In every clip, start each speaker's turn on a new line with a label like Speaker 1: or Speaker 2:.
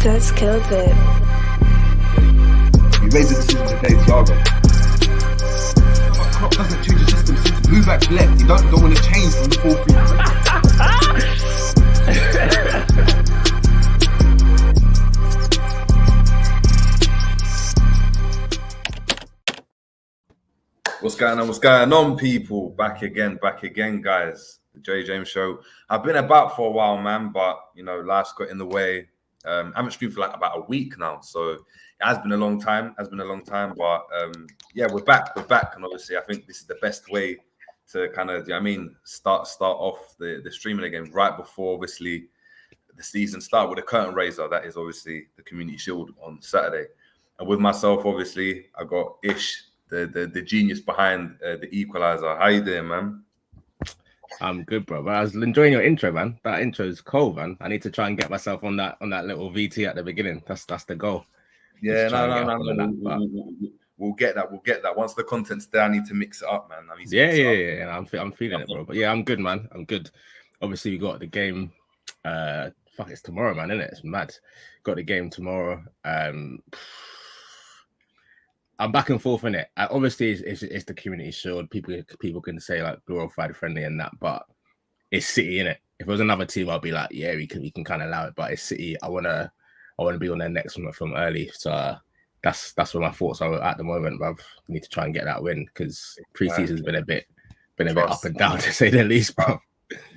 Speaker 1: That's killed it.
Speaker 2: You made the decision today, Thiago. But Klopp doesn't change the system. Move back left. You don't want to change from the 4-3.
Speaker 3: What's going on, people? Back again, guys. The J James Show. I've been about for a while, man, but life's got in the way. I haven't streamed for like about a week now, so it has been a long time. But we're back, and obviously, I think this is the best way to kind of, start off the streaming again right before obviously the season start with a curtain raiser. That is obviously the Community Shield on Saturday, and with myself, obviously, I got Ish, the genius behind the equalizer. How you doing, man?
Speaker 4: I'm good, bro. But I was enjoying your intro, man. That intro is cold, man. I need to try and get myself on that little VT at the beginning. That's the goal.
Speaker 3: Yeah, no. We'll get that. Once the content's there, I need to mix it up, man.
Speaker 4: Yeah. I'm feeling it, bro. But yeah, I'm good, man. I'm good. Obviously, we got the game. It's tomorrow, man, isn't it? It's mad. Got the game tomorrow. I'm back and forth in it. Obviously, it's the Community Shield. People can say like glorified friendly and that, but it's City in it. If it was another team, I'd be like, yeah, we can kind of allow it. But it's City. I wanna be on their next one from early. So that's where my thoughts are at the moment. But I need to try and get that win because preseason's been a bit up and down to say the least, bro.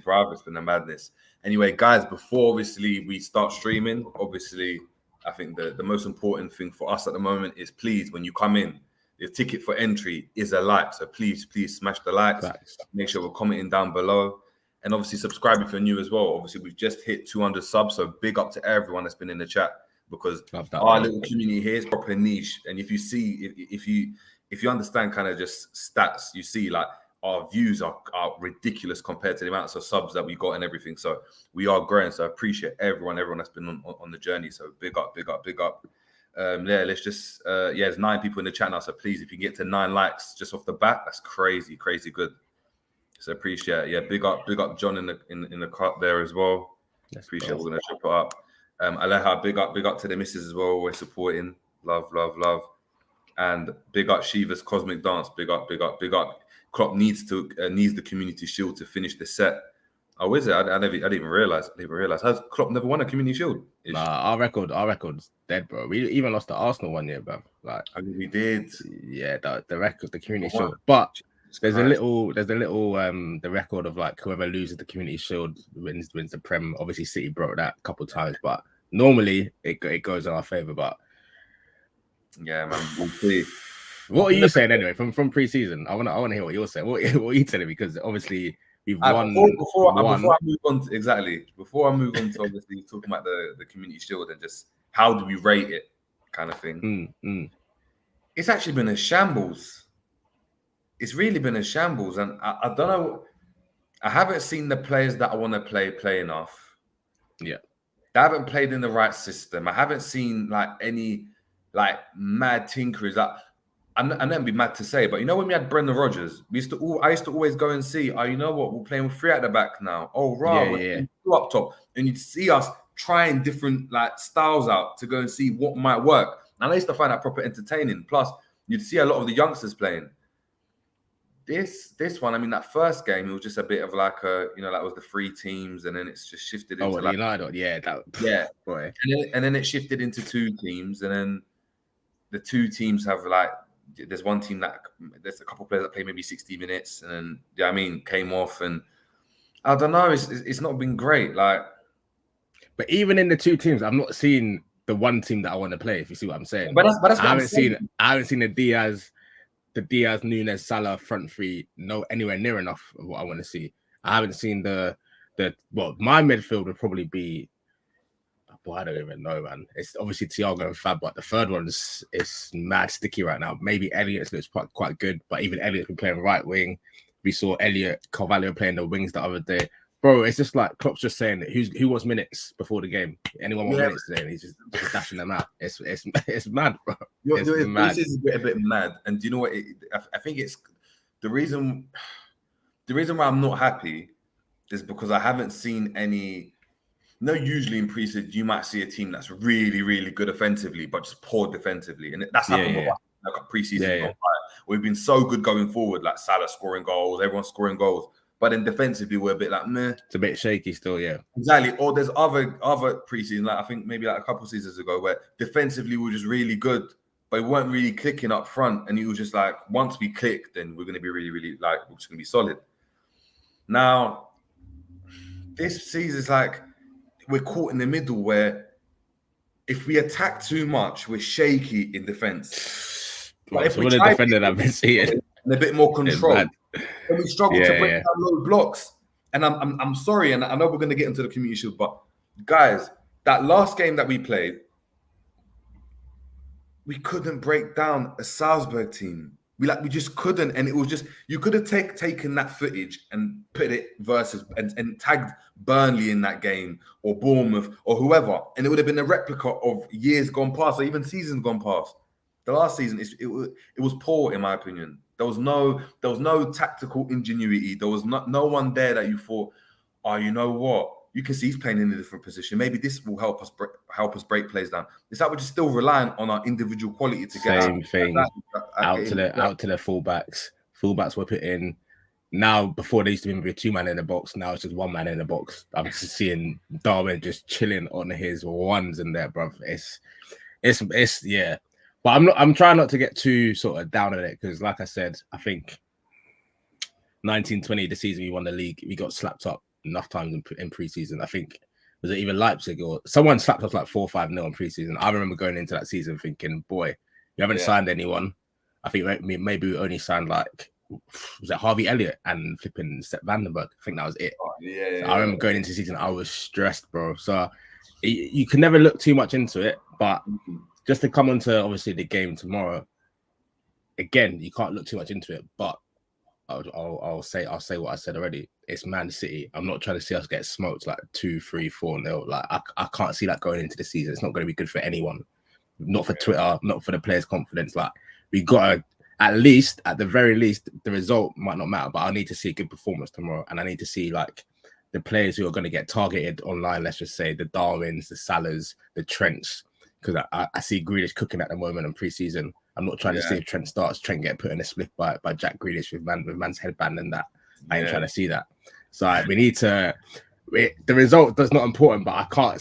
Speaker 3: Bro, it's been a madness. Anyway, guys, before obviously we start streaming, obviously, I think the most important thing for us at the moment is, please, when you come in, the ticket for entry is a like. So please smash the likes.
Speaker 4: Thanks.
Speaker 3: Make sure we're commenting down below. And obviously subscribe if you're new as well. Obviously, we've just hit 200 subs. So big up to everyone that's been in the chat, because our little community here is proper niche. And if you understand kind of just stats, you see like our views are ridiculous compared to the amounts of subs that we got and everything. So we are growing. So I appreciate everyone that's been on the journey. So big up. Let's just there's 9 people in the chat now. So please, if you get to 9 likes just off the bat, that's crazy good. So appreciate it. Yeah, big up John in the cut there as well.
Speaker 4: That's
Speaker 3: appreciate it. We're gonna chop it up. Aleha, big up to the missus as well. We're supporting. Love. And big up Shiva's Cosmic Dance. Big up. Klopp needs the Community Shield to finish the set. Oh, is it? I didn't even realize. Has Klopp never won a Community Shield?
Speaker 4: Nah, our record's dead, bro. We even lost to Arsenal one year, bro. Like,
Speaker 3: I mean, we did.
Speaker 4: Yeah, the record, the Community Shield. But there's a little the record of like whoever loses the Community Shield wins the Prem. Obviously, City broke that a couple of times, but normally it goes in our favor. But
Speaker 3: yeah, man, we'll see.
Speaker 4: What are you saying anyway from pre-season? I want to hear what you're saying. What are you telling me? Because obviously we've won.
Speaker 3: Before I move on to obviously talking about the Community Shield and just how do we rate it, kind of thing. It's actually been a shambles. It's really been a shambles, and I don't know. I haven't seen the players that I want to play enough.
Speaker 4: Yeah,
Speaker 3: they haven't played in the right system. I haven't seen like any like mad tinkerers that. I'm not be mad to say, but when we had Brendan Rodgers, I used to always go and see. Oh, you know what? We're playing with 3 at the back now. Oh, right,
Speaker 4: yeah.
Speaker 3: 2 up top, and you'd see us trying different like styles out to go and see what might work. And I used to find that proper entertaining. Plus, you'd see a lot of the youngsters playing. This one, I mean, that first game, it was just a bit of like that was the 3 teams, and then it's just shifted into like
Speaker 4: United,
Speaker 3: boy, and then it shifted into 2 teams, and then the 2 teams have like. There's one team there's a couple of players that play maybe 60 minutes and then came off, and I don't know, it's not been great. Like,
Speaker 4: but even in the 2 teams, I'm not seeing the one team that I want to play, if you see what I'm saying.
Speaker 3: But that's what
Speaker 4: I haven't seen the Diaz Nunez Salah front 3 anywhere near enough of what I want to see. I haven't seen my midfield would probably be. Boy, I don't even know, man. It's obviously Thiago and Fab, but the third one is mad sticky right now. Maybe Elliott looks quite good, but even Elliott's been playing right wing. We saw Carvalho playing the wings the other day. Bro, it's just like Klopp's just saying that who wants minutes before the game? Anyone want minutes today? And he's just dashing them out. It's mad, bro.
Speaker 3: This is a bit mad. And do you know what? I think it's the reason why I'm not happy is because I haven't seen any usually in pre-season you might see a team that's really, really good offensively, but just poor defensively, and that's happened with like pre-season. We've been so good going forward, like Salah scoring goals, everyone's scoring goals, but then defensively we're a bit like meh.
Speaker 4: It's a bit shaky still,
Speaker 3: Exactly. Or there's other pre-season, like I think maybe like a couple of seasons ago, where defensively we were just really good, but we weren't really clicking up front, and it was just like once we click, then we're going to be really, really like we're just going to be solid. Now, this season is like we're caught in the middle where if we attack too much, we're shaky in defense. But if we try defender I've been seeing and a bit more control, then we struggle to break down low blocks. And I'm sorry, and I know we're going to get into the Community Shield, but guys, that last game that we played, we couldn't break down a Salzburg team. We just couldn't, and it was just you could have taken that footage and put it versus and tagged Burnley in that game or Bournemouth or whoever, and it would have been a replica of years gone past or even seasons gone past. The last season, it was poor in my opinion. There was no tactical ingenuity. There was no one there that you thought, oh, you know what? You can see he's playing in a different position. Maybe this will help us break plays down. It's like we're just still relying on our individual quality to get
Speaker 4: same thing out to the fullbacks. Fullbacks were put in. Now before they used to be 2 man in the box. Now it's just 1 man in the box. I'm just seeing Darwin just chilling on his ones in there, bro. It's yeah. But I'm trying not to get too sort of down on it because, like I said, I think 1920 the season we won the league, we got slapped up enough times in preseason. I think was it even Leipzig or someone slapped us like 4-5-0 in preseason. I remember going into that season thinking, boy, we haven't signed anyone. I think maybe we only signed like was it Harvey Elliott and flipping Sepp Vandenberg. I think that was it. I remember going into the season, I was stressed, bro. So you can never look too much into it, but just to come on to obviously the game tomorrow, again, you can't look too much into it, but I'll say what I said already. It's Man City. I'm not trying to see us get smoked like 2-3-4-0. Like I can't see that going into the season. It's not going to be good for anyone. Not for Twitter, not for the players' confidence. Like we gotta at the very least, the result might not matter, but I need to see a good performance tomorrow, and I need to see like the players who are going to get targeted online. Let's just say the Darwins, the Salahs, the Trents, because I see Grealish cooking at the moment in preseason. I'm not trying to see if Trent starts. Trent get put in a split by Jack Grealish with man's headband and that. I ain't trying to see that. So we need to. The result is not important, but I've got to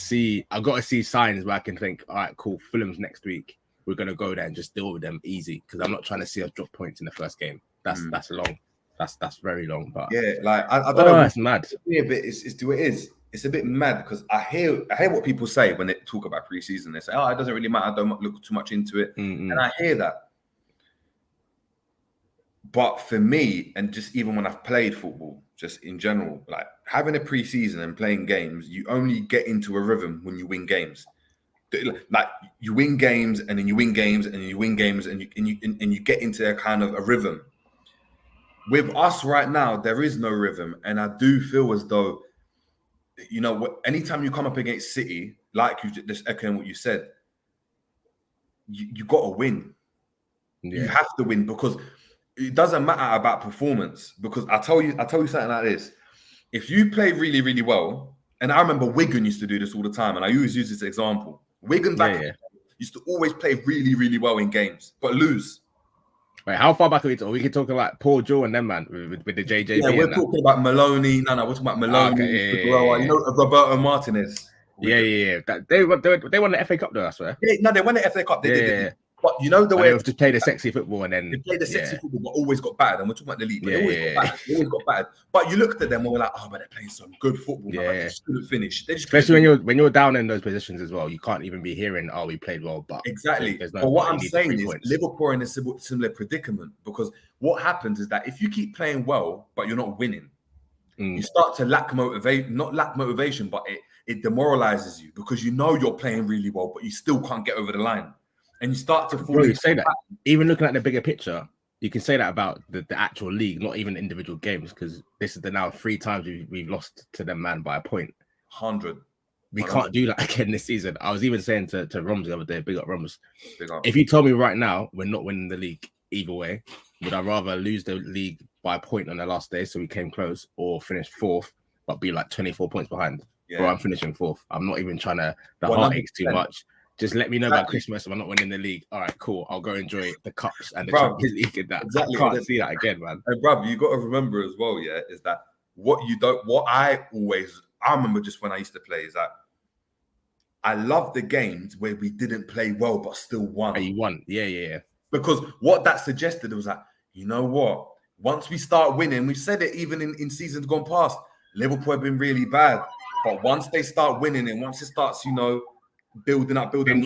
Speaker 4: see signs where I can think, all right, cool. Fulham's next week. We're gonna go there and just deal with them easy because I'm not trying to see us drop points in the first game. That's long. That's very long. But
Speaker 3: like I don't know.
Speaker 4: It's mad.
Speaker 3: It's a bit mad because I hear what people say when they talk about preseason. They say, "Oh, it doesn't really matter. I don't look too much into it," and I hear that. But for me, and just even when I've played football, just in general, like having a preseason and playing games, you only get into a rhythm when you win games. Like you win games, and then you win games, and then you win games, and you get into a kind of a rhythm. With us right now, there is no rhythm, and I do feel as though, you know, anytime you come up against City, like you just echoing what you said, you got to win. You have to win because it doesn't matter about performance. Because I tell you something like this: if you play really, really well, and I remember Wigan used to do this all the time, and I always use this example. Wigan used to always play really, really well in games, but lose.
Speaker 4: Wait, how far back are we talking? We can talk about Paul Joe and them, man, with the JJB.
Speaker 3: Yeah, we're talking about Maloney. No, we're talking about Maloney. You know, Roberto Martinez.
Speaker 4: Yeah. They won the FA Cup though, I swear.
Speaker 3: No, they won the FA Cup. They did. But you know the way
Speaker 4: they just played the sexy football and then
Speaker 3: they played the sexy football, but always got battered. And we're talking about the league, but they always got battered. But you looked at them and we're like, oh, but they're playing some good football. Man. They just couldn't finish.
Speaker 4: Especially when you're down in those positions as well, you can't even be hearing, oh, we played well. But
Speaker 3: exactly. But what I'm saying is Liverpool are in a similar predicament because what happens is that if you keep playing well, but you're not winning, you start to not lack motivation, but it demoralizes you because you know you're playing really well, but you still can't get over the line. And you start to fall.
Speaker 4: You say that. Even looking at the bigger picture, you can say that about the actual league, not even individual games, because this is the now 3 times we've lost to them, man, by a point.
Speaker 3: 100.
Speaker 4: We can't do that again this season. I was even saying to Roms the other day, big up Roms. If you told me right now we're not winning the league either way, would I rather lose the league by a point on the last day so we came close, or finish 4th but be like 24 points behind? bro, I'm finishing fourth. I'm not even trying to. The
Speaker 3: 100%.
Speaker 4: heartaches too much. Just let me know about
Speaker 3: Exactly.
Speaker 4: Christmas. We're not winning the league. All right, cool. I'll go enjoy the cups and the
Speaker 3: Bro,
Speaker 4: Champions League and that.
Speaker 3: exactly.
Speaker 4: I can't see that again, man.
Speaker 3: And bruv, you got to remember as well, yeah, is that I remember just when I used to play is that I love the games where we didn't play well but still won.
Speaker 4: And you won. Yeah.
Speaker 3: Because what that suggested was that, you know what? Once we start winning, we've said it even in seasons gone past, Liverpool have been really bad. But once they start winning and once it starts, you know, building up,
Speaker 4: then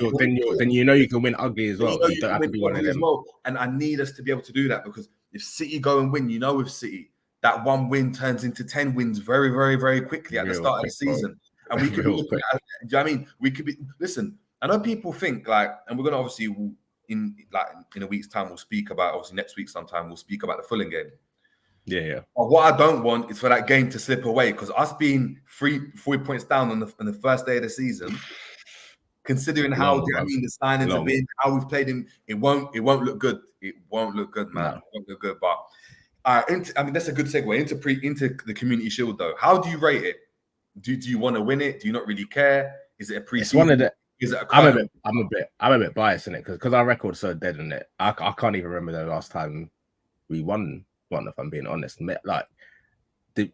Speaker 4: you know you can win ugly as well. You don't have to be one of them.
Speaker 3: Well. And I need us to be able to do that because if City go and win, you know, with City, that one win turns into 10 wins very, very, very quickly at the start of the season. Bro. And we could be looking at, do you know what I mean? We could be, listen, I know people think like, and we're going to obviously in a week's time, we'll speak about, obviously next week sometime, we'll speak about the Fulham game.
Speaker 4: Yeah.
Speaker 3: But what I don't want is for that game to slip away because us being 4 points down on the first day of the season, considering how the signings have been, how we've played him, it won't look good. It won't look good, man. No. It won't look good. But that's a good segue into the Community Shield, though. How do you rate it? Do you want to win it? Do you not really care? Is it a pre-season?
Speaker 4: It's one of the. Is it I'm a bit biased in it because our record's so dead in it. I can't even remember the last time we won one. If I'm being honest, like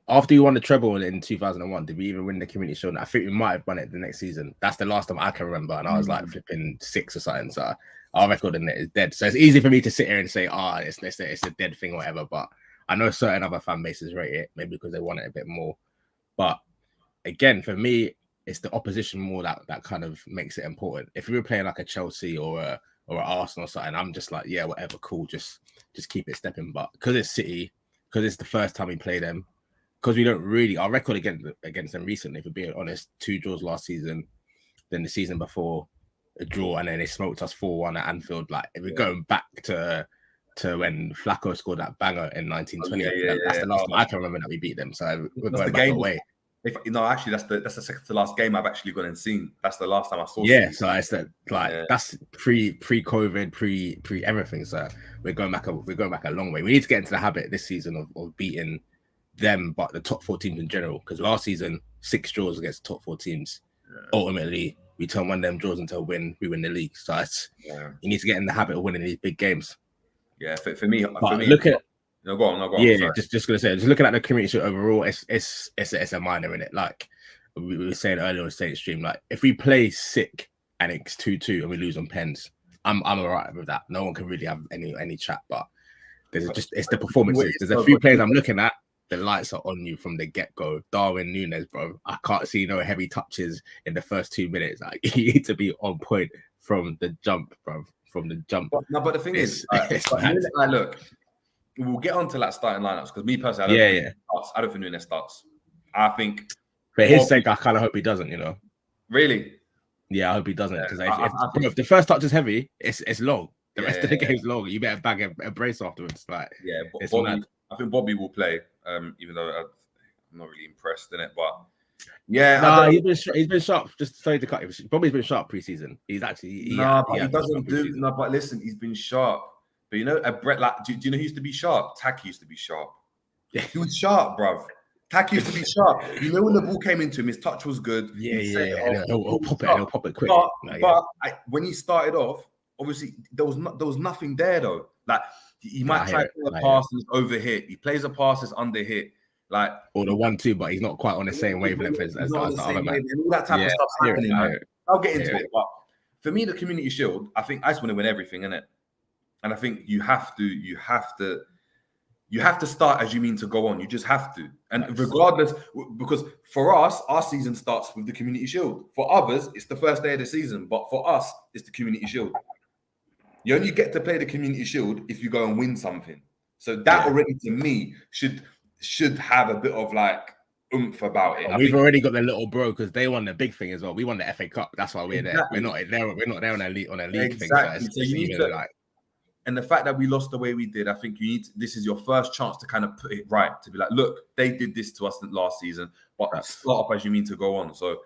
Speaker 4: after you won the treble in 2001, did we even win the Community Shield? I think we might have won it the next season. That's the last time I can remember, and I was like flipping 6 or something. So our record in it is dead. So it's easy for me to sit here and say, it's a dead thing or whatever. But I know certain other fan bases rate it, maybe because they want it a bit more. But again, for me, it's the opposition more that kind of makes it important. If we were playing like a Chelsea or an Arsenal or something, I'm just like, yeah, whatever, cool, just keep it stepping. But because it's City, because it's the first time we play them, because we don't really, our record against them recently, for being honest, 2 draws last season, then the season before a draw, and then they smoked us 4-1 at Anfield. Like if we're going back to when Flacco scored that banger in 1920, that's the last time I can remember that we beat them. So we're going back away.
Speaker 3: Actually, that's the second to last game I've actually gone and seen. That's the last time I saw.
Speaker 4: Yeah, so I said that's pre-COVID, pre everything. So we're going back a long way. We need to get into the habit this season of beating them, but the top 4 teams in general. Because last season 6 draws against top 4 teams. Yeah. Ultimately, we turn one of them draws into a win. We win the league. So you need to get in the habit of winning these big games.
Speaker 3: Yeah, for me,
Speaker 4: look at.
Speaker 3: No, go on.
Speaker 4: Yeah, just gonna say, just looking at the Community Shield overall, it's a minor in it. Like we were saying earlier on the state stream, like if we play sick and it's 2-2 and we lose on pens, I'm alright with that. No one can really have any chat, but it's the performances. There's a few players I'm looking at. The lights are on you from the get-go. Darwin Nunez, bro. I can't see no heavy touches in the first 2 minutes. Like you need to be on point from the jump, bro. From the jump.
Speaker 3: But the thing is, look. We'll get on to that starting lineups because me personally, I don't think Nunez starts. I think
Speaker 4: for his sake, I kind of hope he doesn't. You know,
Speaker 3: really?
Speaker 4: Yeah, I hope he doesn't because if the first touch is heavy, it's long. The rest of the game's long. You better bag a brace afterwards. Like,
Speaker 3: Bobby, I think Bobby will play, even though I'm not really impressed in it. But yeah,
Speaker 4: he's been sharp. Just sorry to cut you. Bobby's been sharp preseason. He's actually
Speaker 3: he doesn't do no. But listen, he's been sharp. But you know, Brett, like, do you know who used to be sharp? Taki used to be sharp. Yeah, he was sharp, bruv. Taki used to be sharp. You know, when the ball came into him, his touch was good.
Speaker 4: He'll pop it quick.
Speaker 3: When he started off, obviously there was nothing there though. Like he might try to play a pass and overhit. He plays a pass that's underhit. Like
Speaker 4: or the 1-2, but he's not quite on the same wavelength as the other man.
Speaker 3: And all that type of stuff's happening. I'll get into it, but for me, the Community Shield, I think I just want to win everything, innit? And I think you have to start as you mean to go on. You just have to. And regardless, because for us, our season starts with the Community Shield. For others, it's the first day of the season. But for us, it's the Community Shield. You only get to play the Community Shield if you go and win something. So that already, to me, should have a bit of like oomph about it.
Speaker 4: We've already got the little bro because they won the big thing as well. We won the FA Cup. That's why we're there. We're not there on a league thing.
Speaker 3: So you need to and the fact that we lost the way we did, I think this is your first chance to kind of put it right, to be like, look, they did this to us last season, but start up as you mean to go on. So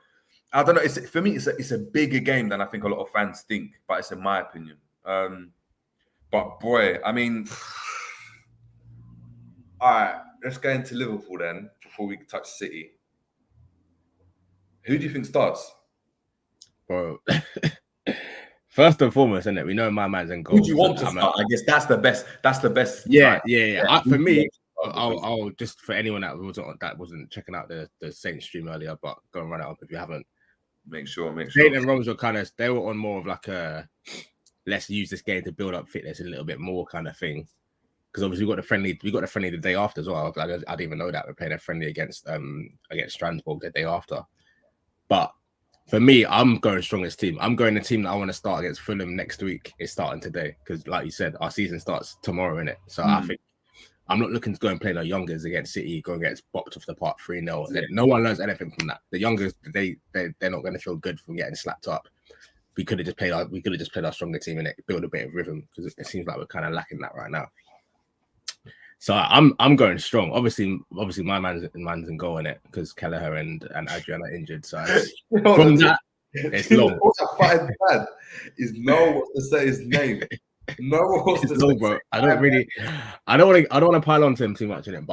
Speaker 3: I don't know. For me, it's a bigger game than I think a lot of fans think, but it's in my opinion. But boy, I mean, all right, let's go into Liverpool then before we touch City. Who do you think starts?
Speaker 4: Bro. First and foremost, isn't it? We know my man's in goal.
Speaker 3: Who do you want to start? I guess that's the best. That's the best.
Speaker 4: Yeah. For me, I'll just for anyone that wasn't checking out the Saints stream earlier, but go and run it up if you haven't.
Speaker 3: Make sure.
Speaker 4: Saints and Rose were they were on more of like a let's use this game to build up fitness a little bit more kind of thing. Because obviously we got the friendly the day after as well. I didn't even know that we're playing a friendly against Strasbourg the day after. But for me, I'm going strongest team. I'm going the team that I want to start against Fulham next week. Is starting today because, like you said, our season starts tomorrow, innit? So I think I'm not looking to go and play the youngers against City, go and get bopped off the park 3-0. No one learns anything from that. The youngers, they're not going to feel good from getting slapped up. We could have just played our stronger team and build a bit of rhythm because it seems like we're kind of lacking that right now. So I'm going strong. Obviously my man's in goal in it because Kelleher and Adrian are injured. So from that, it's long.
Speaker 3: What I find bad is no one wants to say his name. No one wants to say,
Speaker 4: bro. I don't want to pile on to him too much in it,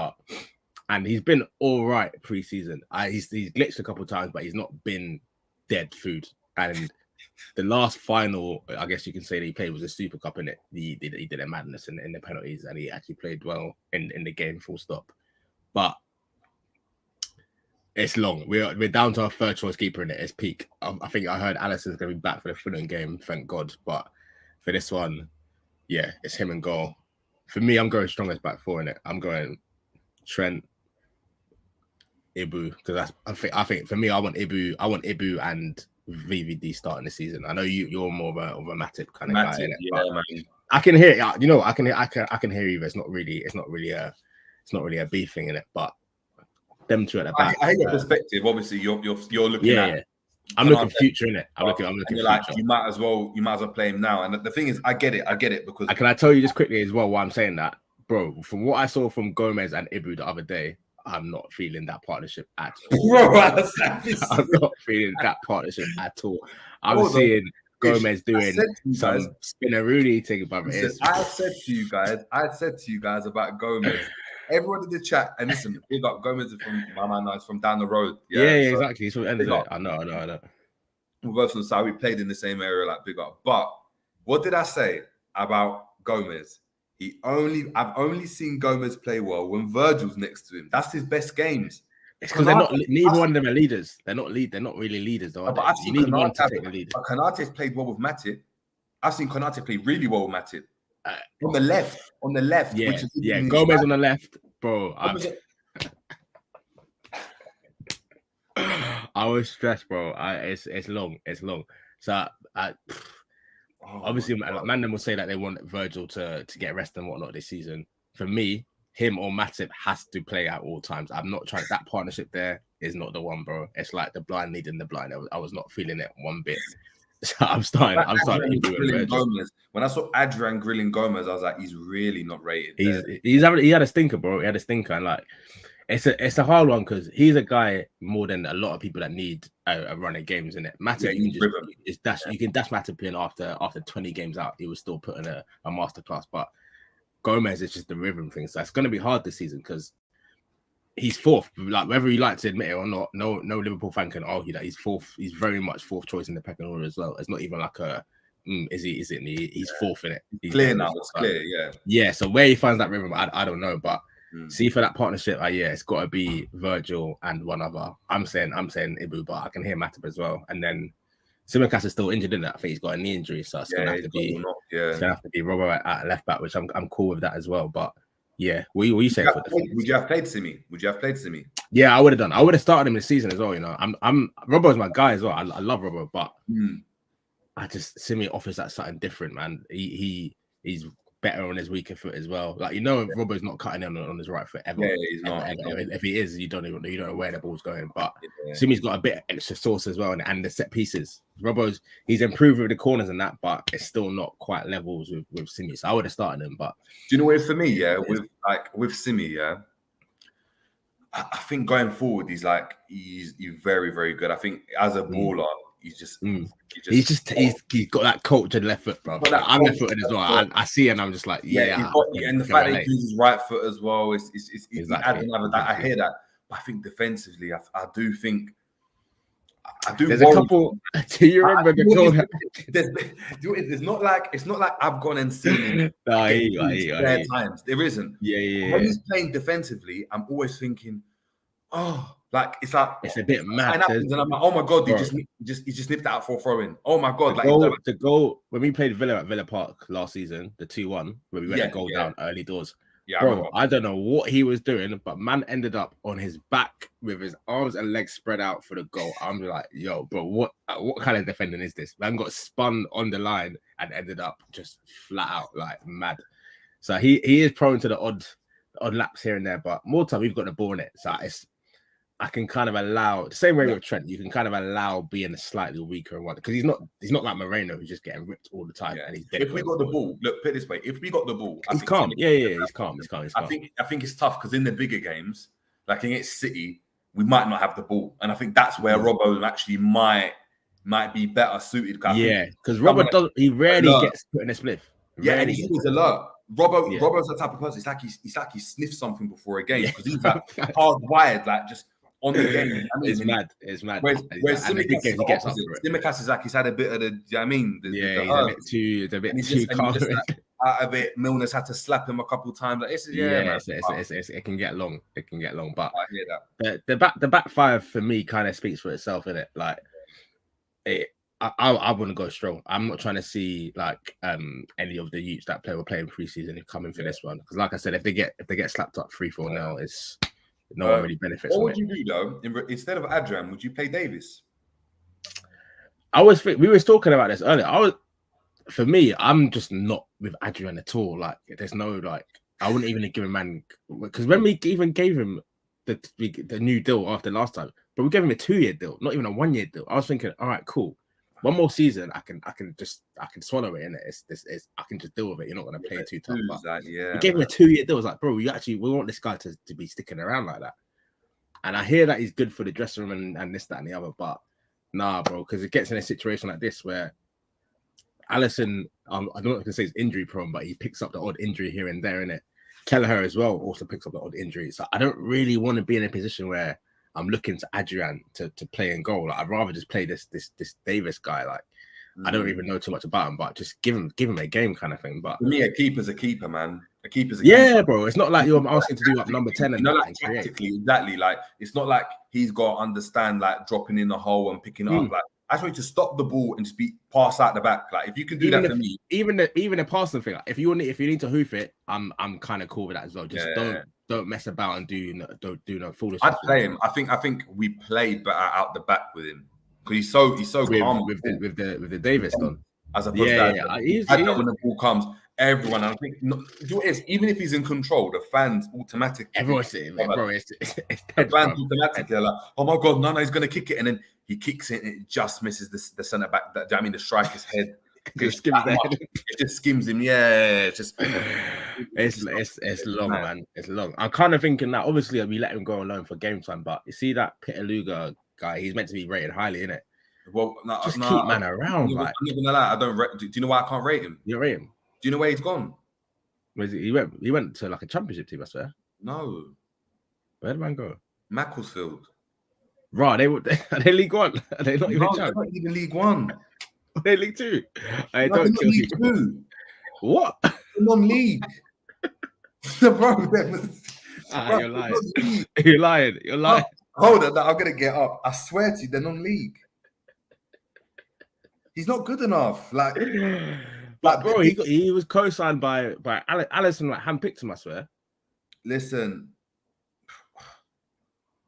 Speaker 4: and he's been all right pre-season. He's glitched a couple of times, but he's not been dead food. And the last final, I guess you can say that he played was a Super Cup in it. He did a madness in the penalties, and he actually played well in the game. Full stop. But it's long. We're down to our third choice keeper in it. It's peak. I think I heard Alisson's going to be back for the Fulham game. Thank God. But for this one, yeah, it's him and goal. For me, I'm going strongest back four in it. I'm going Trent, Ibu, because I think for me, I want Ibu and VVD starting the season. I know you're more of a Matip kind of guy.
Speaker 3: Yeah, man.
Speaker 4: I can hear it. You know, I can hear you. It's not really a beef thing in it, but them two at the back.
Speaker 3: I hate your perspective. Obviously, you're looking at.
Speaker 4: Yeah. I'm looking future in it. I'm looking.
Speaker 3: You're like, you might as well play him now. And the thing is, I get it because.
Speaker 4: Can I tell you just quickly as well why I'm saying that, bro? From what I saw from Gomez and Ibu the other day, I'm not feeling that partnership at all.
Speaker 3: Bro,
Speaker 4: I'm not feeling that partnership at all. I'm seeing Gomez doing some Spinaroonie thing, brother.
Speaker 3: I said to you guys about Gomez. Everyone in the chat, and listen, big up Gomez from my man. It's from down the road.
Speaker 4: Yeah, exactly. He's from the end of it. I know.
Speaker 3: We're both from the side. We played in the same area, like big up. But what did I say about Gomez? I've only seen Gomez play well when Virgil's next to him. That's his best games.
Speaker 4: It's because neither one of them are leaders. They're not really leaders, though.
Speaker 3: But
Speaker 4: you need one to take the lead.
Speaker 3: But Konate's played well with Matip. I've seen Konate play really well with Matip. On the left.
Speaker 4: Yeah. Gomez on the left, bro. I was stressed, bro. It's long. So obviously, Mandem will say that they want Virgil to get rest and whatnot this season. For me, him or Matip has to play at all times. I'm not trying. That partnership there is not the one, bro. It's like the blind leading the blind. I was not feeling it one bit. So I'm starting
Speaker 3: grilling Gomez. When I saw Adrian grilling Gomez, I was like, he's really not rated.
Speaker 4: He had a stinker, bro. He had a stinker, and like it's a hard one because he's a guy more than a lot of people that need a run of games in it. Matip, you can dash Matip in after 20 games out, he was still putting a masterclass. But Gomez is just the rhythm thing, so it's going to be hard this season because he's fourth. Like whether you like to admit it or not, no Liverpool fan can argue that he's fourth. He's very much fourth choice in the pecking order as well. It's not even like a he's fourth in it. He's
Speaker 3: clear now. It's clear, yeah.
Speaker 4: Yeah. So where he finds that rhythm, I don't know, but see for that partnership, it's got to be Virgil and one other. I'm saying Ibu, but I can hear Matip as well. And then Simicast is still injured in that. I think he's got a knee injury, so it's gonna have to be Robbo at left back, which I'm cool with that as well. But yeah, what you saying?
Speaker 3: Would you have played Simi?
Speaker 4: Yeah, I would have done. I would have started him this season as well. You know, I'm Robbo's my guy as well. I love Robbo, but I just Simi offers that something different, man. He's better on his weaker foot as well. Like Robbo's not cutting in on his right foot ever.
Speaker 3: Yeah, he's not.
Speaker 4: If he is, you don't know where the ball's going. But Simi's got a bit of extra sauce as well, and the set pieces. He's improved with the corners and that, but it's still not quite levels with Simi. So I would have started him. But
Speaker 3: do you know what? For me, with Simi, I think going forward, he's very, very good. I think as a baller, he's got that cultured left foot, bro. I'm left footed as well. I see it and I'm just like, and the fact that he uses his right foot as well is exactly. I hear that. But I think defensively, I do think I do.
Speaker 4: There's a couple. Do you remember the goal?
Speaker 3: It's not like I've gone and seen him spare times. There isn't.
Speaker 4: Yeah.
Speaker 3: When he's playing defensively, I'm always thinking, oh, like it's
Speaker 4: a bit mad.
Speaker 3: And I'm like, oh my god, he just nipped out for a throw in. Oh my god,
Speaker 4: the goal when we played Villa at Villa Park last season, the 2-1, where we went to goal down early doors.
Speaker 3: Yeah,
Speaker 4: bro, I don't know what he was doing, but man ended up on his back with his arms and legs spread out for the goal. I'm like, yo, bro, what kind of defending is this? Man got spun on the line and ended up just flat out like mad. So he is prone to the odd laps here and there, but more time we've got the ball in it. So I can kind of allow the same way with Trent. You can kind of allow being a slightly weaker one because he's not like Moreno who's just getting ripped all the time. Yeah. And he's
Speaker 3: if we got the ball, look, put it this way: if we got the ball,
Speaker 4: he's calm. He's calm.
Speaker 3: I think it's tough because in the bigger games, like against City, we might not have the ball, and I think that's where Robbo actually might be better suited.
Speaker 4: Because Robbo he rarely gets put in a spliff.
Speaker 3: And he's always alert. Robbo's the type of person. It's like he sniffs something before a game because he's like hardwired, like just. On the game,
Speaker 4: it's mad.
Speaker 3: Whereas Tsimikas is like he's had a bit of the. You know what I mean,
Speaker 4: he's a bit too calm.
Speaker 3: Out of it, Milner's had to slap him a couple times. Like,
Speaker 4: it can get long. But
Speaker 3: I hear
Speaker 4: that. The back five for me kind of speaks for itself, innit? Like, I wouldn't go strong. I'm not trying to see like any of the youths that were playing preseason who come in for this one because, like I said, if they get slapped up 3-4 now, it's. No one really benefits.
Speaker 3: What would you do though? Instead of Adrian, would you play Davis?
Speaker 4: We were talking about this earlier. For me, I'm just not with Adrian at all. Like, there's no like, I wouldn't even give him man because when we even gave him the new deal after last time, but we gave him a 2-year deal, not even a 1-year deal. I was thinking, all right, cool. One more season, I can swallow it in it. I can just deal with it. You're not going to play too tough. We gave him a 2-year deal. I was like, bro, we want this guy to be sticking around like that. And I hear that he's good for the dressing room and this, that, and the other. But nah, bro, because it gets in a situation like this where Alisson, I'm not going to say he's injury prone, but he picks up the odd injury here and there in it. Kelleher as well also picks up the odd injury. So I don't really want to be in a position where I'm looking to Adrian to play and goal. Like, I'd rather just play this Davis guy. Like, I don't even know too much about him, but just give him a game kind of thing. But
Speaker 3: for me, a keeper's a keeper, man. A keeper's a
Speaker 4: keeper. Bro. It's not like you're asking to do up number 10 and
Speaker 3: like tactically, exactly. Like, it's not like he's got to understand like dropping in the hole and picking it up. Like, I just want you to stop the ball and pass out the back. Like, if you can do that for me,
Speaker 4: even the passing thing. Like, if you need to hoof it, I'm kind of cool with that as well. Just don't mess about and don't do no foolish.
Speaker 3: I'd play him. I think we play better out the back with him because he's so calm
Speaker 4: with the Davis done.
Speaker 3: As opposed to when the ball comes, everyone. I think even if he's in control, the fans automatically.
Speaker 4: Everyone's saying, bro, it's
Speaker 3: the fans automatically. They're like, oh my god, Nana is going to kick it, and then he kicks it, and it just misses the centre back. The striker's head. It just skims him. Yeah, it's just
Speaker 4: it's long, man. It's long. I'm kind of thinking that obviously we let him go alone for game time, but you see that Pitaluga guy, he's meant to be rated highly, innit?
Speaker 3: Well,
Speaker 4: keep man around.
Speaker 3: I'm not gonna lie. I don't. Do you know why I can't rate him?
Speaker 4: You don't rate him?
Speaker 3: Do you know where he's gone?
Speaker 4: Where's he went? He went to like a championship team, I swear.
Speaker 3: No.
Speaker 4: Where did man go?
Speaker 3: Macclesfield.
Speaker 4: Right, are they League One? Are they not even
Speaker 3: they're not even League One.
Speaker 4: Are they League Two? I don't kill
Speaker 3: League Two.
Speaker 4: What?
Speaker 3: Non-league. Bro,
Speaker 4: you're lying. You're lying. You're lying.
Speaker 3: Hold on, I'm gonna get up. I swear to you, they're non-league. He's not good enough. Like
Speaker 4: bro, he was co-signed by Alisson, like handpicked him, I swear.
Speaker 3: Listen.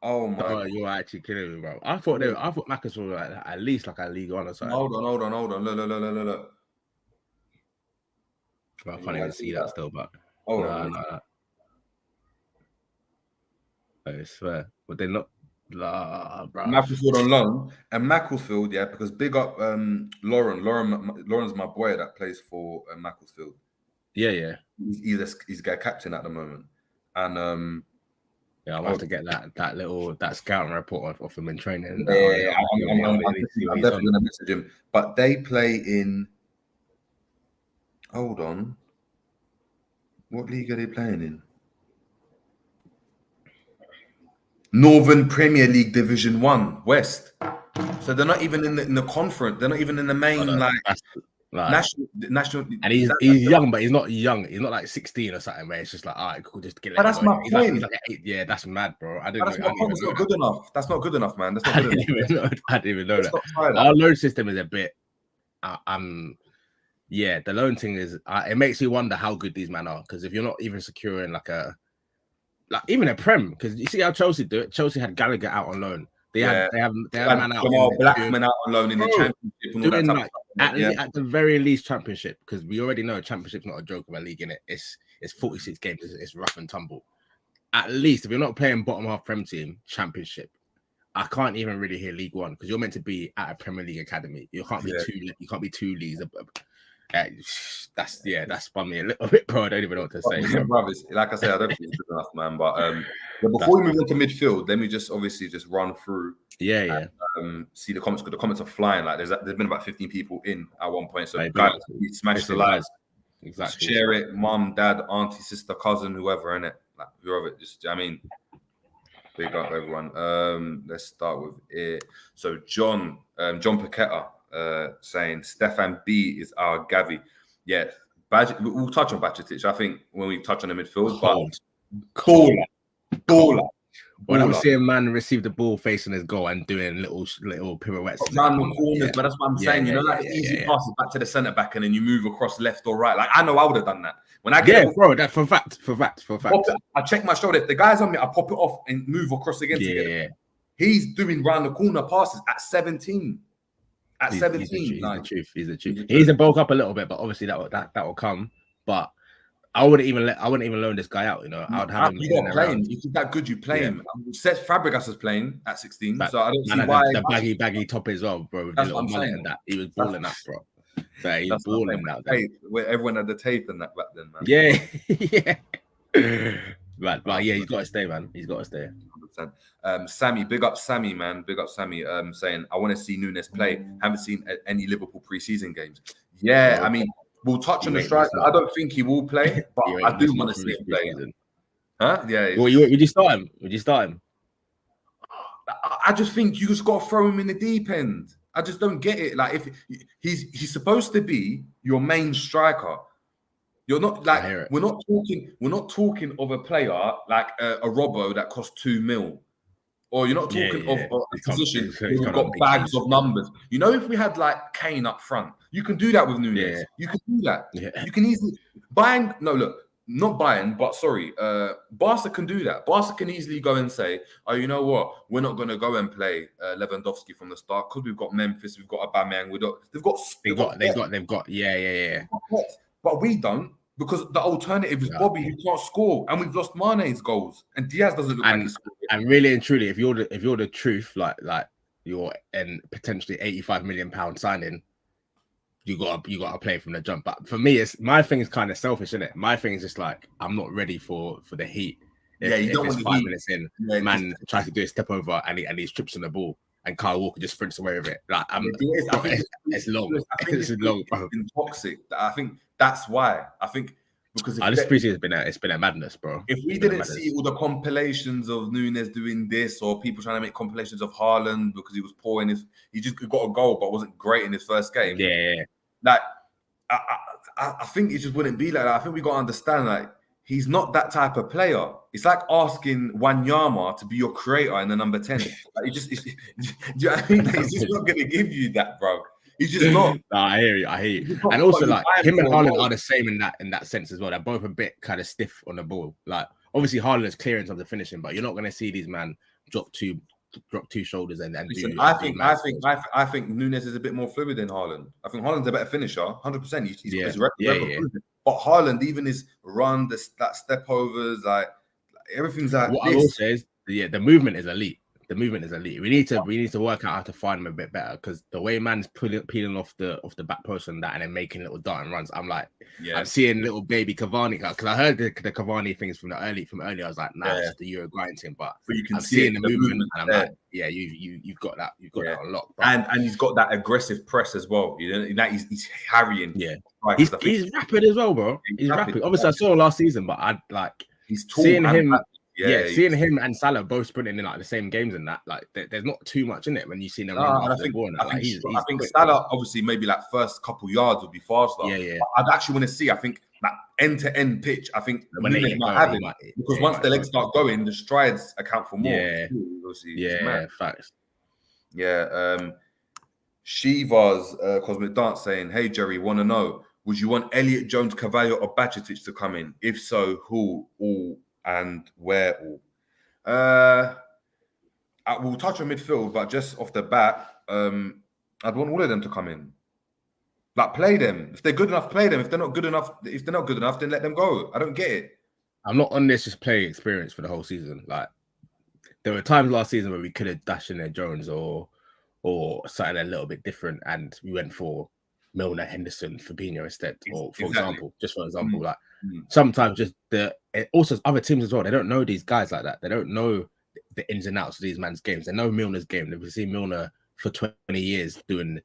Speaker 3: Oh my!
Speaker 4: Oh, you're actually kidding me, bro. I thought Macclesfield were like, at least like a League One or something.
Speaker 3: Hold on. Look.
Speaker 4: Well, I can't even see that still, but
Speaker 3: hold on.
Speaker 4: I swear, but they're not. Bro.
Speaker 3: Macclesfield on loan, and Macclesfield, because big up Lauren's my boy that plays for Macclesfield.
Speaker 4: Yeah.
Speaker 3: He's got captain at the moment, and
Speaker 4: yeah, I'll have to get that scouting report off him in training.
Speaker 3: I'm definitely gonna message him. But they play in. Hold on. What league are they playing in? Northern Premier League Division 1 West. So they're not even in the conference. They're not even in the main national.
Speaker 4: And he's young, but he's not young. He's not like 16 or something. Where it's just like, all right, cool, just get it.
Speaker 3: That's my point.
Speaker 4: He's like 8. Yeah, that's mad, bro. I didn't.
Speaker 3: That's my point. It's not good enough. That's not good enough, man. That's not good enough.
Speaker 4: I didn't even know that. Our loan system is a bit. Yeah, the loan thing is. It makes you wonder how good these men are, because if you're not even securing even a prem, because you see how Chelsea do it. Chelsea had Gallagher out on loan. They have man out.
Speaker 3: Blackman out on loan in the championship. And all that type
Speaker 4: at the very least championship, because we already know championship's not a joke of a league in it. It's 46 games. It's rough and tumble. At least if you're not playing bottom half prem team, championship. I can't even really hear League One, because you're meant to be at a Premier League academy. You can't be You can't be 2 leagues. That spun me a little bit, bro. I don't even know what to say.
Speaker 3: Like I said, I don't think it's good enough, man. But before we move on to midfield, let me just run through. See the comments, because the comments are flying. Like there's been about 15 people in at one point. So guys, smash the likes. Exactly. Share it, mum, dad, auntie, sister, cousin, whoever, innit? Like whoever. Big up everyone. Let's start with it. So John Paqueta saying Stefan B is our Gavi. Yeah, we'll touch on Bajcetic. I think when we touch on the midfield, baller. When I'm
Speaker 4: seeing man receive the ball facing his goal and doing little pirouettes
Speaker 3: around the corners, but that's what I'm saying. Easy passes back to the centre back, and then you move across left or right. Like I know I would have done that. When I get
Speaker 4: bro, that for fact.
Speaker 3: I check my shoulder. If the guy's on me, I pop it off and move across again. Yeah. He's doing round the corner passes at 17. He's the
Speaker 4: truth. He's a bulk up a little bit, but obviously that will come. But I wouldn't even loan this guy out. I would have him.
Speaker 3: You got to play him. If he's that good, you play him. Seth Fabregas is playing at 16, so I don't see why.
Speaker 4: The baggy top as well, bro. With the little mullet and that, he was balling that, bro. So he's balling that.
Speaker 3: Where everyone had the tape and that back then, man.
Speaker 4: Yeah. But he's got to stay, man. He's got to stay.
Speaker 3: 100%. Sammy, big up Sammy, man. Big up Sammy. Saying I want to see Nunez play. Haven't seen any Liverpool preseason games. Yeah, I mean, we'll touch on the striker. I don't think he will play, but I do want to see him play. Huh? Yeah.
Speaker 4: Would you start him?
Speaker 3: I just think you just got to throw him in the deep end. I just don't get it. Like if he's supposed to be your main striker. You're not like we're not talking of a player like a Robbo that costs 2 mil, or you're not talking of a position who's got bags of numbers. If we had like Kane up front, you can do that with Nunez. Yeah. You can do that. Yeah. You can easily not Bayern, but sorry, Barca can do that. Barca can easily go and say, "Oh, you know what? We're not going to go and play Lewandowski from the start because we've got Memphis, we've got Aubameyang, they've got But we don't, because the alternative is Bobby, who can't score, and we've lost Mane's goals, and Diaz doesn't look like he's scoring.
Speaker 4: And really and truly, if you're the truth, like you're in potentially £85 million signing, you gotta play from the jump. But for me, my thing is kind of selfish, isn't it? My thing is just like I'm not ready for the heat.
Speaker 3: You don't want
Speaker 4: 5 minutes in, man tries to do a step over and he trips on the ball. And Kyle Walker just sprints away with it. Like it's long. It's long, bro.
Speaker 3: It's toxic. I think that's why. I think because
Speaker 4: this preseason it's been a madness, bro.
Speaker 3: If we didn't see all the compilations of Nunez doing this, or people trying to make compilations of Haaland because he was poor in he just got a goal but wasn't great in his first game.
Speaker 4: Yeah.
Speaker 3: Like I think it just wouldn't be like that. I think we got to understand like he's not that type of player. It's like asking Wanyama to be your creator in the number 10. Like do you know what I mean? He's just not going to give you that, bro. He's just not.
Speaker 4: I hear you. And also, like him and Haaland are the same in that sense as well. They're both a bit kind of stiff on the ball. Like obviously Haaland is clear in terms of finishing, but you're not going to see these man drop two shoulders and
Speaker 3: listen, I think Nunez is a bit more fluid than Haaland. I think Haaland's a better finisher, 100%. He's But Haaland, even his run, that step overs, like everything's like
Speaker 4: what I will say is, the movement is elite. The movement is elite. We need to work out how to find him a bit better, because the way man's peeling off the back post and that, and then making little darting runs, I'm like, I'm seeing little baby Cavani, because I heard the Cavani things from earlier. I was like, it's just the Euro grinding, but you can see the movement, and I'm like, you've got that, that on lock, bro.
Speaker 3: And he's got that aggressive press as well. He's harrying.
Speaker 4: Yeah, he's rapid as well, bro. He's rapid. Obviously, I saw him last season, but he's tall. Seeing him.
Speaker 3: Yeah,
Speaker 4: seeing him and Salah both sprinting in like the same games and that, like there's not too much in it when you see them run after the ball. And that. Like, he's
Speaker 3: I think
Speaker 4: quick,
Speaker 3: Salah obviously maybe like first couple yards would be faster.
Speaker 4: Yeah.
Speaker 3: But I'd actually want to see. I think that end-to-end pitch. I think
Speaker 4: When
Speaker 3: Nunez
Speaker 4: they
Speaker 3: might have it because once the legs start going, the strides account for more.
Speaker 4: Yeah, facts.
Speaker 3: Yeah. Shiva's Cosmic Dance saying, "Hey Jerry, want to know, would you want Elliot, Jones, Cavallo, or Bajcetic to come in? If so, who, all, and where all?" We'll touch on midfield, but just off the bat, I'd want all of them to come in. Like, play them. If they're good enough, play them. If they're not good enough, then let them go. I don't get it.
Speaker 4: I'm not on this just playing experience for the whole season. Like, there were times last season where we could have dashed in there Jones or something a little bit different, and we went for Milner, Henderson, Fabinho instead. Or for example, like sometimes just also other teams as well. They don't know these guys like that. They don't know the ins and outs of these man's games. They know Milner's game. They've seen Milner for 20 years doing.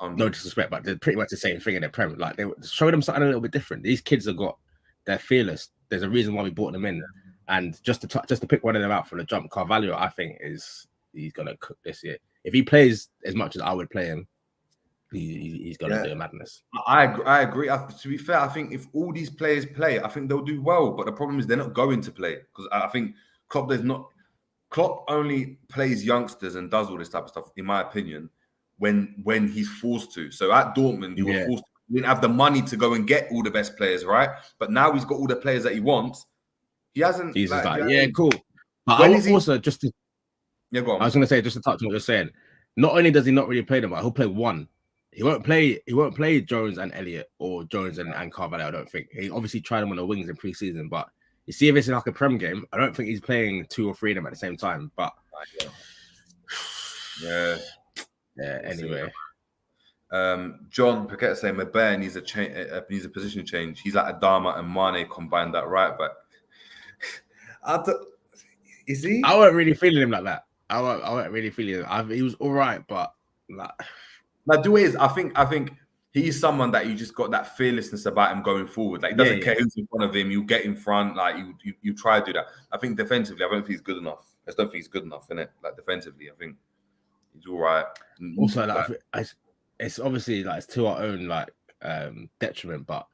Speaker 4: No disrespect, but they're pretty much the same thing in the Prem. Like, they show them something a little bit different. These kids they're fearless. There's a reason why we brought them in, and just to pick one of them out from the jump, Carvalho, I think he's gonna cook this year. If he plays as much as I would play him, he's gonna do madness.
Speaker 3: I agree. To be fair, I think if all these players play, I think they'll do well. But the problem is they're not going to play because I think Klopp only plays youngsters and does all this type of stuff, in my opinion, when he's forced to. So at Dortmund, he was forced to. He didn't have the money to go and get all the best players, right? But now he's got all the players that he wants. He hasn't.
Speaker 4: He's just like, cool. But I also just to.
Speaker 3: Yeah, go on.
Speaker 4: I was going to say, just to touch on what you're saying. Not only does he not really play them, but he'll play one. He won't play Jones and Elliott or Jones and Carvalho. I don't think. He obviously tried them on the wings in pre-season, but you see if it's like a Prem game, I don't think he's playing 2 or 3 of them at the same time. But anyway.
Speaker 3: John Paquette saying Maber needs a position change. He's like Adama and Mane combined that right back. Is he?
Speaker 4: I wasn't really feeling him like that. I wasn't really feeling him. He was all right, but like
Speaker 3: the way is, I think he's someone that you just got that fearlessness about him going forward. Like, he doesn't care who's in front of him. You get in front, like you try to do that. I think defensively, I don't think he's good enough. I just don't think he's good enough in it. Like, defensively, I think he's all right.
Speaker 4: Also, like, it's obviously like it's to our own like detriment, but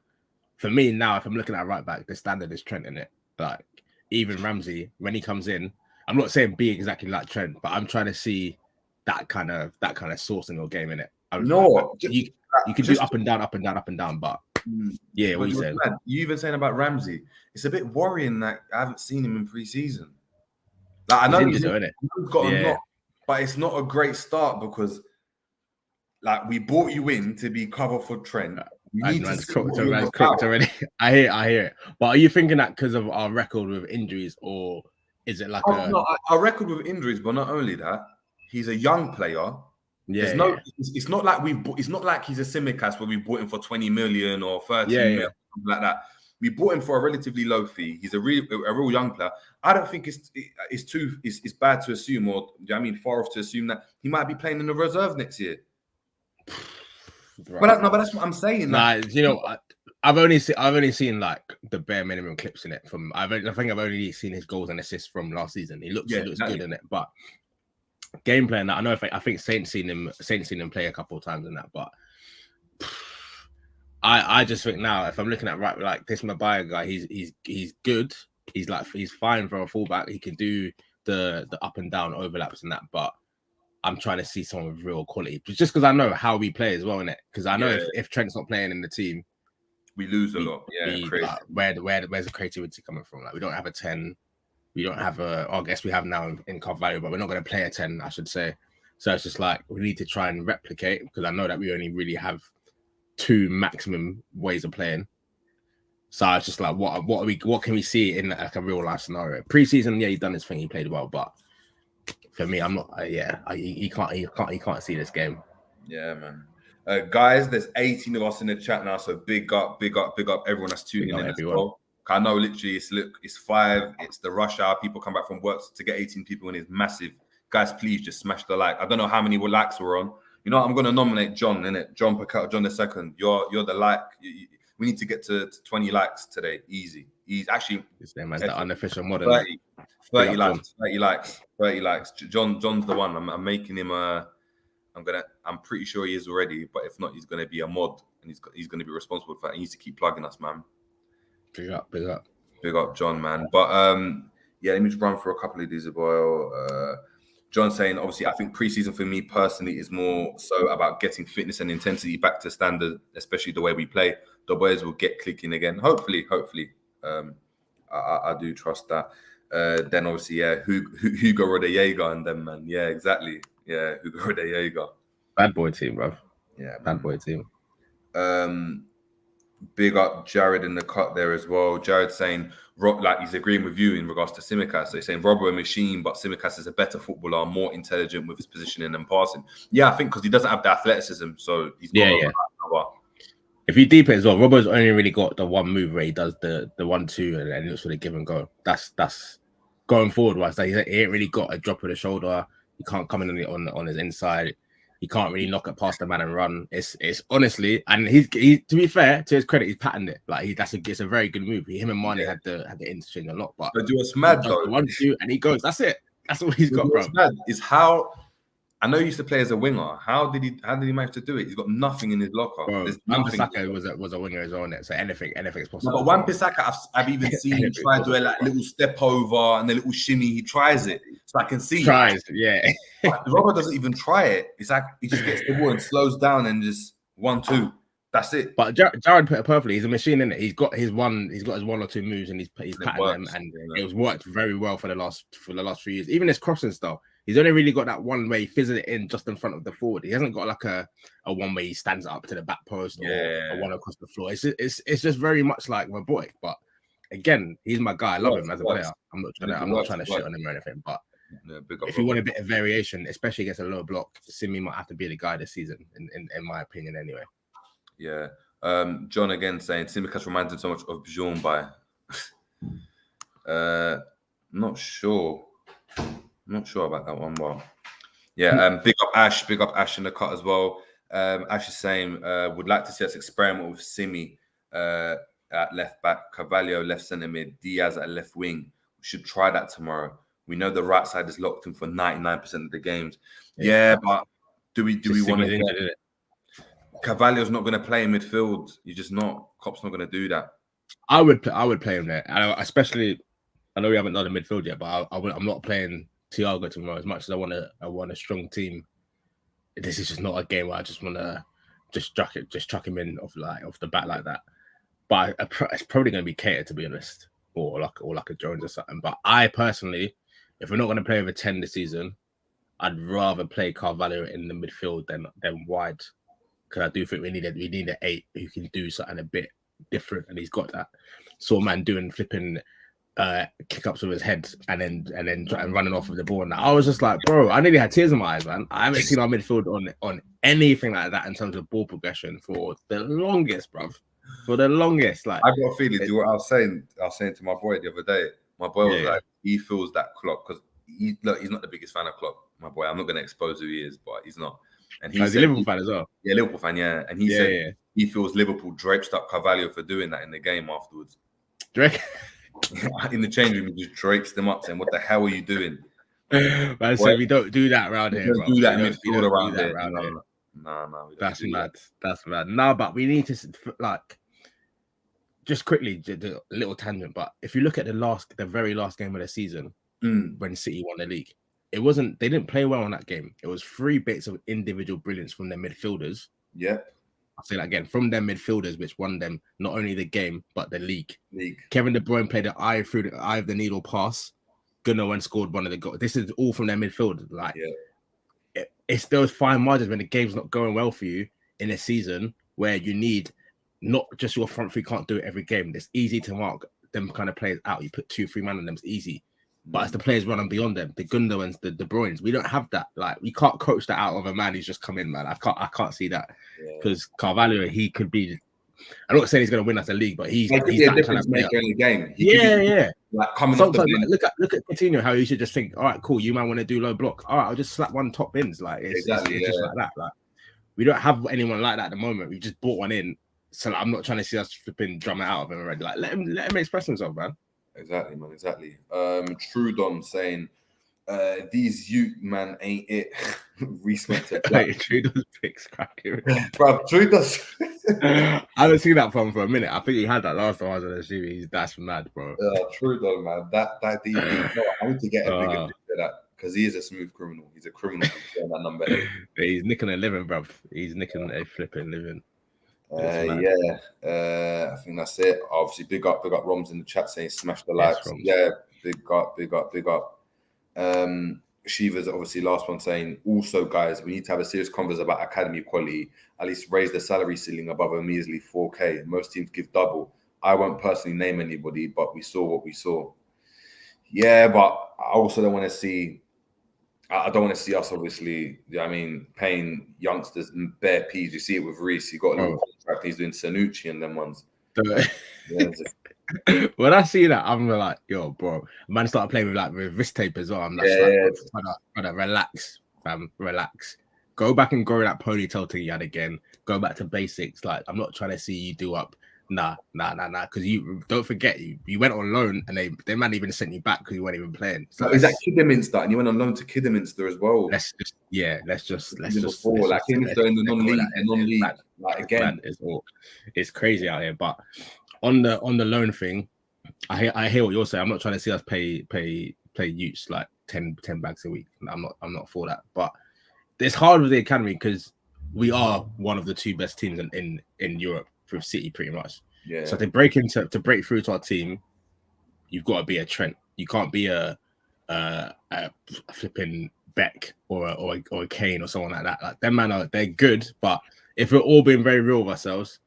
Speaker 4: for me now, if I'm looking at right back, the standard is Trent in it. Like, even Ramsey, when he comes in, I'm not saying be exactly like Trent, but I'm trying to see that kind of source in your game in it. You can do up and down, but yeah, what you saying?
Speaker 3: You even saying about Ramsey? It's a bit worrying that I haven't seen him in pre-season. Like, I know he's got a knock, but it's not a great start because, like, we brought you in to be cover for Trent.
Speaker 4: Man's cooked already. I hear it. But are you thinking that because of our record with injuries, or is it like
Speaker 3: our record with injuries? But not only that, he's a young player. It's not like it's not like he's a Simicast where we bought him for 20 million or 30 million, something like that. We bought him for a relatively low fee. He's a real young player. I don't think it's bad to assume, or far off to assume that he might be playing in the reserve next year. Right. But that's what I'm saying.
Speaker 4: Like, I've only seen like the bare minimum clips in it. I think I've only seen his goals and assists from last season. He looks good in it, but gameplay and that, I think Saint's seen him play a couple of times in that, but I just think now, if I'm looking at right, like this Maguire guy, he's good. He's fine for a fullback. He can do the up and down overlaps and that, but I'm trying to see someone with real quality, just because I know how we play as well, innit? Because I know if Trent's not playing in the team,
Speaker 3: we lose a lot.
Speaker 4: Where's the creativity coming from? Like, we don't have a 10. We don't have I guess we have now in Carvalho, but we're not going to play a 10, I should say. So it's just like we need to try and replicate, because I know that we only really have 2 maximum ways of playing. So it's just like what can we see in like a real life scenario? Pre-season, he's done his thing, he played well, but for me, I'm not. He can't see this game.
Speaker 3: Yeah, man. Guys, there's 18 of us in the chat now, so big up everyone that's tuning in as well. I know literally it's 5. It's the rush hour. People come back from work, to get 18 people in is massive. Guys, please just smash the like. I don't know how many likes we're on. You know, I'm going to nominate John, innit? John Paquette, John II. You're the like. We need to get to 20 likes today. Easy. He's actually
Speaker 4: this name, man, the unofficial modern.
Speaker 3: 30
Speaker 4: Big up,
Speaker 3: likes, 30 likes, 30 likes. John's the one. I'm making him I'm pretty sure he is already, but if not, he's gonna be a mod and he's gonna be responsible for that. He needs to keep plugging us, man.
Speaker 4: Big up.
Speaker 3: Big up, John, man. But yeah, let me just run through a couple of these as well. John saying, obviously, I think preseason for me personally is more so about getting fitness and intensity back to standard, especially the way we play. The boys will get clicking again. Hopefully. I do trust that. Then obviously, yeah, Hugo Rodallega and them, man. Yeah, exactly. Yeah, Hugo Rodallega.
Speaker 4: Bad boy team, bro.
Speaker 3: Yeah,
Speaker 4: bad boy team.
Speaker 3: Big up Jared in the cut there as well. Jared saying, like he's agreeing with you in regards to Tsimikas. So he's saying Robbo a machine, but Tsimikas is a better footballer, more intelligent with his positioning and passing. Yeah, I think because he doesn't have the athleticism, so he's got
Speaker 4: If you deep it as well, Robbo's only really got the one move where he does the 1-2 and then looks for the give and go. That's going forward. Wise, like, he ain't really got a drop of the shoulder. He can't come in on his inside. He can't really knock it past the man and run. It's honestly, and he to be fair, to his credit, he's patterned it. Like it's a very good move. Him and Mane had the interchange a lot, but
Speaker 3: do what's mad though.
Speaker 4: 1-2 and he goes. That's it. That's all he's got, bro.
Speaker 3: Mad is how I know he used to play as a winger. How did he manage to do it? He's got nothing in his locker.
Speaker 4: Wan-Bissaka was a winger as well, so anything's possible.
Speaker 3: No, but Wan-Bissaka, I've even seen him try to do a little step over and a little shimmy. He tries it, so I can see.
Speaker 4: Yeah.
Speaker 3: Robert doesn't even try it. It's like he just gets the ball and slows down and just 1-2. That's it.
Speaker 4: But Jared put it perfectly. He's a machine, isn't it? He's got his one or two moves and he's patterned them, and it was worked very well for the last few years. Even his crossing style. He's only really got that one where he fizzes it in just in front of the forward. He hasn't got like a one where he stands up to the back post or a one across the floor. It's just very much like my boy. But again, he's my guy. I love him as a player. I'm not trying to shit on him or anything. But if you want a bit of variation, especially against a low block, Simi might have to be the guy this season, in my opinion, anyway.
Speaker 3: Yeah. John again saying Tsimikas reminds him so much of Bjorn by. Not sure. I'm not sure about that one, but yeah, big up Ash in the cut as well. Ash is saying would like to see us experiment with Simi at left back, Carvalho left centre mid, Diaz at left wing. We should try that tomorrow. We know the right side is locked in for 99% of the games. Yeah, but do we want to get it? Carvalho's not going to play in midfield. You're just not. Klopp's not going to do that.
Speaker 4: I would play him there, especially. I know we haven't done the midfield yet, but I'm not playing Thiago tomorrow as much as I want a strong team. This is just not a game where I just want to just chuck him in off the bat like that. But it's probably going to be catered, to be honest, or like a Jones or something. But I personally, if we're not going to play with a 10 this season, I'd rather play Carvalho in the midfield than wide, because I do think we need an 8 who can do something a bit different, and he's got that. Saw man doing flipping kick ups with his head and then running off with the ball. And I was just like, bro, I nearly had tears in my eyes, man. I haven't seen our midfield on anything like that in terms of ball progression for the longest, bro. For the longest, like
Speaker 3: I got a feeling. Do what I was saying to my boy the other day. My boy was like, he feels that Klopp, because he's not the biggest fan of Klopp. My boy, I'm not going to expose who he is, but he's not. And he's a Liverpool fan as well. Yeah, Liverpool fan. Yeah, and he said he feels Liverpool draped up Carvalho for doing that in the game afterwards. Drake. In the change room, he just drapes them up, saying, "What the hell are you doing?"
Speaker 4: Man said, "We don't do that around here.
Speaker 3: We don't do that midfield around here. No,
Speaker 4: that's mad. That's mad. No, but we need to just quickly do a little tangent. But if you look at the very last game of the season, when City won the league, they didn't play well in that game. It was 3 bits of individual brilliance from their midfielders.
Speaker 3: Yeah.
Speaker 4: I'll say that again, from their midfielders, which won them not only the game but the league. Kevin De Bruyne played an eye through the eye of the needle pass. Gundogan scored one of the goals. This is all from their midfield. It's those fine margins when the game's not going well for you in a season where you need not just your front three can't do it every game. It's easy to mark them kind of players out. You put 2-3 man on them, it's easy. But as the players running beyond them, the Gundogans, the De Bruynes, we don't have that. Like, we can't coach that out of a man who's just come in, man. I can't see that, because Carvalho, he could be. I'm not saying he's going to win us the league, but he's that kind of player in the game. Like coming off the bench. Look at Coutinho, how you should just think, all right, cool, you might want to do low block. All right, I'll just slap one top bins. Like it's just like that. Like, we don't have anyone like that at the moment. We just brought one in, so I'm not trying to see us flipping drum it out of him already. Like let him express himself, man.
Speaker 3: Exactly, man. Exactly. Trudon saying, "These youth man ain't it." Reese went to
Speaker 4: Trudeau's picks cracking.
Speaker 3: bro. Trudon's.
Speaker 4: I haven't seen that from for a minute. I think he had that last time I was on the series. That's mad, bro.
Speaker 3: Trudon, man. That DB. No, I need to get a bigger picture of that because he is a smooth criminal. He's a criminal for that number 8.
Speaker 4: He's nicking a living, bro. He's nicking a flipping living.
Speaker 3: I think that's it. Obviously, big up Roms in the chat saying smash the likes. Yeah, big up. Shiva's obviously last one saying also, guys, we need to have a serious conversation about academy quality. At least raise the salary ceiling above a measly 4K. Most teams give double. I won't personally name anybody, but we saw what we saw. Yeah, but I also don't want to see. I don't want to see us, obviously, I mean, paying youngsters bare peas. You see it with Reese. He got a little contract. He's doing Sanucci and them ones.
Speaker 4: When I see that, I'm like, yo, bro. Man started playing with wrist tape as well. I'm like, relax, fam, relax. Go back and grow that ponytail thing you had again. Go back to basics. Like, I'm not trying to see you do up. Nah. Because you don't forget, you went on loan and they might even sent you back because you weren't even playing. So
Speaker 3: is that Kidderminster? And you went on loan to Kidderminster as well.
Speaker 4: Let's just
Speaker 3: like Kidderminster in the non-league. Like again,
Speaker 4: it's crazy out here. But on the loan thing, I hear what you're saying. I'm not trying to see us pay youths like 10 bags a week. I'm not for that. But it's hard with the academy because we are one of the 2 best teams in Europe. With City, pretty much. Yeah. So to break through to our team, you've got to be a Trent. You can't be a flipping Beck or a Kane or someone like that. Like them man they're good, but if we're all being very real with ourselves,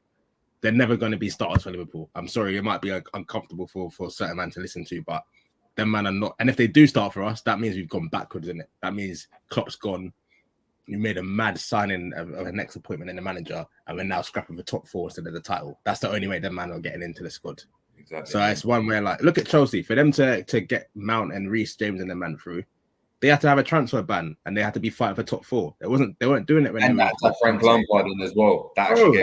Speaker 4: they're never going to be starters for Liverpool. I'm sorry, it might be uncomfortable for a certain man to listen to, but them man are not. And if they do start for us, that means we've gone backwards in it. That means Klopp's gone. You made a mad signing of a next appointment in the manager, and we're now scrapping the top 4 instead of the title. That's the only way them man are getting into the squad. Exactly. So it's one where, like, look at Chelsea. For them to get Mount and Reece James and the man through, they had to have a transfer ban and they had to be fighting for top 4. They weren't doing it when
Speaker 3: and that's like Frank Lampard in as well. That
Speaker 4: so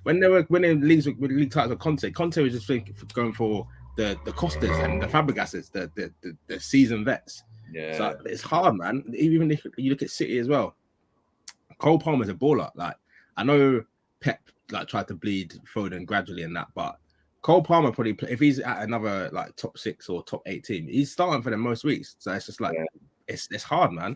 Speaker 4: when they were winning leagues with league titles with Conte was just going for the Costas and the Fabregases, the seasoned vets. Yeah, so it's hard, man. Even if you look at City as well, Cole Palmer's a baller. Like, I know Pep like tried to bleed Foden gradually and that, but Cole Palmer probably if he's at another like top 6 or top 8 team, he's starting for them most weeks. So it's just like it's hard, man.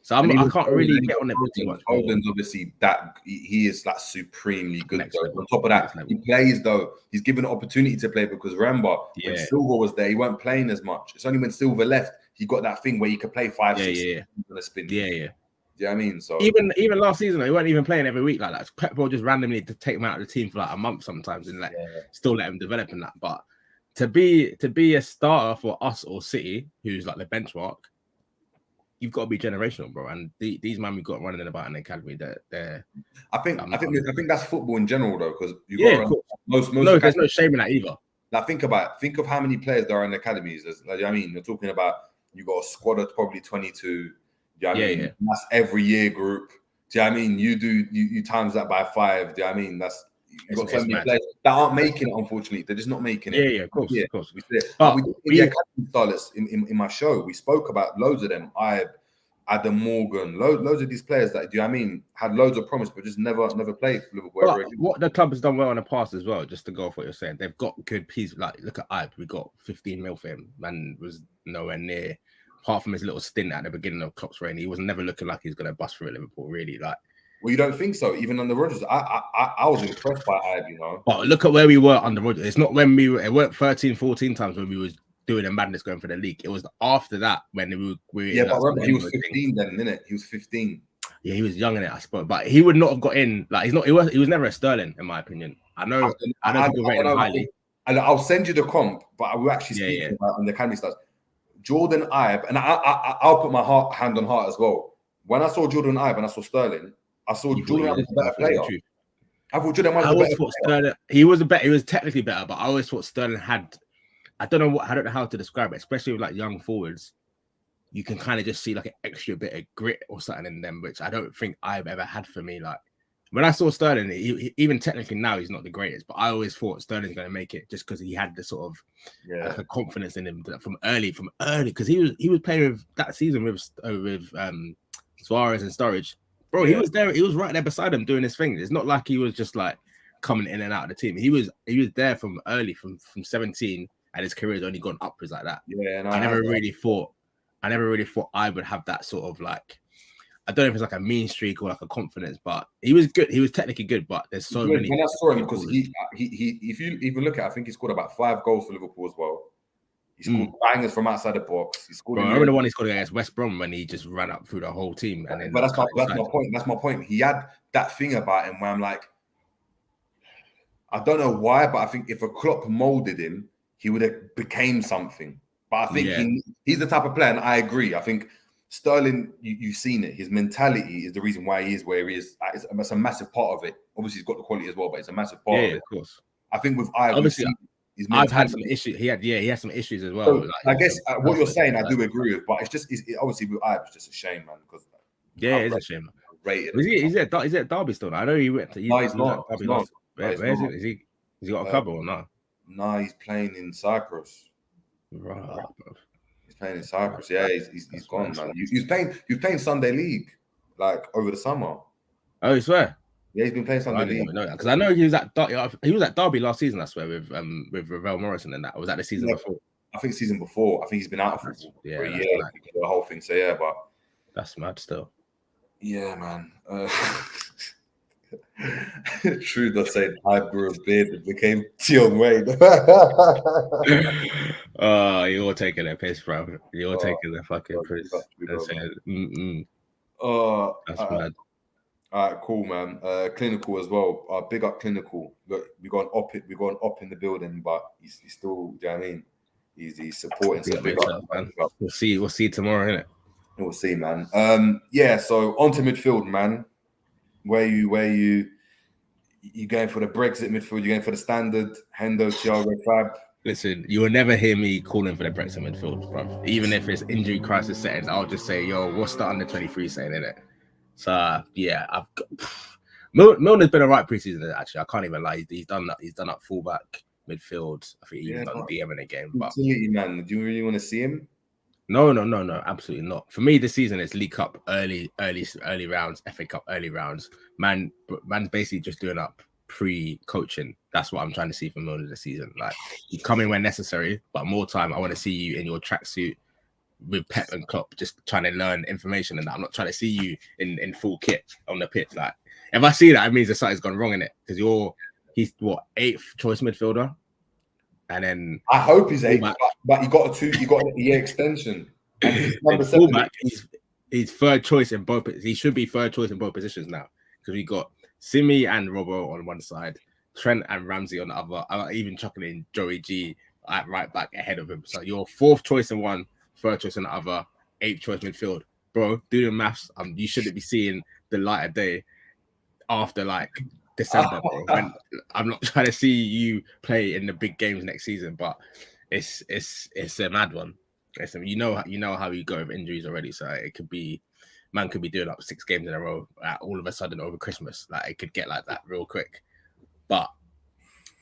Speaker 4: So I can't really get on it too much.
Speaker 3: Foden's obviously that he is like supremely good. On top of that, he plays though. He's given an opportunity to play because remember when Silva was there, he weren't playing as much. It's only when Silva left he got that thing where he could play 5, 6 on a spin. Yeah. Do you know what I mean? So
Speaker 4: even last season, he weren't even playing every week like that. Pep will just randomly to take him out of the team for like a month sometimes and like still let him develop in that. But to be a starter for us or City, who's like the benchmark, you've got to be generational, bro. And these men we've got running about in the academy, they're.
Speaker 3: I think that's football in general though, because most.
Speaker 4: No, there's no shame in that either.
Speaker 3: Like think of how many players there are in the academies. Like, I mean, you're talking about you got a squad of probably 22. Do you know what I mean? That's every year group. Do you know what I mean? You times that by 5. Do you know what I mean? That's you've got so many players that aren't making it. Unfortunately, they're just not making it.
Speaker 4: Yeah, of course.
Speaker 3: We did it. But we did the academy starlets in my show. We spoke about loads of them. Adam Morgan, loads of these players that, do you know what I mean, had loads of promise, but just never played for Liverpool.
Speaker 4: Well, what the club has done well in the past as well, just to go off what you're saying, they've got good pieces. Like, look at Ibe, we got 15 mil for him, man was nowhere near, apart from his little stint at the beginning of Klopp's reign, he was never looking like he's going to bust through Liverpool, really. Like,
Speaker 3: well, you don't think so? Even under Rodgers, I was impressed by Ibe, you know.
Speaker 4: But look at where we were under Rodgers. It's not when it weren't 13, 14 times when we was doing a madness going for the league. It was after that when we
Speaker 3: but remember he was 15 then, didn't it? He was 15.
Speaker 4: Yeah, he was young in it, I suppose, but he would not have got in. Like he was never a Sterling, in my opinion. I know people rate him highly.
Speaker 3: And I'll send you the comp, but I will actually speak about on the academy stars. Jordan Ibe, and I'll put my hand on heart as well. When I saw Jordan Ibe and I saw Sterling, I saw Jordan Ibe was a better player. I thought Jordan Ibe was a better player.
Speaker 4: He was technically better, but I always thought Sterling had. I don't know how to describe it, especially with like young forwards. You can kind of just see like an extra bit of grit or something in them, which I don't think I've ever had for me. Like when I saw Sterling, even technically now he's not the greatest, but I always thought Sterling's going to make it just because he had the sort of like a confidence in him from early, because he was playing with that season with Suarez and Sturridge. Bro, he was there. He was right there beside him doing his thing. It's not like he was just like coming in and out of the team. He was there from early, from 17, and his career has only gone upwards like that.
Speaker 3: Yeah,
Speaker 4: I never really thought I would have that sort of like, I don't know if it's like a mean streak or like a confidence, but he was good. He was technically good, but there's so many.
Speaker 3: When I saw him, because he if you even look at, I think he scored about 5 goals for Liverpool as well. He scored bangers from outside the box. He scored.
Speaker 4: Bro, I remember the one he scored against West Brom when he just ran up through the whole team. And then,
Speaker 3: but that's my point. That's my point. He had that thing about him where I'm like, I don't know why, but I think if a Klopp molded him, he would have became something. But I think he's the type of player, and I agree. I think Sterling, you've seen it. His mentality is the reason why he is where he is. It's a massive part of it. Obviously, he's got the quality as well, but it's a massive part of it.
Speaker 4: Of course.
Speaker 3: I think with Ives,
Speaker 4: obviously, I've had some issues. He had some issues as well.
Speaker 3: So, like, I guess what you're saying, I do agree with, but it's just obviously with Ives, it's just a shame, man. Because
Speaker 4: it's a shame.
Speaker 3: Rated.
Speaker 4: Is it Derby still? I know he went to.
Speaker 3: No, he's not.
Speaker 4: Where is it? Is he got a club or not?
Speaker 3: No, he's playing in Cyprus.
Speaker 4: Right.
Speaker 3: He's playing in Cyprus. Yeah, he's gone, man. He was playing Sunday League like over the summer.
Speaker 4: Oh, you swear?
Speaker 3: Yeah, he's been playing Sunday League.
Speaker 4: Because I know he was at Derby last season. I swear with Ravel Morrison and that. Or was that the season before?
Speaker 3: I think season before. I think he's been out of football for a year. The whole thing. So yeah, but
Speaker 4: that's mad still.
Speaker 3: Yeah, man. True does say I grew a beard and became Tion Wayne.
Speaker 4: You're all taking a piss, bro. You're all taking a fucking piss. That's mad.
Speaker 3: All right, cool, man. Clinical as well. Big up Clinical. Look, we got an op in the building, but he's still, do you know what I mean? He's supporting. So big up, man.
Speaker 4: We'll see tomorrow, innit?
Speaker 3: We'll see, man. Yeah, so on to midfield, man. Where you going for the Brexit midfield? You going for the standard Hendo, Thiago, Fab?
Speaker 4: Listen, you will never hear me calling for the Brexit midfield, bro. Even if it's injury crisis settings, I'll just say, yo, what's the under 23 saying in it? So yeah, I've got Milner's been a right preseason. Actually, I can't even lie. He's done that. He's done up fullback, midfield. I think he even done DM in a game. But
Speaker 3: man, do you really want to see him?
Speaker 4: No, absolutely not. For me, this season it's League Cup early rounds, FA Cup early rounds. Man's basically just doing up pre-coaching. That's what I'm trying to see from Milner this season. Like, you come in when necessary, but more time. I want to see you in your tracksuit with Pep and Klopp, just trying to learn information, and that. I'm not trying to see you in full kit on the pitch. Like, if I see that, it means the something's gone wrong in it, because he's what, 8th choice midfielder. And then
Speaker 3: I hope he's 8th, but you got an EA extension. And he's number 7.
Speaker 4: Fullback, he's third choice in both. He should be third choice in both positions now, because we got Simi and Robbo on one side, Trent and Ramsey on the other. I'm even chucking in Joey G at right back ahead of him. So you're 4th choice in one, 3rd choice in the other, 8th choice midfield. Bro, do the maths. You shouldn't be seeing the light of day after like December, bro. And I'm not trying to see you play in the big games next season, but it's a mad one. You know how you go with injuries already, so it could be, man could be doing up 6 games in a row all of a sudden over Christmas. Like, it could get like that real quick. But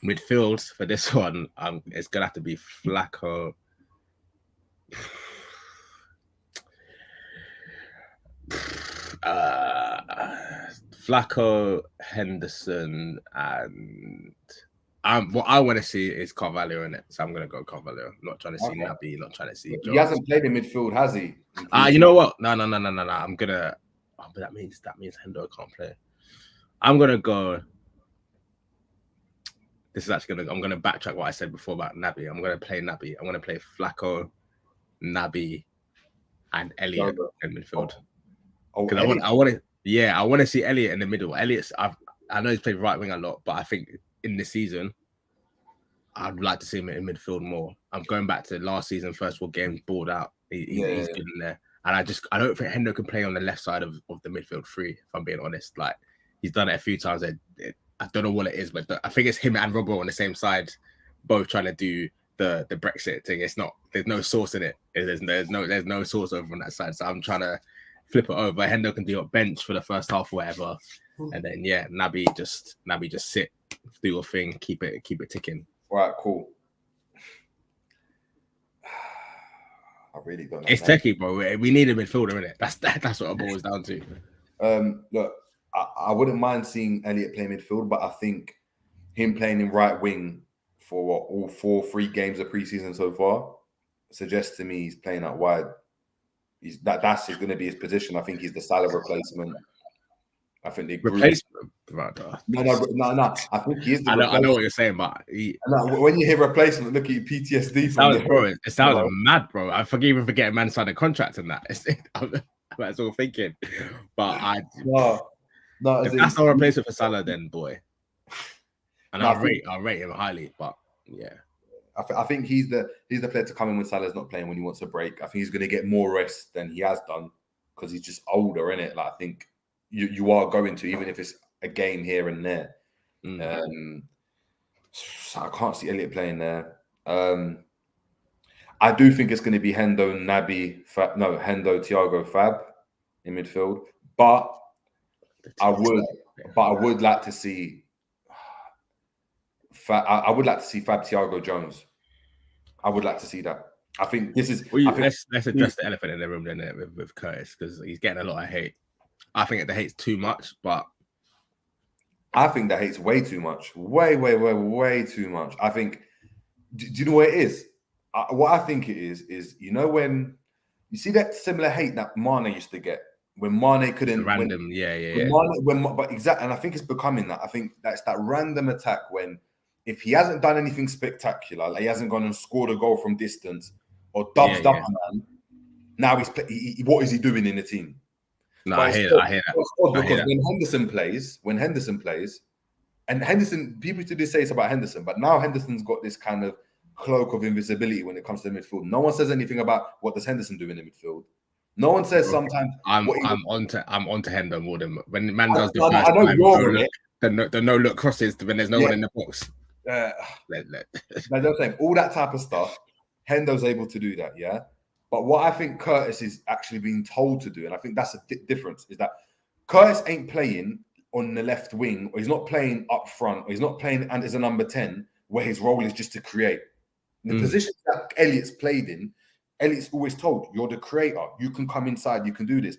Speaker 4: midfield for this one, it's gonna have to be Flacco. Flacco, Henderson, and what I want to see is Carvalho in it, so I'm gonna go Carvalho. I'm not trying to see Naby, not trying to see Jones.
Speaker 3: He hasn't played in midfield, has he?
Speaker 4: You know what? No. I'm gonna. Oh, but that means Hendo can't play. I'm gonna go. This is actually I'm gonna backtrack what I said before about Naby. I'm gonna play Naby. I'm gonna play Flacco, Naby, and Elliott in midfield. Because I want to see Elliott in the middle. I know he's played right wing a lot, but I think in this season, I'd like to see him in midfield more. I'm going back to last season, first 4 games, balled out. He's good in there. And I don't think Hendo can play on the left side of the midfield 3, if I'm being honest. Like, he's done it a few times. I don't know what it is, but I think it's him and Robbo on the same side, both trying to do the Brexit thing. It's not, there's no source in it. There's no source over on that side. So I'm trying to flip it over. Hendo can do a bench for the first half or whatever, and then Naby just sit, do your thing, keep it ticking.
Speaker 3: All right, cool. I really don't know.
Speaker 4: It's techie, bro. We need a midfielder, innit? That's what it boils down to.
Speaker 3: Look, I wouldn't mind seeing Elliot play midfield, but I think him playing in right wing for all 3 games of preseason so far suggests to me he's playing out wide. That's going to be his position. I think he's the Salah replacement. I think they
Speaker 4: replacement, brother.
Speaker 3: No. I think he is.
Speaker 4: I know what you're saying, but
Speaker 3: when you hear replacement, look at your PTSD.
Speaker 4: It sounds mad, bro. I even forget man signed a contract and that. That's all thinking. But if that's not a replacement for Salah, then boy. And I'll rate him highly, but yeah.
Speaker 3: I think he's the player to come in when Salah's not playing when he wants a break. I think he's going to get more rest than he has done because he's just older, innit? Like I think you are going to, even if it's a game here and there. So I can't see Elliot playing there. I do think it's going to be Hendo, Naby, Thiago, Fab in midfield, but I would like to see. I would like to see Fab, Thiago, Jones. I would like to see that. I think this is.
Speaker 4: Let's address the elephant in the room then with Curtis because he's getting a lot of hate. I think the hate's too much, but
Speaker 3: I think the hate's way too much. Way too much. I think. Do you know what it is? What I think it is when you see that similar hate that Mane used to get when Mane couldn't
Speaker 4: random,
Speaker 3: but exactly, and I think it's becoming that. I think that's that random attack when if he hasn't done anything spectacular, like he hasn't gone and scored a goal from distance or dubs up a man, now what is he doing in the team?
Speaker 4: No, I hear that.
Speaker 3: Because when Henderson plays, and Henderson, people today say it's about Henderson, but now Henderson's got this kind of cloak of invisibility when it comes to the midfield. No one says anything about what does Henderson do in the midfield. No one says sometimes.
Speaker 4: I'm onto Hendo more than when man does the first time. The no look crosses when there's no one in the box.
Speaker 3: All that type of stuff. Hendo's able to do that, yeah. But what I think Curtis is actually being told to do, and I think that's a difference, is that Curtis ain't playing on the left wing, or he's not playing up front, or he's not playing and as a number 10, where his role is just to create. The position that Elliot's played in, Elliot's always told, you're the creator. You can come inside. You can do this.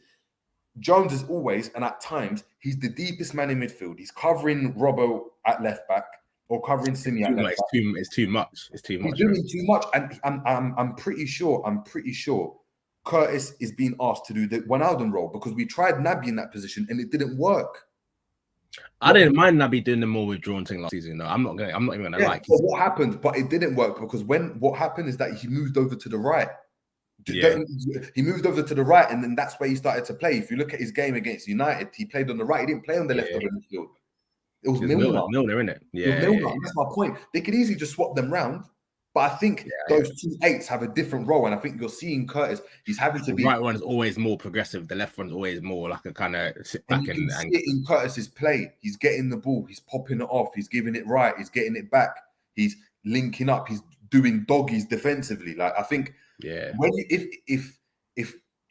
Speaker 3: Jones is always, and at times, he's the deepest man in midfield. He's covering Robbo at left back or covering Simi at left back.
Speaker 4: It's too much. He's doing
Speaker 3: too much. And I'm pretty sure Curtis is being asked to do the Wijnaldum role because we tried Naby in that position and it didn't work.
Speaker 4: I didn't mind Naby doing the more withdrawn thing last season. No, I'm not even gonna like.
Speaker 3: But what happened? But it didn't work because what happened is that he moved over to the right. Yeah. He moved over to the right, and then that's where he started to play. If you look at his game against United, he played on the right. He didn't play on the left of the midfield. It was Milner,
Speaker 4: innit? Yeah,
Speaker 3: That's my point. They could easily just swap them round, but I think those 2 8s have a different role, and I think you're seeing Curtis. He's having to be.
Speaker 4: The right one's always more progressive. The left one's always more like a kind of sit back and
Speaker 3: see it in Curtis's play. He's getting the ball. He's popping it off. He's giving it right. He's getting it back. He's linking up. He's doing doggies defensively. Like I think.
Speaker 4: Yeah.
Speaker 3: When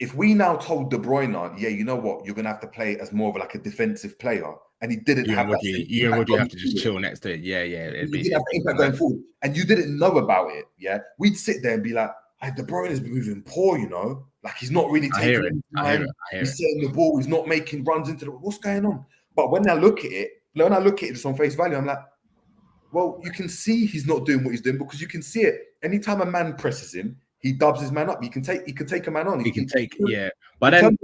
Speaker 3: if we now told De Bruyne, you know what, you're gonna have to play as more of like a defensive player, and he didn't have that.
Speaker 4: You would have to just chill next to it. Yeah.
Speaker 3: It'd be impact going forward, and you didn't know about it. Yeah, we'd sit there and be like, "Hey, De Bruyne is moving poor, you know, like he's not really taking time. He's setting the ball. He's not making runs into the. What's going on?" But when I look at it just on face value, I'm like, well, you can see he's not doing what he's doing because you can see it. Anytime a man presses him, he dubs his man up. He can take a man on.
Speaker 4: But
Speaker 3: in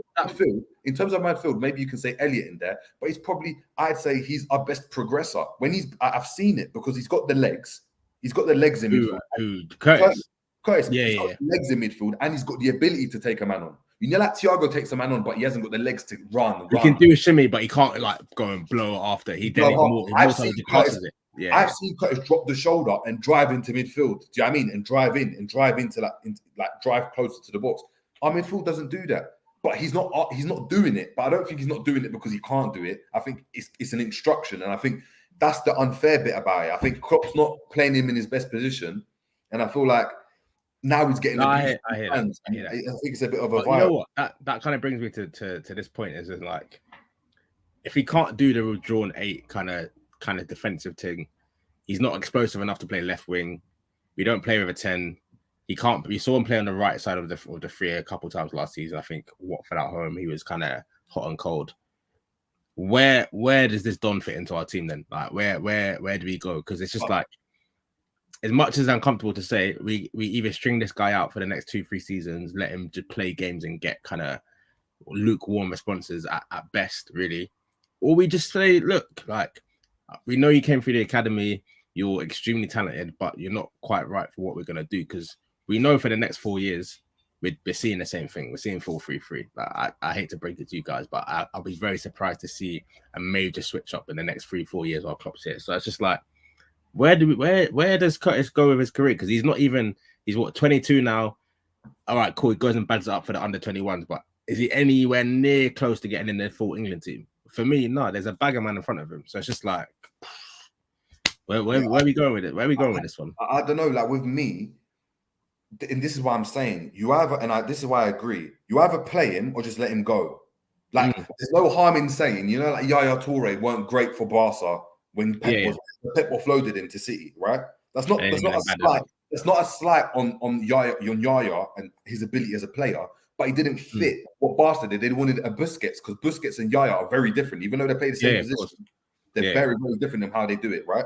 Speaker 3: terms of midfield, maybe you can say Elliot in there, but I'd say he's our best progressor. I've seen it because he's got the legs. He's got the legs in midfield.
Speaker 4: Curtis.
Speaker 3: He's got legs in midfield, and he's got the ability to take a man on. You know, like Thiago takes a man on, but he hasn't got the legs to run.
Speaker 4: He can do a shimmy, but he can't like go and blow after. I've
Speaker 3: seen Curtis drop the shoulder and drive into midfield. Do you know what I mean? And drive into drive closer to the box. Our midfield doesn't do that, but he's not doing it. But I don't think he's not doing it because he can't do it. I think it's an instruction, and I think that's the unfair bit about it. I think Klopp's not playing him in his best position, and I feel like now he's getting.
Speaker 4: I hear that.
Speaker 3: I think it's a bit of a.
Speaker 4: You know what? That kind of brings me to this point. Is like if he can't do the withdrawn 8 kind of defensive thing, he's not explosive enough to play left wing. We don't play with a 10. He can't. We saw him play on the right side of the 3 a couple times last season. I think Watford at home, he was kind of hot and cold. Where does this Don fit into our team then? Like where do we go? Because it's just like, as much as I'm comfortable to say, we either string this guy out for the next 2-3 seasons, let him just play games and get kind of lukewarm responses at best, really, or we just say, look, like, we know you came through the academy, you're extremely talented, but you're not quite right for what we're gonna do, because we know for the next 4 years we're seeing the same thing. We're seeing 4-3-3. Like, I hate to break it to you guys, but I'll be very surprised to see a major switch up in the next 3-4 years while Klopp's here. So it's just like, where does Curtis go with his career? Because he's what, 22 now. All right, cool. He goes and bads it up for the under 21s, but is he anywhere near close to getting in the full England team? For me, no. There's a bagger man in front of him, so it's just like, where are we going with it? Where are we going with this one?
Speaker 2: I don't know. Like with me, and this is why I'm saying you either, this is why I agree. You either play him or just let him go. Like there's no harm in saying, you know, like Yaya Toure weren't great for Barca when Pep offloaded him to City, right? That's not a slight. It's not a slight on Yaya and his ability as a player, but he didn't fit what Barca did. They wanted a Busquets, because Busquets and Yaya are very different, even though they play the same position. They're very, very different in how they do it, right?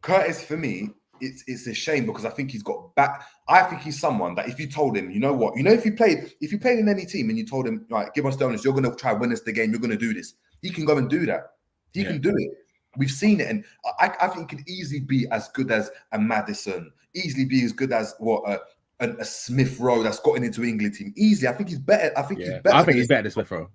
Speaker 2: Curtis, for me, it's a shame, because I think he's got back. I think he's someone that if you told him, you know what, if you played in any team and you told him, right, give us donuts, you're going to try win us the game, you're going to do this, he can go and do that. He can do it. We've seen it, and I think he could easily be as good as a Maddison, easily be as good as a Smith Rowe that's gotten into England team. Easily, I think he's better. I think he's better.
Speaker 4: I think he's better than Smith Rowe.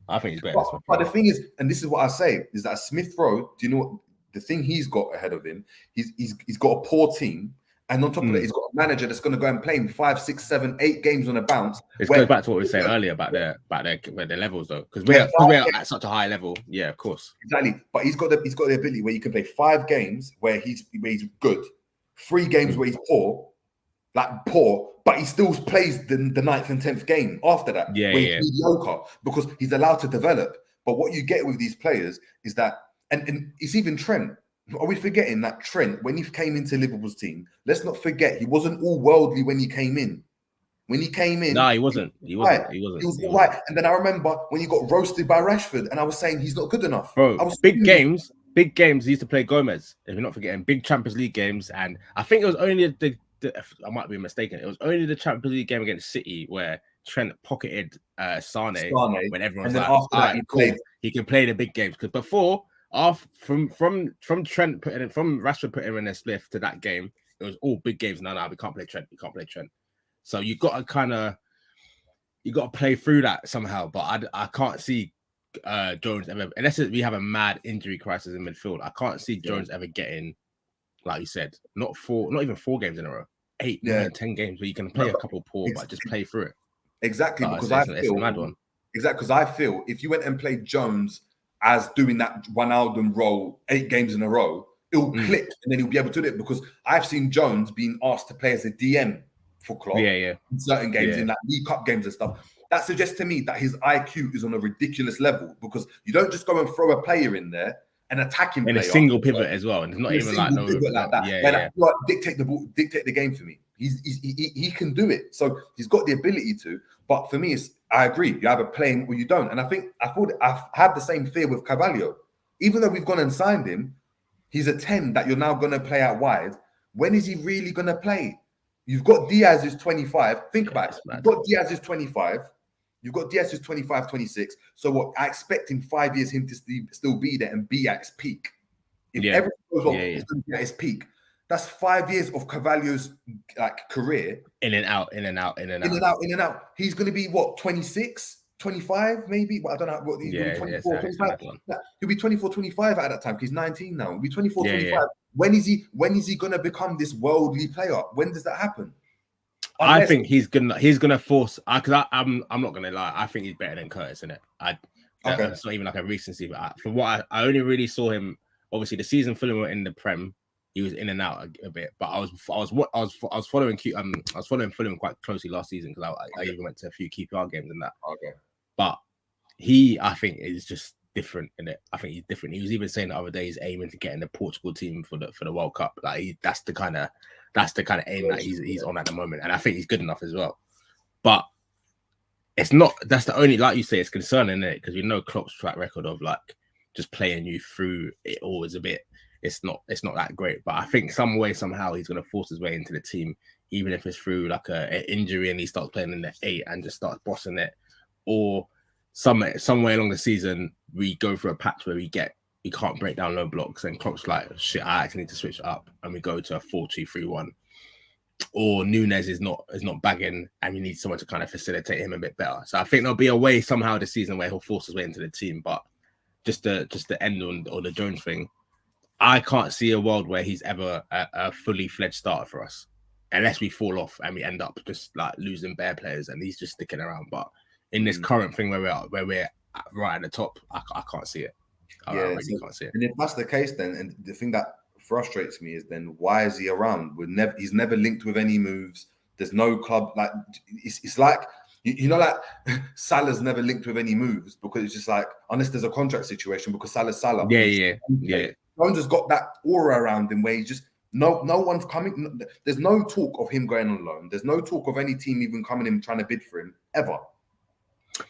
Speaker 2: But the thing is, and this is what I say, is that Smith Rowe, do you know what the thing he's got ahead of him? He's got a poor team, and on top of that, he's got a manager that's going to go and play him 5, 6, 7, 8 games on a bounce.
Speaker 4: It goes back to what we were saying earlier about their levels, though, because we're at such a high level. Yeah, of course,
Speaker 2: exactly. But he's got the ability where you can play 5 games where he's good, 3 games where he's poor, but he still plays the 9th and 10th game after that. He's mediocre, because he's allowed to develop. But what you get with these players is that, and it's even Trent. Are we forgetting that Trent, when he came into Liverpool's team, let's not forget, he wasn't all worldly when he came in.
Speaker 4: No, he wasn't. He was
Speaker 2: all right. And then I remember when he got roasted by Rashford, and I was saying he's not good enough.
Speaker 4: Bro, big games, he used to play Gomez. If you're not forgetting, big Champions League games, and I think it was only I might be mistaken. It was only the Champions League game against City where Trent pocketed Sane when everyone's like, all right, cool, he can play the big games. Because before, from Trent from Rashford putting him in a spliff to that game, it was all big games. No, we can't play Trent. So you got to play through that somehow. But I can't see Jones ever, unless we have a mad injury crisis in midfield. I can't see Jones ever getting, like you said, not even 4 games in a row, 8, 9, 10 games where you can play a couple poor, but just play through it.
Speaker 2: Exactly, because it's a mad one. Exactly, because I feel if you went and played Jones as doing that Wijnaldum role 8 games in a row, it'll click, and then he'll be able to do it. Because I've seen Jones being asked to play as a DM for Klopp in certain games, in like League Cup games and stuff. That suggests to me that his IQ is on a ridiculous level, because you don't just go and throw a player in there, an attacking player,
Speaker 4: a single pivot as well, and it's not even like
Speaker 2: that. Dictate the ball, dictate the game for me. He can do it, so he's got the ability to. But for me, I agree. You either play him or you don't. And I had the same fear with Carvalho. Even though we've gone and signed him, he's a 10 that you're now going to play out wide. When is he really going to play? You've got Diaz who's 25. Think about it. You've got Diaz who's 25. You've got Diaz who's 25, 26. So what? I expect in 5 years him to still be there and be at his peak. If everything goes well, he's going to be at his peak. That's 5 years of Carvalho's career. In and out. He's going to be what, 26, 25 maybe? Well, I don't know what he's going to be, 24, 25. He'll be 24, 25 at that time. He's 19 now. He'll be 24, 25. When is he going to become this worldly player? When does that happen?
Speaker 4: I think he's gonna force, because I'm not gonna lie. I think he's better than Curtis, isn't it? It's not even like a recency, but from what I only really saw him. Obviously, the season Fulham were in the Prem, he was in and out a bit. But I was following Fulham quite closely last season, because I even went to a few QPR games and that. But I think is just different in it. I think he's different. He was even saying the other day he's aiming to get in the Portugal team for the World Cup. Like that's the kind of aim that he's on at the moment, and I think he's good enough as well. But it's not. That's the only, like you say, it's concerning, isn't it? Because we know Klopp's track record of like just playing you through it all is a bit. It's not that great. But I think some way somehow he's going to force his way into the team, even if it's through like an injury and he starts playing in the 8 and just starts bossing it, or somewhere along the season we go through a patch where we can't break down low blocks and Klopp's like, shit, I actually need to switch it up, and we go to a 4-2-3-1, or Nunez is not bagging and you need someone to kind of facilitate him a bit better. So I think there'll be a way somehow this season where he'll force his way into the team. But just the end on the Jones thing, I can't see a world where he's ever a fully fledged starter for us, unless we fall off and we end up just like losing bare players and he's just sticking around. But in this current thing where we're right at the top, I can't see it. I really can't see it.
Speaker 2: And if that's the case, then, and the thing that frustrates me is then why is he around? He's never linked with any moves. There's no club, like it's like you know, like Salah's never linked with any moves because it's just like, unless there's a contract situation, because Salah's Salah.
Speaker 4: Yeah.
Speaker 2: Jones has got that aura around him where he just no one's coming. There's no talk of him going on loan. There's no talk of any team even coming in trying to bid for him ever.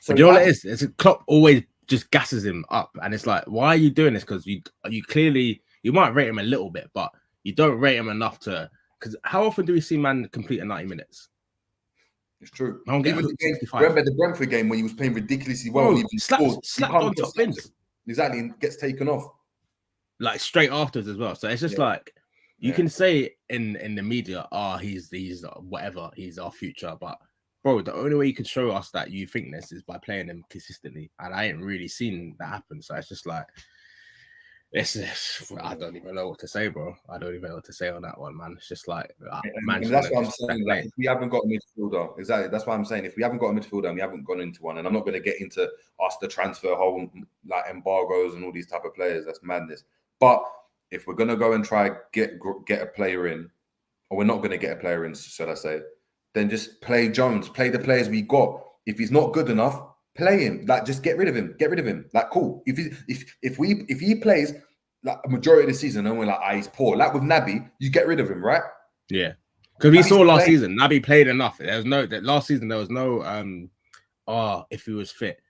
Speaker 2: So
Speaker 4: but you know what it is? It's Klopp always just gasses him up, and it's like, why are you doing this? Because you clearly, you might rate him a little bit, but you don't rate him enough to. Because how often do we see man complete a 90 minutes?
Speaker 2: It's true.
Speaker 4: Even
Speaker 2: remember the Brentford game when he was playing ridiculously well.
Speaker 4: Bro, slapped on top bins.
Speaker 2: Exactly, and gets taken off.
Speaker 4: Like straight afterwards as well. So it's just like, you can say in the media, he's whatever, he's our future. But bro, the only way you can show us that you think this is by playing him consistently. And I ain't really seen that happen. So it's just like, I don't even know what to say, bro. I don't even know what to say on that one, man. It's just like,
Speaker 2: and that's what I'm saying. Like, if we haven't got a midfielder, exactly. That's what I'm saying. If we haven't got a midfielder and we haven't gone into one, and I'm not going to get into the transfer whole like embargoes and all these type of players. That's madness. But if we're going to go and try get a player in, or we're not going to get a player in, should I say, then just play Jones. Play the players we got. If he's not good enough, play him. Like, just get rid of him. Get rid of him. Like, cool. If he plays like a majority of the season and we're like, he's poor. Like with Naby, you get rid of him, right?
Speaker 4: Yeah. Because we saw last season, Naby played enough. Last season there was no if he was fit.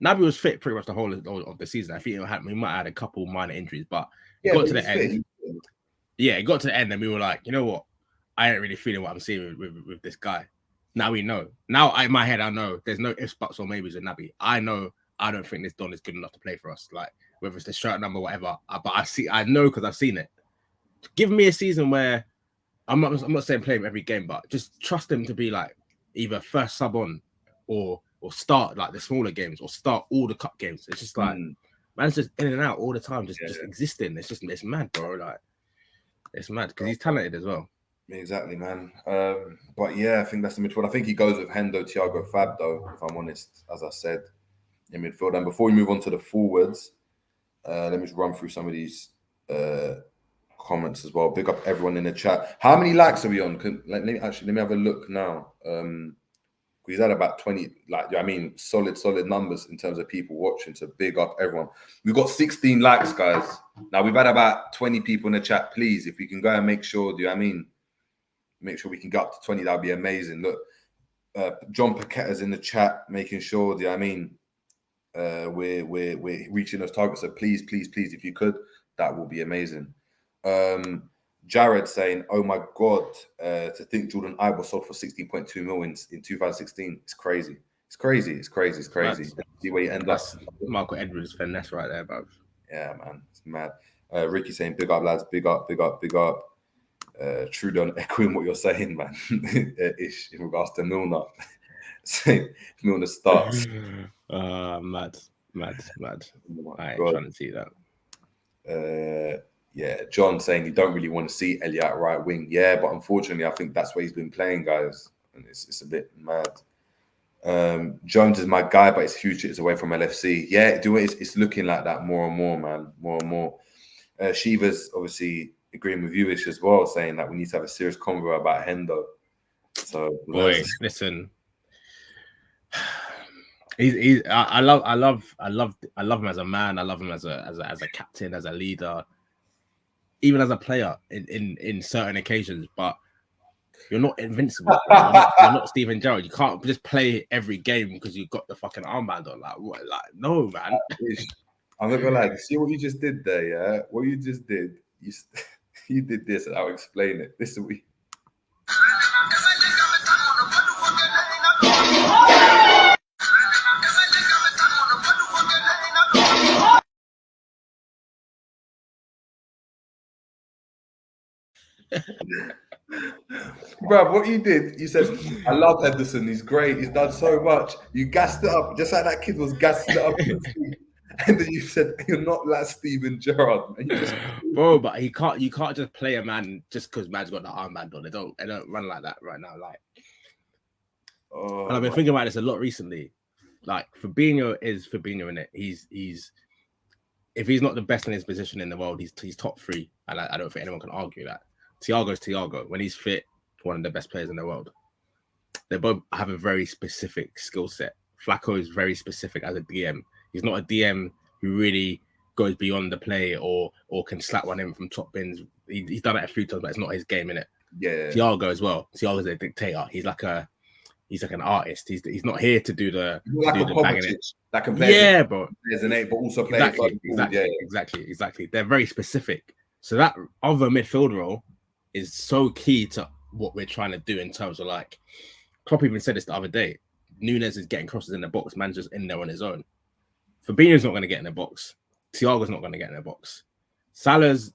Speaker 4: Naby was fit pretty much the whole of the season. I think we might have had a couple minor injuries, but it got to the end. Yeah, it got to the end and we were like, you know what? I ain't really feeling what I'm seeing with this guy. Now we know. Now in my head, I know there's no ifs, buts, or maybes with Naby. I know I don't think this Don is good enough to play for us. Like, whether it's the shirt number, whatever. But I know because I've seen it. Give me a season where I'm not saying play him every game, but just trust him to be like either first sub on or start like the smaller games or start all the cup games. It's just like man's just in and out all the time, just existing. It's mad, bro. Like, it's mad because he's talented as well.
Speaker 2: Exactly, man. But yeah, I think that's the midfield. I think he goes with Hendo, Thiago, Fab, though, if I'm honest, as I said, in midfield. And before we move on to the forwards, let me just run through some of these comments as well. Big up everyone in the chat. How many likes are we on? Let me have a look now. We've had about 20, solid numbers in terms of people watching. So big up everyone. We've got 16 likes, guys. Now we've had about 20 people in the chat. Please, if we can go and make sure, make sure we can get up to 20, that'd be amazing. Look, John Paquetta's in the chat, making sure, we're reaching those targets. So please, if you could, that will be amazing. Jared saying, "Oh my God, to think Jordan Ibe was sold for 16.2 million in 2016. It's crazy. It's crazy. See where you end up."
Speaker 4: Michael Edwards finesse right there, bro.
Speaker 2: Yeah, man, it's mad. Ricky saying, "Big up, lads. Big up." Trudon echoing what you're saying, man. Ish in regards to Milner. Milner starts.
Speaker 4: Mad. I ain't trying to see that.
Speaker 2: Yeah, John saying you don't really want to see Elliot at right wing. Yeah, but unfortunately, I think that's where he's been playing, guys, and it's a bit mad. Jones is my guy, but his future is away from LFC. Yeah, it's looking like that more and more, man. More and more. Shiva's obviously agreeing with you as well, saying that we need to have a serious convo about Hendo. So,
Speaker 4: boy, listen. I love him as a man. I love him as a captain, as a leader, even as a player in certain occasions. But you're not invincible. You're not Steven Gerrard. You can't just play every game because you've got the fucking armband on. Like what? Like no, man.
Speaker 2: I'm not gonna lie. See what you just did there, yeah? What you just did, you did this, and I'll explain it. This is what Bro, what you did, you said, I love Henderson, he's great, he's done so much. You gassed it up, just like that kid was gassing it up. And then you said, you're not like Steven Gerrard. And
Speaker 4: bro, but you can't just play a man just because man's got the armband on. They don't run like that right now. Like, and I've been thinking about this a lot recently. Like, Fabinho is Fabinho in it. He's if he's not the best in his position in the world, he's top 3. And I don't think anyone can argue that. Thiago's Thiago. When he's fit, one of the best players in the world. They both have a very specific skill set. Flacco is very specific as a DM. He's not a DM who really goes beyond the play or can slap one in from top bins. He's done it a few times, but it's not his game, innit?
Speaker 2: Yeah.
Speaker 4: Thiago as well. Thiago's a dictator. He's like an artist. He's not here to do the banging it.
Speaker 2: That can play,
Speaker 4: yeah, bro.
Speaker 2: But also play
Speaker 4: exactly. They're very specific. So that other midfield role is so key to what we're trying to do in terms of, like, Klopp even said this the other day. Nunez is getting crosses in the box. Man's just in there on his own. Fabinho's not going to get in the box. Thiago's not going to get in the box. Salah's,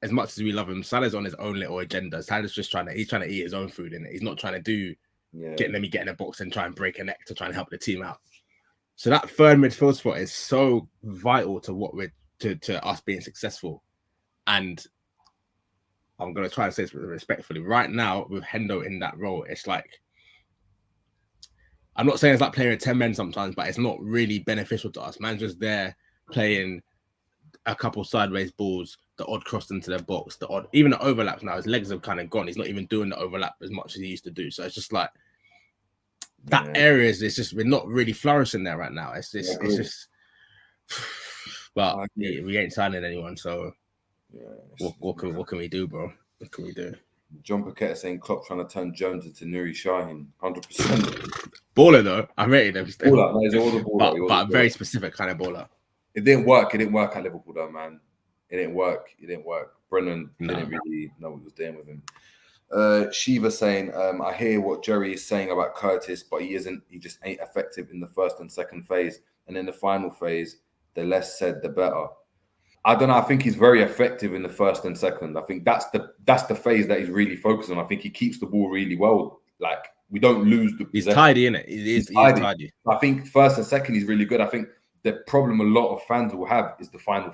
Speaker 4: as much as we love him, Salah's on his own little agenda. Salah's just trying to eat his own food in it. He's not trying to do get in the box and try and break a neck to try and help the team out. So that third midfield spot is so vital to what we're to us being successful. And I'm going to try and say this respectfully. Right now, with Hendo in that role, it's like, I'm not saying it's like playing with 10 men sometimes, but it's not really beneficial to us. Man's just there playing a couple sideways balls, the odd cross into the box, even the overlaps now. His legs have kind of gone. He's not even doing the overlap as much as he used to do. So it's just like that area is just, we're not really flourishing there right now. It's just, but we ain't signing anyone. So what can we do, bro? What can we do?
Speaker 2: John Paquette saying Klopp trying to turn Jones into Nuri Sahin, 100%.
Speaker 4: Baller though, I rated him still.
Speaker 2: Baller, no, he's all the baller,
Speaker 4: but a very specific kind of baller.
Speaker 2: It didn't work. It didn't work at Liverpool though, man. It didn't work. Brennan didn't really know what he was doing with him. Shiva saying, I hear what Jerry is saying about Curtis, but he just ain't effective in the first and second phase. And in the final phase, the less said, the better. I don't know. I think he's very effective in the first and second. I think that's the phase that he's really focused on. I think he keeps the ball really well. Like, we don't lose the
Speaker 4: possession. He's tidy, innit? He's tidy.
Speaker 2: I think first and second, he's really good. I think the problem a lot of fans will have is the final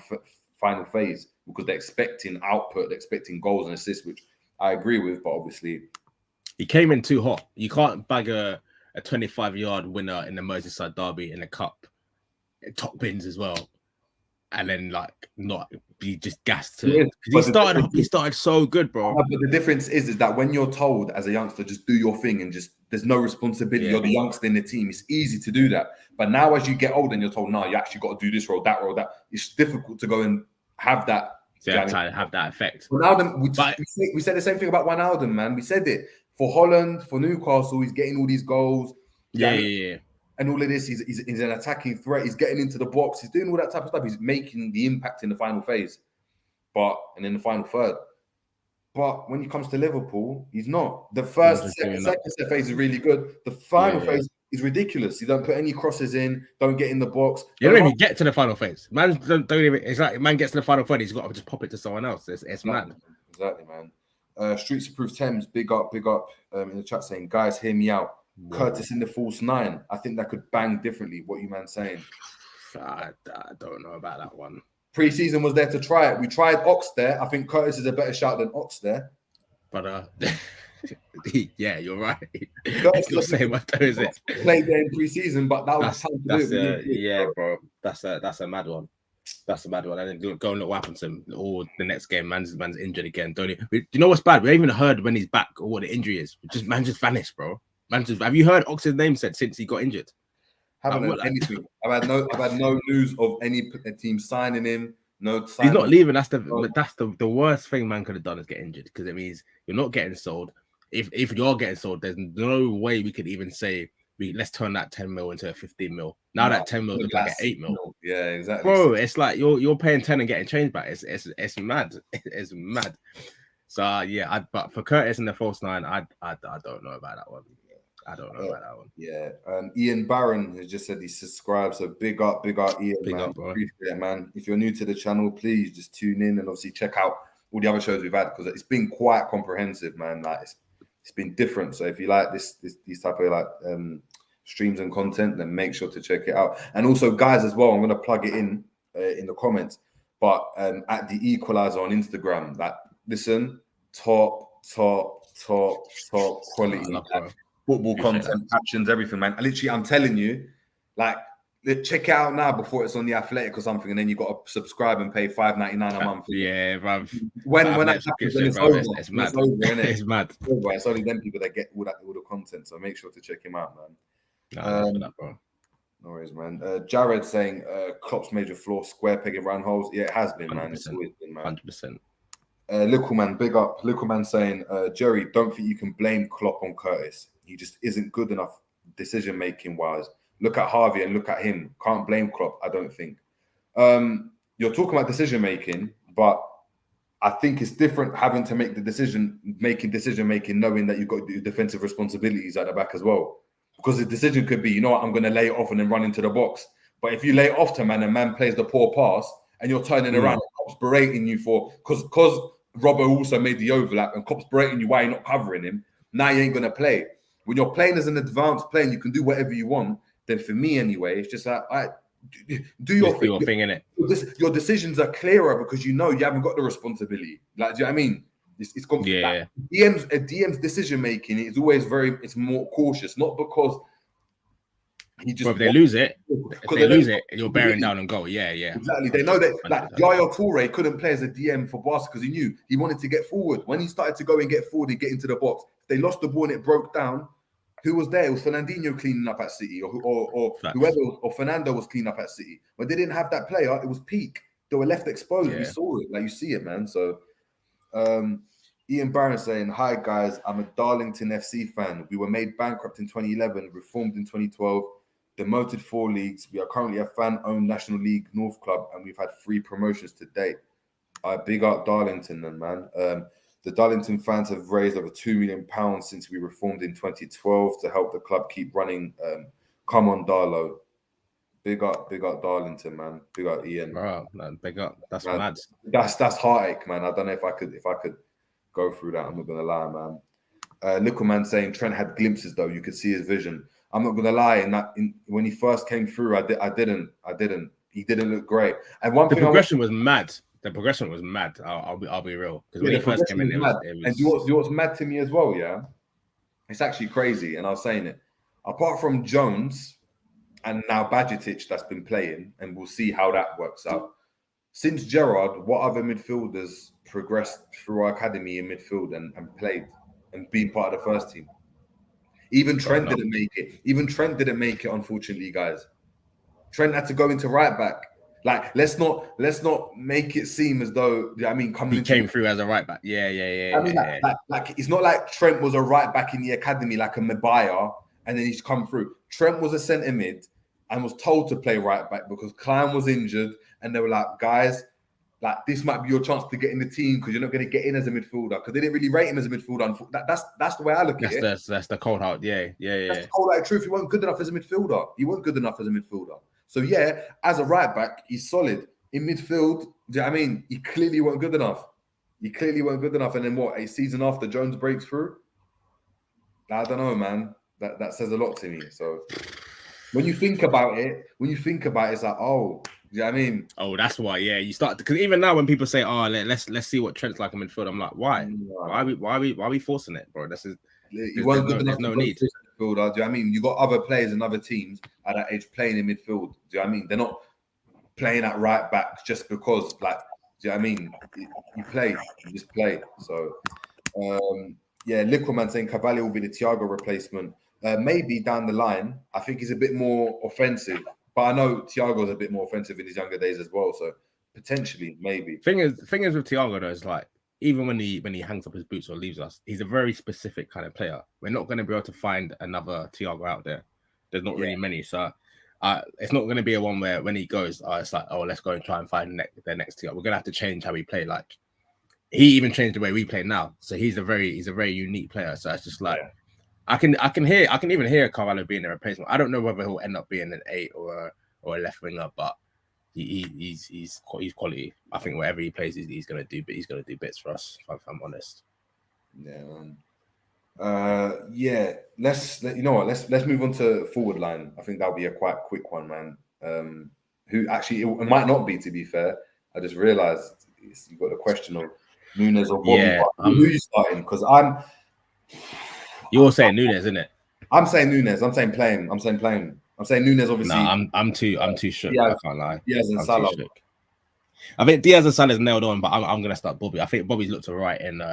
Speaker 2: phase, because they're expecting output, they're expecting goals and assists, which I agree with, but obviously
Speaker 4: he came in too hot. You can't bag a 25-yard winner in the Merseyside derby in a cup, top bins as well, and then like not be just gassed to. He started so good, bro.
Speaker 2: But the difference is that when you're told as a youngster, just do your thing and just there's no responsibility. You're the youngster in the team. It's easy to do that. But now as you get older and you're told, no, you actually got to do this role, that. It's difficult to go and have that.
Speaker 4: Yeah, try to have that effect.
Speaker 2: Ronaldo, we said the same thing about Wijnaldum, man. We said it for Holland, for Newcastle. He's getting all these goals.
Speaker 4: Yeah.
Speaker 2: And all of this, he's an attacking threat. He's getting into the box. He's doing all that type of stuff. He's making the impact in the final phase, and in the final third. But when it comes to Liverpool, he's not. The second phase is really good. The final phase is ridiculous. He don't put any crosses in. Don't get in the box.
Speaker 4: You don't even get to the final phase. Man, don't even. It's like man gets to the final third. He's got to just pop it to someone else. It's mad.
Speaker 2: Exactly, man. Streets Approved Thames, big up in the chat saying, guys, hear me out. Whoa. Curtis in the false 9. I think that could bang differently. What you man saying?
Speaker 4: I don't know about that one.
Speaker 2: Pre-season was there to try it. We tried Ox there. I think Curtis is a better shout than Ox there.
Speaker 4: But yeah, you're right. It's not saying much, is it?
Speaker 2: Played there in pre-season, but that was time to do it.
Speaker 4: Bro. That's a mad one. That's a bad one. And then go and look what happened to him. Or the next game, man's injured again. Do you know what's bad? We haven't even heard when he's back or what the injury is. Man just vanished, bro. Have you heard Ox's name said since he got injured?
Speaker 2: Haven't heard anything. I've had no news of any team signing him. No,
Speaker 4: he's not leaving. That's the worst thing man could have done is get injured, because it means you're not getting sold. If you're getting sold, there's no way we could even say let's turn that 10 mil into a 15 mil. Now that 10 mil looks like an 8 mil.
Speaker 2: Yeah, exactly.
Speaker 4: Bro, it's like you're paying 10 and getting change back. It's mad. It's mad. So yeah, but for Curtis and the false 9, I don't know about that one. I don't know about that one.
Speaker 2: Yeah. Ian Barron has just said he subscribed. So big up, Ian,
Speaker 4: big
Speaker 2: man.
Speaker 4: Up, bro.
Speaker 2: Appreciate it, man. If you're new to the channel, please just tune in and obviously check out all the other shows we've had, because it's been quite comprehensive, man. Like it's been different. So if you like these type of like streams and content, then make sure to check it out. And also, guys, as well, I'm gonna plug it in the comments. But at the Equalizer on Instagram, like listen, top quality. Football content, captions, everything, man. I'm telling you, like, check it out now before it's on The Athletic or something, and then you got to subscribe and pay $5.99 a month.
Speaker 4: Yeah, bro.
Speaker 2: When that happens, then it's over.
Speaker 4: It's mad. It's mad.
Speaker 2: It's only them people that get all the content. So make sure to check him out, man.
Speaker 4: Bro.
Speaker 2: No worries, man. Jared saying Klopp's major flaw, square pegging round holes. Yeah, it has been, man. It's always been, man.
Speaker 4: 100%.
Speaker 2: Little man, big up. Little man saying, Jerry, don't think you can blame Klopp on Curtis. He just isn't good enough decision making wise. Look at Harvey and look at him. Can't blame Klopp, I don't think. You're talking about decision making, but I think it's different having to make the decision making, knowing that you've got your defensive responsibilities at the back as well. Because the decision could be, you know what, I'm going to lay it off and then run into the box. But if you lay it off to man and man plays the poor pass and you're turning around, and Klopp's berating you because Robbo also made the overlap and Klopp's berating you why you're not covering him, now you ain't going to play. When you're playing as an advanced player and you can do whatever you want, then for me anyway, it's just like, do your
Speaker 4: thing in it.
Speaker 2: Your decisions are clearer because you know you haven't got the responsibility. Like, do you know what I mean? It's
Speaker 4: yeah.
Speaker 2: Like, DM's decision making is always it's more cautious, not because he just.
Speaker 4: But if they lose it, you're bearing down and go. Yeah.
Speaker 2: Exactly. They know that like Yaya Toure couldn't play as a DM for Barca because he knew he wanted to get forward. When he started to go and get forward and get into the box, they lost the ball and it broke down. Who was there? It was Fernandinho cleaning up at City, or whoever, or Fernando was cleaning up at City. When they didn't have that player, it was peak. They were left exposed. Yeah. We saw it. Like, you see it, man. So, Ian Barron saying, "Hi guys, I'm a Darlington FC fan. We were made bankrupt in 2011, reformed in 2012, demoted 4 leagues. We are currently a fan-owned National League North club, and we've had 3 promotions to date. I big up Darlington, then, man. The Darlington fans have raised over £2 million since we reformed in 2012 to help the club keep running. Come on, Darlow. Big up Darlington, man. Big up Ian.
Speaker 4: Bro, man, big up. That's mad.
Speaker 2: That's heartache, man. I don't know if I could go through that. I'm not gonna lie, man. Little man saying Trent had glimpses though. You could see his vision. I'm not gonna lie. When he first came through, I didn't. He didn't look great. And the
Speaker 4: progression was mad. The progression was mad. I'll be real. Because when he first came in, it was.
Speaker 2: And you know what's mad to me as well, yeah? It's actually crazy, and I was saying it. Apart from Jones and now Bajcetic that's been playing, and we'll see how that works out. Since Gerrard, what other midfielders progressed through our academy in midfield and played and been part of the first team? Even Trent didn't make it. Unfortunately, guys. Trent had to go into right back. Like, let's not make it seem as though
Speaker 4: he came through as a right back. Yeah.
Speaker 2: I mean, like it's not like Trent was a right back in the academy like a Mabaya, and then he's come through. Trent was a centre mid and was told to play right back because Klein was injured, and they were like, guys, like, this might be your chance to get in the team because you're not going to get in as a midfielder, because they didn't really rate him as a midfielder. That's the way I look at it.
Speaker 4: That's the cold heart. Yeah.
Speaker 2: That's the cold heart truth. He wasn't good enough as a midfielder. So yeah, as a right back, he's solid. In midfield, do you know what I mean? He clearly weren't good enough. And then what? A season after Jones breaks through? I don't know, man. That says a lot to me. So when you think about it, it's like, oh, do you know what I mean?
Speaker 4: Oh, that's why. Yeah, you start, because even now when people say, "Oh, let's see what Trent's like in midfield," I'm like, why? Why are we forcing it, bro? There's no need.
Speaker 2: Midfielder, do you know what I mean? You got other players in other teams at that age playing in midfield. Do you know what I mean? They're not playing at right back just because, like, do you know what I mean? You just play. So, yeah, Liquidman saying Cavalier will be the Thiago replacement. maybe down the line, I think he's a bit more offensive. But I know Thiago's a bit more offensive in his younger days as well. So potentially, maybe.
Speaker 4: Thing is with Thiago though, is like even when he hangs up his boots or leaves us, he's a very specific kind of player. We're not going to be able to find another Thiago out there. There's not really many, so it's not going to be a one where when he goes, it's like, oh, let's go and try and find the next Thiago. We're going to have to change how we play. Like he even changed the way we play now, so he's a very unique player. So it's just like. I can even hear Carvalho being a replacement. I don't know whether he'll end up being an 8 or a left winger, but he's quality. I think wherever he plays, he's gonna do bits for us. If I'm honest.
Speaker 2: Yeah. Let's move on to forward line. I think that'll be a quite quick one, man. Who actually it might not be, to be fair. I just realized you got the question of Nunez or Bobby.
Speaker 4: Yeah,
Speaker 2: who are you starting? Because
Speaker 4: you're saying Nunez, isn't it?
Speaker 2: I'm saying Nunez. I'm saying playing. I'm saying Nunez, obviously.
Speaker 4: No, I'm too shook. I can't lie.
Speaker 2: Diaz and
Speaker 4: I'm
Speaker 2: Salah.
Speaker 4: too shook. I think Diaz and Salah's nailed on, but I'm gonna start Bobby. I think Bobby's looked alright in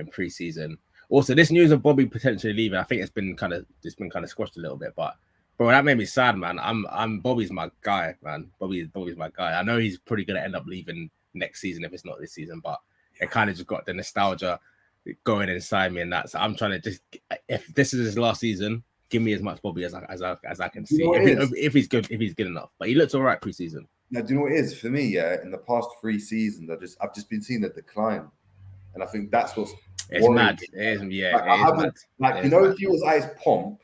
Speaker 4: pre-season. Also, this news of Bobby potentially leaving, I think it's been kind of squashed a little bit, but bro, that made me sad, man. I'm Bobby's my guy, man. Bobby's my guy. I know he's probably gonna end up leaving next season if it's not this season, but it kind of just got the nostalgia going inside me, and that. So I'm trying to just, if this is his last season, give me as much Bobby as I can see. If he's good enough. But he looks all right pre-season.
Speaker 2: Now, do you know what it is for me? Yeah, in the past 3 seasons, I've just been seeing a decline, and I think that's what's
Speaker 4: mad. It is, yeah.
Speaker 2: If he was at his pomp,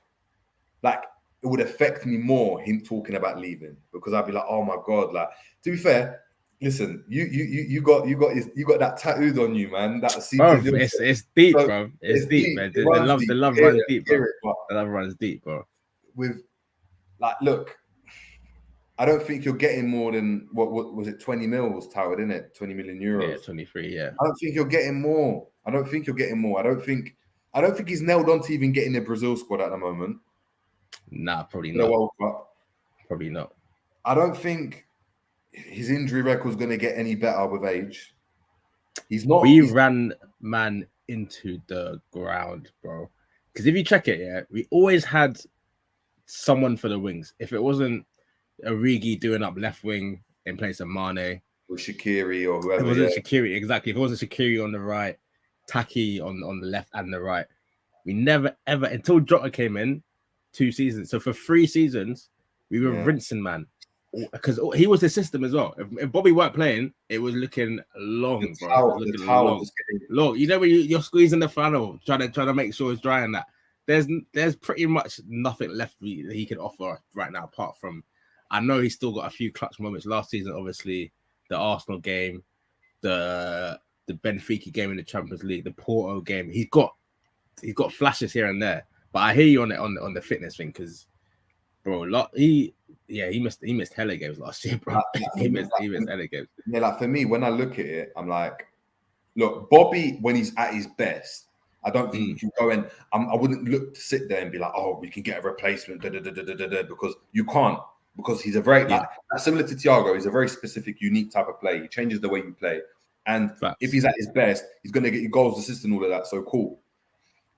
Speaker 2: like it would affect me more him talking about leaving, because I'd be like, oh my god. Like, to be fair. Listen, you got that tattooed on you, man.
Speaker 4: Bro, it's deep, so, bro. It's deep, man. The love runs deep, bro. The love runs deep, bro.
Speaker 2: With look, I don't think you're getting more than what was it? 20 mils touted, isn't it? 20 million euros.
Speaker 4: Yeah, 23. Yeah.
Speaker 2: I don't think you're getting more. I don't think he's nailed on to even getting the Brazil squad at the moment.
Speaker 4: Nah, probably not.
Speaker 2: World Cup.
Speaker 4: Probably not.
Speaker 2: I don't think his injury record's going to get any better with age. He's not.
Speaker 4: We ran man into the ground, bro. Because if you check it, we always had someone for the wings. If it wasn't Origi doing up left wing in place of Mane,
Speaker 2: or Shaqiri or whoever.
Speaker 4: It wasn't Shaqiri, exactly. If it wasn't Shaqiri on the right, Taki on the left and the right, we never ever, until Jota came in 2 seasons. So for 3 seasons, we were rinsing man. Because he was the system as well. If Bobby weren't playing, it was looking long, bro. Look, you know when you're squeezing the flannel, trying to make sure it's dry and that. There's pretty much nothing left that he can offer right now, apart from, I know he's still got a few clutch moments last season. Obviously, the Arsenal game, the Benfica game in the Champions League, the Porto game. He's got flashes here and there. But I hear you on the fitness thing, because bro, he missed hella games last year, bro. He missed hella games.
Speaker 2: Yeah, like for me, when I look at it, I'm like, look, Bobby, when he's at his best, I don't think you can go and I wouldn't look to sit there and be like, oh, we can get a replacement, because you can't, because he's a very similar to Thiago. He's a very specific, unique type of play. He changes the way you play, and if he's at his best, he's going to get you goals, assists, and all of that. So cool.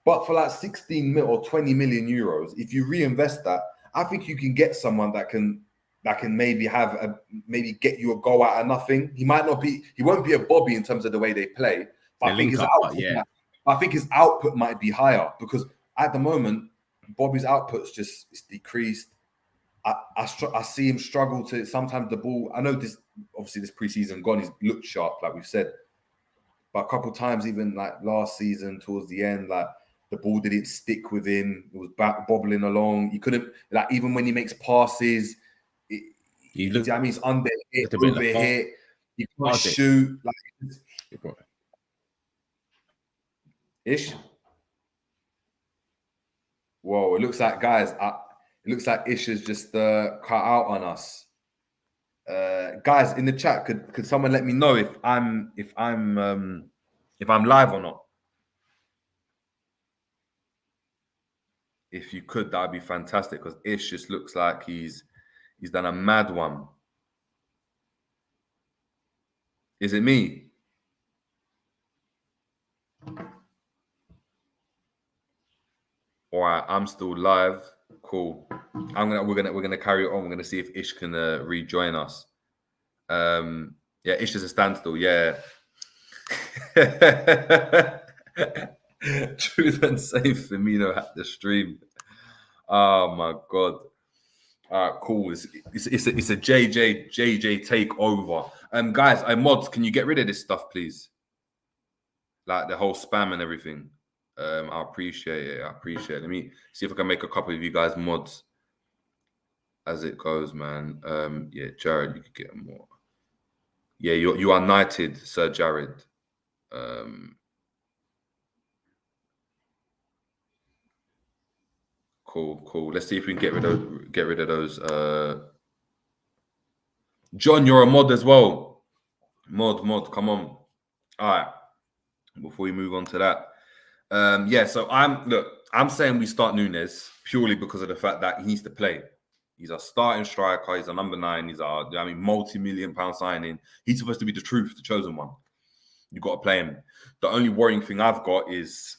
Speaker 2: But for like 16 mil or 20 million euros, if you reinvest that, I think you can get someone that can maybe get you a goal out of nothing. He won't be a Bobby in terms of the way they play, but I think his output might be higher, because at the moment Bobby's output's is decreased. I see him struggle to sometimes the ball. I know this preseason gone, he's looked sharp, like we've said, but a couple of times, even like last season towards the end, like the ball didn't stick with him. It was bobbling along. He couldn't, like, even when he makes passes, he's under hit, over hit. He can't shoot. Like, Ish. Whoa! It looks like, guys. It looks like Ish has just cut out on us. Guys in the chat, could someone let me know if I'm live or not? If you could, that'd be fantastic, because Ish just looks like he's done a mad one. Is it me?
Speaker 3: All right, I'm still live. Cool. We're gonna carry on. We're gonna see if Ish can rejoin us. Yeah, Ish is a standstill. Yeah. Truth and safe, Firmino at the stream. Oh my god. All right, cool. It's a JJ takeover. Guys, mods, can you get rid of this stuff, please? Like the whole spam and everything. I appreciate it. Let me see if I can make a couple of you guys mods as it goes, man. Yeah, Jared, you could get more. Yeah, you are knighted, Sir Jared. Cool. Let's see if we can get rid of those. John, you're a mod as well. Mod, come on. All right. Before we move on to that. Yeah, so I'm saying we start Nunez purely because of the fact that he needs to play. He's a starting striker. He's a number 9. He's multi-million-pound signing. He's supposed to be the truth, the chosen one. You've got to play him. The only worrying thing I've got is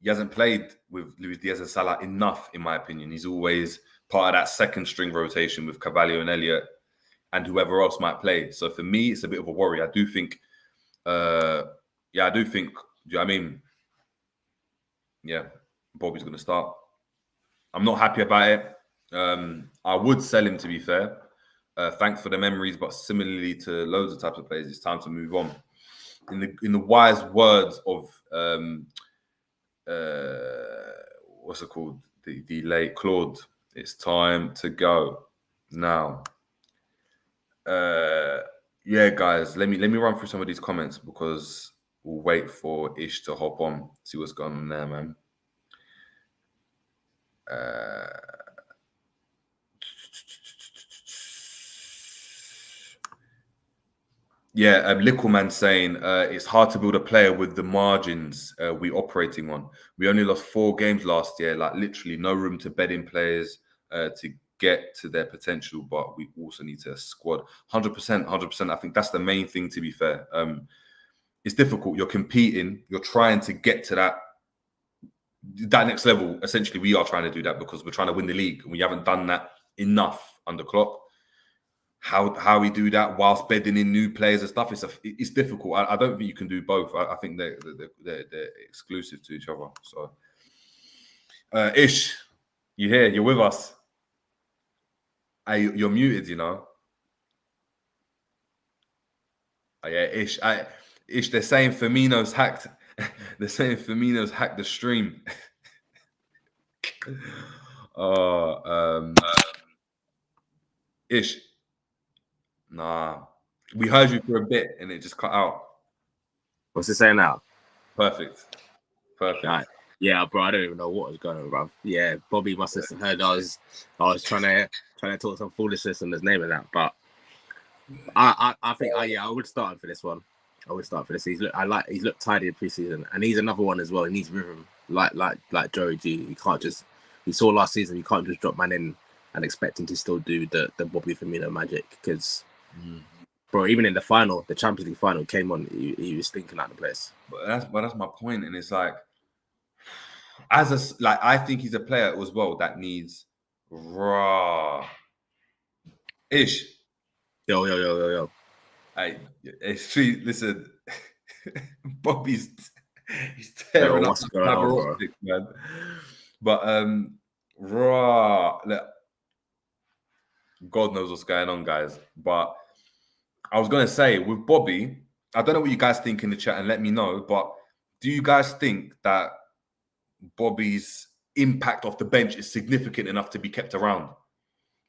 Speaker 3: he hasn't played with Luis Diaz and Salah enough, in my opinion. He's always part of that second string rotation with Carvalho and Elliott and whoever else might play. So for me, it's a bit of a worry. I do think, do you know what I mean? Yeah, Bobby's going to start. I'm not happy about it. I would sell him, to be fair. Thanks for the memories, but similarly to loads of types of players, it's time to move on. In the wise words of what's it called? The late Claude. It's time to go now. Yeah, guys, let me run through some of these comments because we'll wait for Ish to hop on, see what's going on there, man. Yeah, Lickleman saying it's hard to build a player with the margins we're operating on. We only lost 4 games last year, like literally no room to bed in players to get to their potential, but we also need to squad. 100%. I think that's the main thing, to be fair. It's difficult. You're competing. You're trying to get to that next level. Essentially, we are trying to do that because we're trying to win the league. And we haven't done that enough under Klopp. How we do that whilst bedding in new players and stuff, it's difficult. I don't think you can do both. I think they're exclusive to each other. So, Ish, you here? You're with us. You're muted, you know. Yeah, Ish. They're saying Firmino's hacked. They're saying Firmino's hacked the stream. Ish. Nah, we heard you for a bit and it just cut out.
Speaker 4: What's it saying now?
Speaker 3: Perfect.
Speaker 4: Right. Yeah, bro, I don't even know what was going on, bro. Yeah, Bobby must have heard I was trying to talk some foolishness in his name and that, but I think I would start him for this one. I would start for this. He's looked tidy in preseason, and he's another one as well. He needs rhythm, like Joey G. You can't just. We saw last season. You can't just drop man in and expect him to still do the Bobby Firmino magic because, bro, even in the final, the Champions League final came on, he was thinking out the place.
Speaker 3: But that's my point, and it's like, I think he's a player as well that needs raw ish.
Speaker 4: Yo.
Speaker 3: It's true. Listen, Bobby's he's tearing up the fiber optic, man. But raw. God knows what's going on, guys. But I was gonna say with Bobby, I don't know what you guys think in the chat, and let me know. But do you guys think that Bobby's impact off the bench is significant enough to be kept around?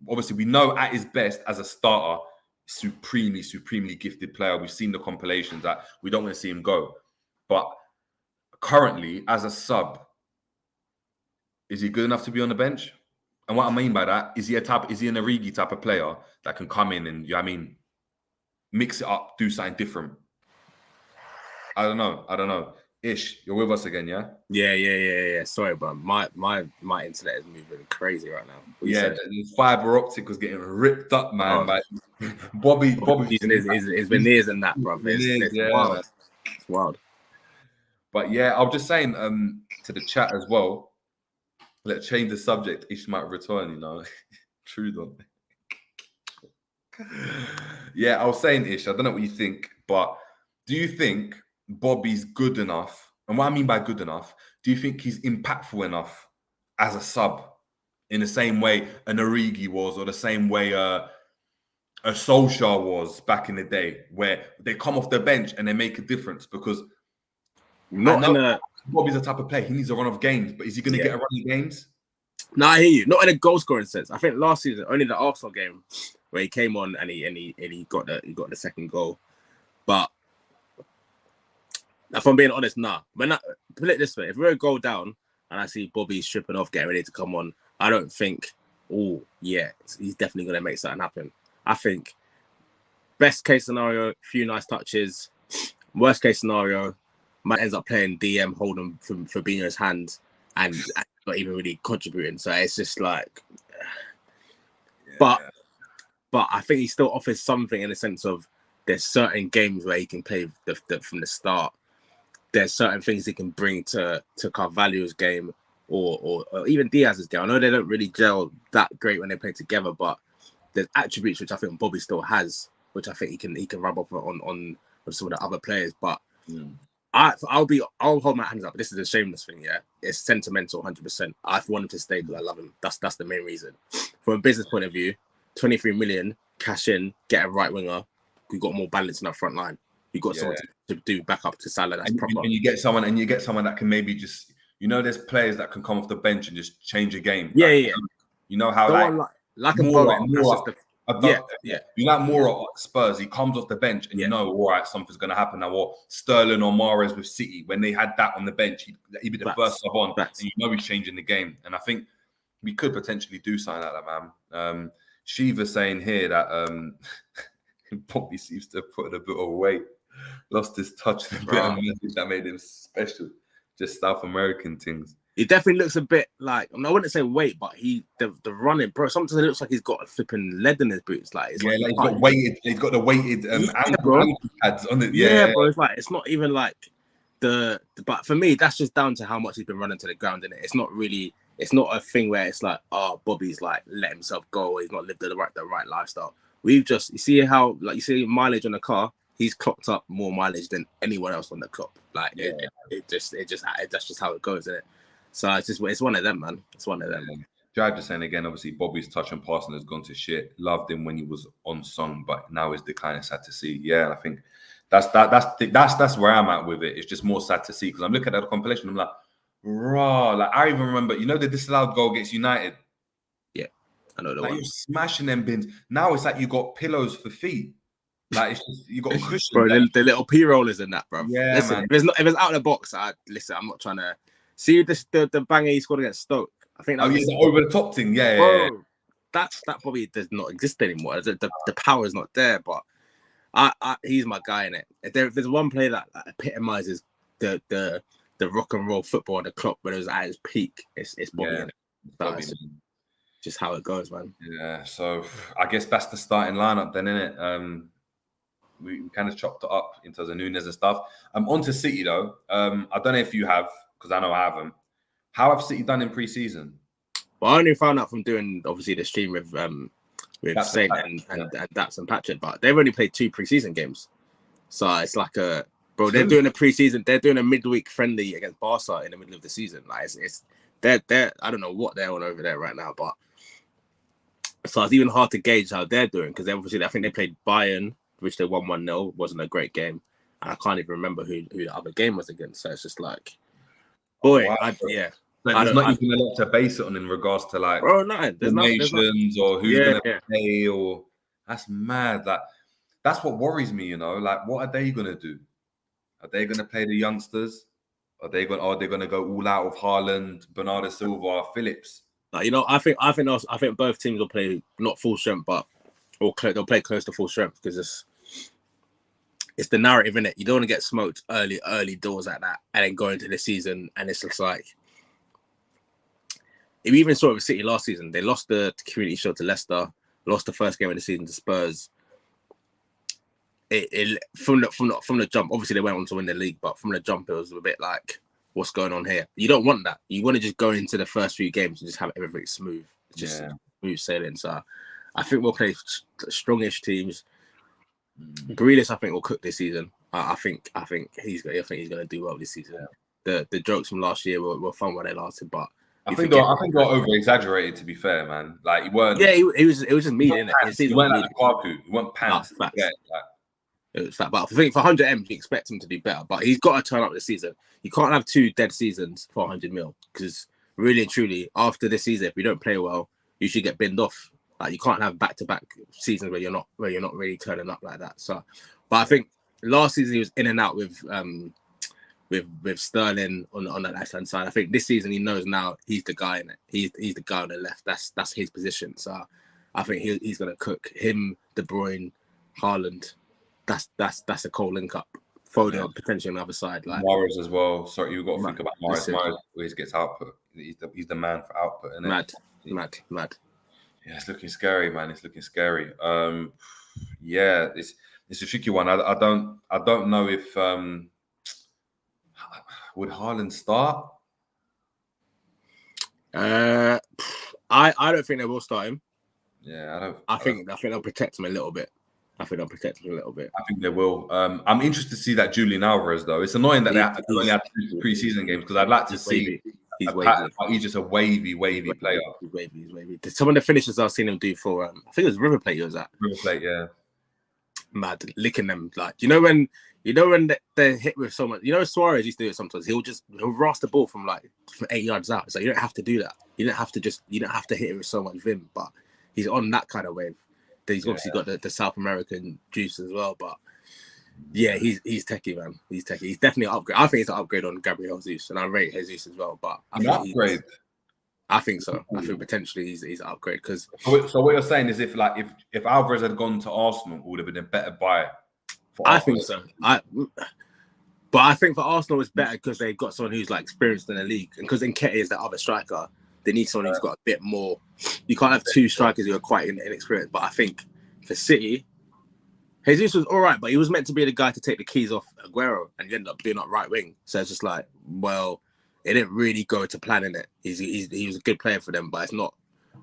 Speaker 3: Obviously, we know at his best as a starter, supremely gifted player. We've seen the compilations that we don't want to see him go. But currently, as a sub, is he good enough to be on the bench? And what I mean by that, is he an Origi type of player that can come in and, mix it up, do something different? I don't know. Ish, you're with us again, yeah?
Speaker 4: Yeah. Sorry, bro. My internet is moving crazy right now.
Speaker 3: The fiber optic was getting ripped up, man. By Bobby
Speaker 4: using his veneers and that, bro. It's wild. It's wild.
Speaker 3: But yeah, I was just saying to the chat as well. Let's change the subject. Ish might return, you know. True though. Yeah, I was saying, Ish, I don't know what you think, but do you think Bobby's good enough? And what I mean by good enough, do you think he's impactful enough as a sub in the same way an Origi was, or the same way a Solskjaer was back in the day, where they come off the bench and they make a difference? Because
Speaker 4: Not in a
Speaker 3: Bobby's the type of player, he needs a run of games, but is he going to get a run of games?
Speaker 4: No, I hear you. Not in a goal scoring sense. I think last season, only the Arsenal game where he came on and he got the second goal. But if I'm being honest, When put it this way, if we're a goal down and I see Bobby stripping off, getting ready to come on, I don't think, oh yeah, he's definitely going to make something happen. I think best case scenario, few nice touches. Worst case scenario, man ends up playing DM holding from Fabinho's hand and not even really contributing. So it's just like, but I think he still offers something in the sense of there's certain games where he can play from the start. There's certain things he can bring to Carvalho's game or even Diaz's game. I know they don't really gel that great when they play together, but there's attributes which I think Bobby still has, which I think he can rub off on some of the other players. But I'll hold my hands up. This is a shameless thing, yeah. It's sentimental, 100%. I want him to stay because I love him. That's the main reason. From a business point of view, 23 million, cash in, get a right winger. We got more balance in our front line. You got someone to do back up to Salah. That's proper.
Speaker 3: And you get someone that can maybe just, there's players that can come off the bench and just change a game.
Speaker 4: Yeah,
Speaker 3: like,
Speaker 4: yeah.
Speaker 3: You know how
Speaker 4: like a Bowen.
Speaker 3: You like Moura at Spurs, he comes off the bench and you know, all right, something's going to happen now. Or Sterling or Mahrez with City, when they had that on the bench, he'd be the first sub on, and he's changing the game. And I think we could potentially do something like that, man. Shiva's saying here that Bobby seems to have put a bit of weight, lost his touch, a bit of magic that made him special. Just South American things.
Speaker 4: He definitely looks a bit like, I wouldn't say weight, but the running, bro. Sometimes it looks like he's got a flipping lead in his boots. Like, it's
Speaker 3: he's got weighted. He's got the weighted ankle pads on it.
Speaker 4: Yeah, bro. It's like, it's not even like but for me, that's just down to how much he's been running to the ground in it. It's not really. It's not a thing where it's like, oh, Bobby's like let himself go, or he's not lived the right lifestyle. You see how, like, you see mileage on the car. He's clocked up more mileage than anyone else on the clock. Like, that's just how it goes, isn't it? So it's one of them, man. It's one of them.
Speaker 3: Jad just saying again, obviously Bobby's touch and passing has gone to shit. Loved him when he was on song, but now his decline is sad to see. Yeah, I think that's where I'm at with it. It's just more sad to see because I'm looking at the compilation. I'm like, raw. Like, I even remember, the disallowed goal against United.
Speaker 4: Yeah, I know the
Speaker 3: one.
Speaker 4: You're
Speaker 3: smashing them bins. Now it's like you got pillows for feet. Like, it's just, you got a cushion.
Speaker 4: Bro, the little P rollers in that, bro.
Speaker 3: Yeah,
Speaker 4: listen,
Speaker 3: man.
Speaker 4: If it's out of the box, I'm not trying to see the banger he scored against Stoke. I think that was
Speaker 3: the over the top thing. Yeah,
Speaker 4: bro, that probably does not exist anymore. The power is not there, but he's my guy in it. If there's one player that epitomizes the rock and roll football on the Klopp when it was at its peak, it's Bobby in it. That's just how it goes, man.
Speaker 3: Yeah, so I guess that's the starting lineup then, innit? We kind of chopped it up in terms of Nunez and stuff. On to City though. I don't know if you have, because I know I haven't. How have City done in pre-season?
Speaker 4: Well, I only found out from doing obviously the stream with Saint and Daps and Patrick, but they've only played 2 pre-season games. So it's like they're doing a pre-season, they're doing a midweek friendly against Barca in the middle of the season. Like they're I don't know what they're on over there right now, but so it's even hard to gauge how they're doing because I think they played Bayern, which they won 1-0, wasn't a great game. And I can't even remember who the other game was against. So it's just like, boy,
Speaker 3: there's not even a lot to base it on in regards to like nations or who's going to play or that's mad. Like, that's what worries me, like what are they going to do? Are they going to play the youngsters? Are they going to go all out of Haaland, Bernardo Silva, Phillips?
Speaker 4: I think both teams will play not full strength, but they'll play close to full strength because it's the narrative, innit? You don't want to get smoked early doors like that and then go into the season and it's just like, we even saw it with City last season. They lost the Community Shield to Leicester, lost the first game of the season to Spurs. from the jump, obviously they went on to win the league, but from the jump it was a bit like, what's going on here? You don't want that. You want to just go into the first few games and just have everything smooth, just smooth sailing. So I think we'll play strongish teams. Grealish, I think, will cook this season. I think he's going to do well this season. The jokes from last year were fun while they lasted, but
Speaker 3: I think they're over exaggerated. To be fair, man, like you weren't.
Speaker 4: Yeah, it was just me, innit?
Speaker 3: You weren't like Lukaku. You weren't pants.
Speaker 4: It was that, but I think for 100 M, you expect him to do better. But he's got to turn up this season. You can't have 2 dead seasons for 100 mil, because really and truly, after this season, if you don't play well, you should get binned off. Like, you can't have back-to-back seasons where you're not really turning up like that. So, but I think last season he was in and out with Sterling on the left hand side. I think this season he knows now he's the guy in it. He's the guy on the left. That's his position. So I think he's gonna cook him, De Bruyne, Haaland. That's a cold link up. Foden potentially on the other side. Like
Speaker 3: Morris as well. Sorry, you've got to think about Morris. Morris always gets output. He's the man for output. Isn't
Speaker 4: mad.
Speaker 3: Yeah, it's looking scary, man. It's looking scary. Yeah, it's a tricky one. I don't know if would Haaland start?
Speaker 4: I don't think they will start him.
Speaker 3: Yeah,
Speaker 4: I think they'll protect him a little bit. I think they will.
Speaker 3: I'm interested to see that Julian Alvarez, though. It's annoying that they only have 2 pre-season games, because I'd like to see. He's just a wavy player.
Speaker 4: He's wavy. Some of the finishes I've seen him do for, I think it was River Plate. He was at
Speaker 3: River Plate, yeah.
Speaker 4: Mad, licking them. Like, you know when they're hit with so much. You know, Suarez used to do it sometimes. He'll rasp the ball from 8 yards out. It's like, you don't have to do that. You don't have to hit it with so much vim. But he's on that kind of wave. He's obviously got the South American juice as well. But yeah, he's techie, man. He's techie. He's definitely an upgrade. I think it's an upgrade on Gabriel Jesus, and I rate Jesus as well. But I think so. I think potentially he's an upgrade. Because
Speaker 3: so what you're saying is if Alvarez had gone to Arsenal, it would have been a better buy.
Speaker 4: I think so. But I think for Arsenal it's better because they've got someone who's experienced in the league, and because Nketiah is the other striker, they need someone who's got a bit more. You can't have 2 strikers who are quite inexperienced. But I think for City, Jesus was all right, but he was meant to be the guy to take the keys off Aguero, and he ended up being right wing. So it's just it didn't really go to plan in it. He was a good player for them, but it's not.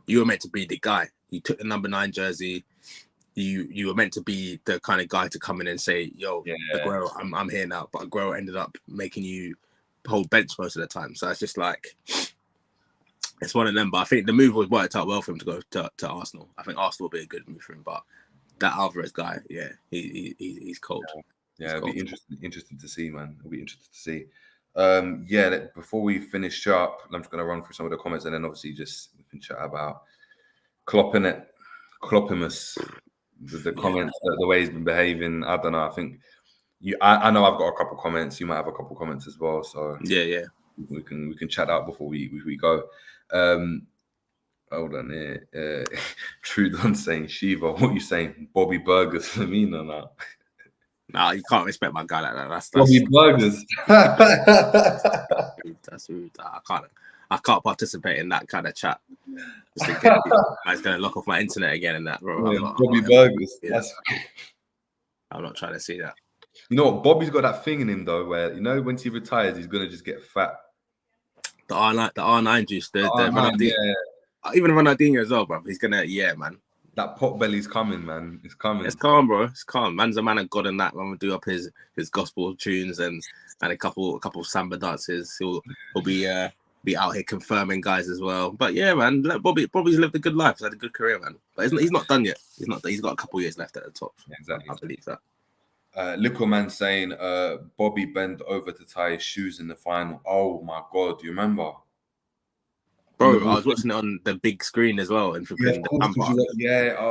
Speaker 4: You were meant to be the guy. You took the number 9 jersey. You were meant to be the kind of guy to come in and say, "Yo, Aguero, I'm here now." But Aguero ended up making you hold bench most of the time. So it's just it's one of them. But I think the move was worked out well for him to go to Arsenal. I think Arsenal will be a good move for him, but that Alvarez guy, he's cold.
Speaker 3: Yeah, it'll be interesting to see, man. It'll be interesting to see. Before we finish up, I'm just going to run through some of the comments, and then obviously we can chat about Klopp, innit? Kloppimus. The comments, the way he's been behaving. I don't know. I think I know I've got a couple comments. You might have a couple comments as well. So
Speaker 4: yeah.
Speaker 3: We can chat out before we go. Hold on here. Trudon saying, Shiva, what are you saying? Bobby Burgers for me? No.
Speaker 4: Nah, you can't respect my guy like that. That's
Speaker 3: Bobby Burgers.
Speaker 4: That's rude. I can't participate in that kind of chat. I was going to lock off my internet again and that, bro.
Speaker 3: Yeah, Bobby Burgers.
Speaker 4: Yeah. I'm not trying to see that.
Speaker 3: You know what? Bobby's got that thing in him though, where once he retires, he's gonna just get fat.
Speaker 4: The R9 juice, the Ronaldinho. Even Ronaldinho as well, bro. He's gonna, man.
Speaker 3: That pot belly's coming, man. It's coming.
Speaker 4: It's calm, bro. It's calm. Man's a man of God in that. When we do up his gospel tunes and a couple samba dances, he'll be out here confirming guys as well. But yeah, man, Bobby's lived a good life. He's had a good career, man. But he's not done yet. He's got a couple years left at the top.
Speaker 3: Yeah, exactly.
Speaker 4: I believe that.
Speaker 3: Little man saying, Bobby bent over to tie his shoes in the final. Oh my God, do you remember?
Speaker 4: Bro, I was watching it on the big screen as well.
Speaker 3: Oh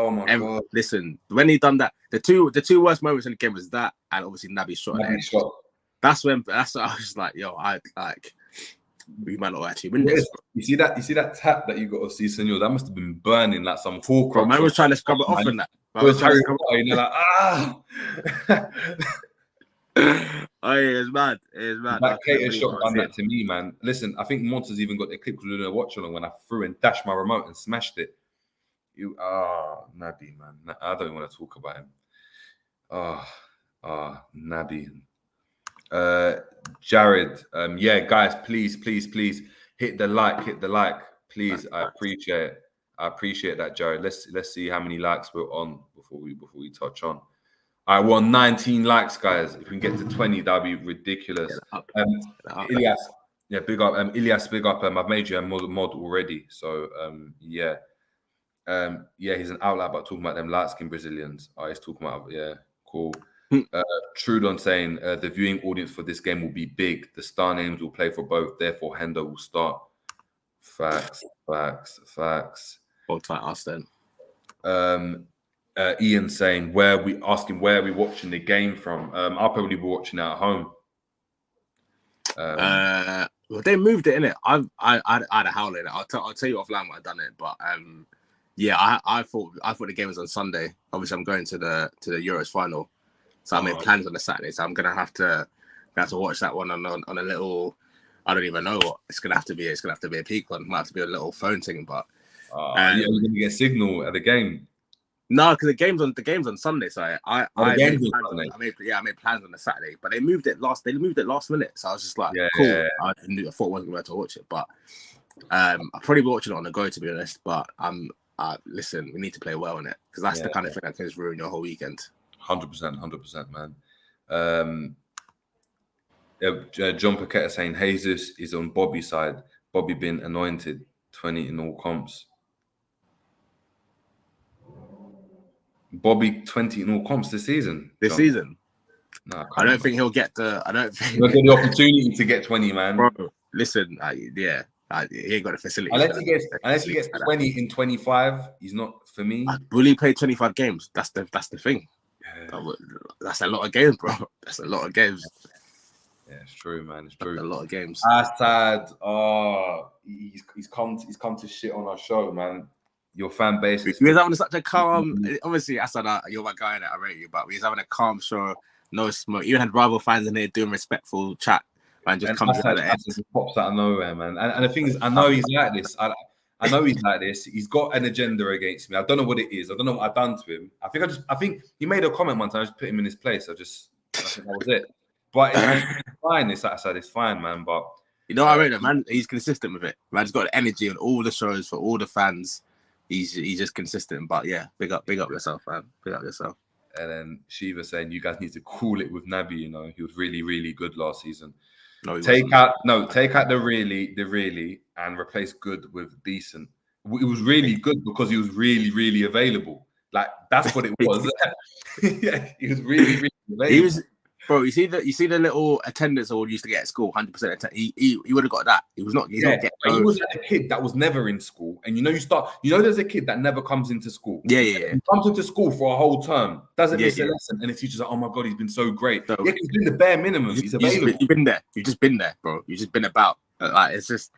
Speaker 3: my God.
Speaker 4: Listen, when he done that, the two worst moments in the game was that, and obviously Naby's shot. That's what I was like, yo, we might not actually win this.
Speaker 3: You see that tap that you got to see, senor? That must have been burning like some Horcrux.
Speaker 4: Bro, man was trying to scrub it off in that.
Speaker 3: It was Harry Potter,
Speaker 4: Oh, yeah, it's mad.
Speaker 3: That Cater shot done that to me, man. Listen, I think Monta's even got the clip because we were doing a watch along when I threw and dashed my remote and smashed it. Naby, man. I don't even want to talk about him. Naby. Jared, yeah, guys, please hit the like, please. I appreciate that, Jared. Let's see how many likes we're on before we touch on. I want 19 likes, guys. If we can get to 20, that'd be ridiculous. Ilyas, yeah, big up. Ilyas, big up. I've made you a mod already, so yeah. Yeah, he's an outlier, but talking about them light-skinned Brazilians. He's talking about, yeah, cool. Trudon saying the viewing audience for this game will be big. The star names will play for both. Therefore, Hendo will start. Facts.
Speaker 4: Hold tight, us then.
Speaker 3: Ian saying where are we watching the game from? I'll probably be watching it at home.
Speaker 4: Well, they moved it, innit? I had a howl in it. I'll tell you offline when I've done it, but yeah, I thought the game was on Sunday. Obviously, I'm going to the Euros final. So I made plans on the Saturday, so I'm gonna have to watch that one on a little. I don't even know what it's gonna have to be. It's gonna have to be a peak one. Might have to be a little phone thing, but
Speaker 3: you're gonna get signal at the game.
Speaker 4: No, because the game's on Sunday. So I made plans on the Saturday, but they moved it last minute. So I was just like, cool. Yeah. I thought I wasn't going to watch it, but I'll probably be watching it on the go, to be honest. But listen, we need to play well in it because that's the kind of thing that can just ruin your whole weekend.
Speaker 3: 100%, man. John Paqueta saying Jesus is on Bobby's side. Bobby been anointed 20 in all comps. Bobby 20 in all comps this season. No,
Speaker 4: I don't think he'll get the. I don't think
Speaker 3: he'll get the opportunity to get 20, man.
Speaker 4: Bro, listen, he ain't got the facility.
Speaker 3: Unless he gets 20 in 25, he's not for me.
Speaker 4: Will he play 25 games? That's the thing. Yeah. That's a lot of games, bro. That's a lot of games.
Speaker 3: Yeah, it's true, man. It's true.
Speaker 4: That's a lot of games.
Speaker 3: Assad, he's come to shit on our show, man. Your fan base.
Speaker 4: He was having such a calm. Obviously, Assad, you're my guy, and I rate you. But he's having a calm show, no smoke. Even had rival fans in here doing respectful chat, man. Just comes out the end.
Speaker 3: Pops out of nowhere, man. And the thing is, I know he's like this. I know he's like this. He's got an agenda against me. I don't know what it is. I don't know what I've done to him. I think he made a comment one time. I just put him in his place. I think that was it. But it's fine. It's fine, man. But
Speaker 4: you know, I rate him, man. He's consistent with it. Man's got energy on all the shows for all the fans. He's just consistent. But yeah, big up yourself, man. Big up yourself.
Speaker 3: And then Shiva saying you guys need to cool it with Naby. You know, he was really, really good last season. No, take out the really, and replace good with decent. It was really good because he was really, really available. Like that's what it was. Yeah, he was really, really available.
Speaker 4: Bro, you see the little attendance award used to get at school, 100%. He would have got that. He was not. He
Speaker 3: was like a kid that was never in school, and there's a kid that never comes into school.
Speaker 4: Yeah.
Speaker 3: He comes into school for a whole term, doesn't miss a lesson, and the teacher's like, "Oh my god, he's been so great." So, he's been the bare minimum. He's available.
Speaker 4: You've been there. You've just been there, bro. You've just been about. Like it's just,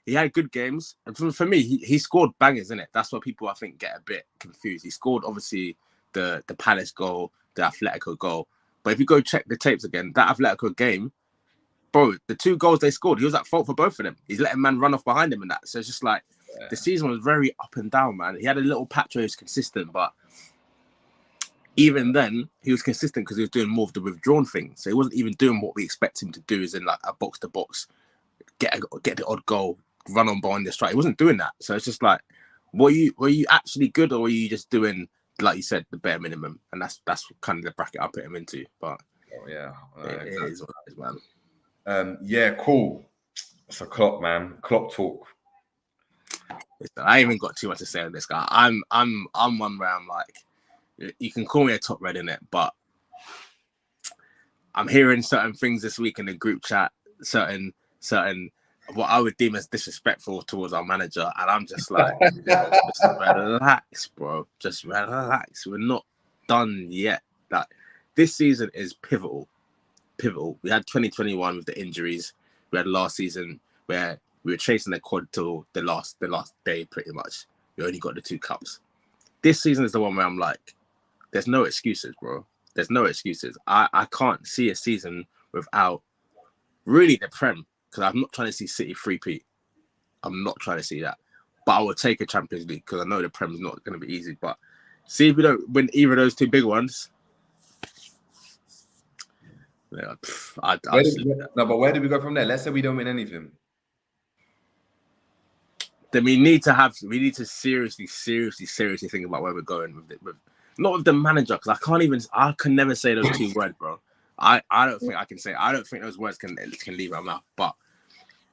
Speaker 4: he had good games, and for me, he scored bangers in it. That's what people I think get a bit confused. He scored obviously the Palace goal, the Atletico goal. But if you go check the tapes again, that Atletico game, bro, the 2 goals they scored, he was at fault for both of them. He's letting man run off behind him and that. So it's just like the season was very up and down, man. He had a little patch where he was consistent, but even then, he was consistent because he was doing more of the withdrawn thing. So he wasn't even doing what we expect him to do, as in like a box to box, get the odd goal, run on behind the strike. He wasn't doing that. So it's just like, were you actually good, or were you just doing, like you said, the bare minimum? And that's kind of the bracket I put him into. But it is what it is, man.
Speaker 3: Yeah, cool. So Klopp, man. Klopp talk.
Speaker 4: I ain't even got too much to say on this guy. I'm one where I'm like, you can call me a top red in it, but I'm hearing certain things this week in the group chat, certain what I would deem as disrespectful towards our manager, and I'm just like, just relax, bro. Just relax. We're not done yet. Like, this season is pivotal. We had 2021 with the injuries. We had last season where we were chasing the quad till the last day, pretty much. We only got the 2 cups. This season is the one where I'm like, there's no excuses, bro. There's no excuses. I can't see a season without really the Prem. Because I'm not trying to see City 3-peat. I'm not trying to see that. But I will take a Champions League because I know the Prem is not going to be easy. But see if we don't win either of those 2 big ones, Yeah,
Speaker 3: but where do we go from there? Let's say we don't win anything.
Speaker 4: Then we need to seriously think about where we're going with it. Not with the manager, because I can never say those two words, bro. I don't think I can say. I don't think those words can leave my mouth. But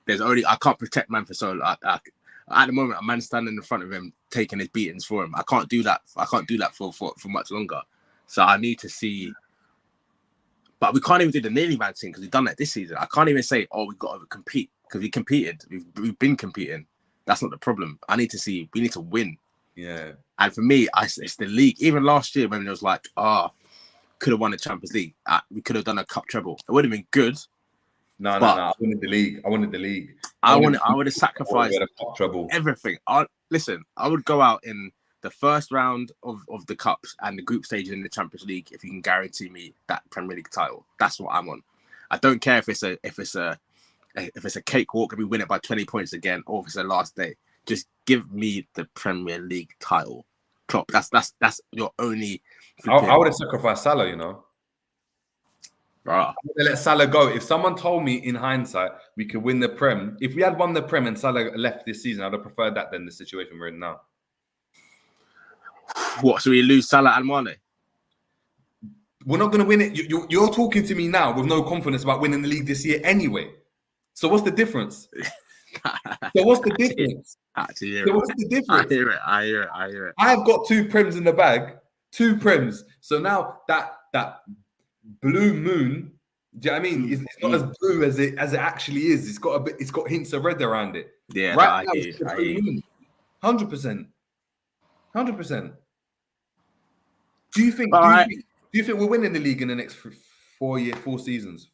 Speaker 4: I can't protect man for so. At the moment, a man standing in front of him taking his beatings for him. I can't do that. I can't do that for much longer. So I need to see. But we can't even do the nearly man thing because we've done that this season. I can't even say, we've got to compete because we competed. We've been competing. That's not the problem. We need to win.
Speaker 3: Yeah.
Speaker 4: And for me, it's the league. Even last year when it was like, could have won the Champions League. We could have done a cup treble. It would have been good.
Speaker 3: No. I wanted the league.
Speaker 4: I would have sacrificed
Speaker 3: cup treble.
Speaker 4: Everything. I would go out in the first round of the cups and the group stage in the Champions League if you can guarantee me that Premier League title. That's what I'm on. I don't care if it's a cakewalk and we win it by 20 points again, or if it's the last day. Just give me the Premier League title. Klopp, that's your only.
Speaker 3: I would have sacrificed Salah, you know.
Speaker 4: Bruh.
Speaker 3: Let Salah go. If someone told me in hindsight we could win the Prem, if we had won the Prem and Salah left this season, I'd have preferred that than the situation we're in now.
Speaker 4: What? So we lose Salah and Mane?
Speaker 3: We're not going to win it. You're talking to me now with no confidence about winning the league this year anyway. So what's the difference? What's the difference? I hear it. I've got 2 Prems in the bag. 2 Prems. So now that blue moon, do you know what I mean? It's not as blue as it actually is. It's got hints of red around it.
Speaker 4: Yeah,
Speaker 3: right now, it's the blue moon. 100%. 100%. Do you think we're winning the league in the next 3 seasons?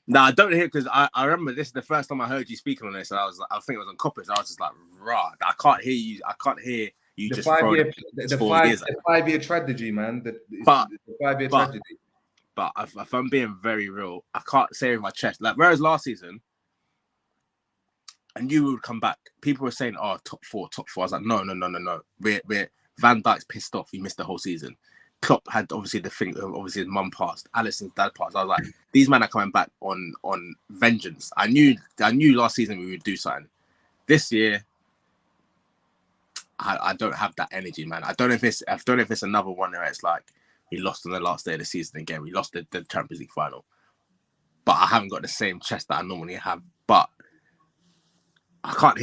Speaker 4: No, I don't hear, because I remember this is the first time I heard you speaking on this. And I think it was on Coppers. I was just like, rah, I can't hear you. I can't hear you just throwing
Speaker 3: the 5-year tragedy, man. The 5-year tragedy.
Speaker 4: But if I'm being very real, I can't say with my chest. Like, whereas last season, and you would come back, people were saying, top four. I was like, no. We're Van Dijk's pissed off. He missed the whole season. Klopp had obviously the thing. Obviously, his mum passed. Alisson's dad passed. I was like, these men are coming back on vengeance. I knew last season we would do something. This year, I don't have that energy, man. I don't know if it's another one where it's like we lost on the last day of the season again. We lost the Champions League final, but I haven't got the same chest that I normally have. But I can't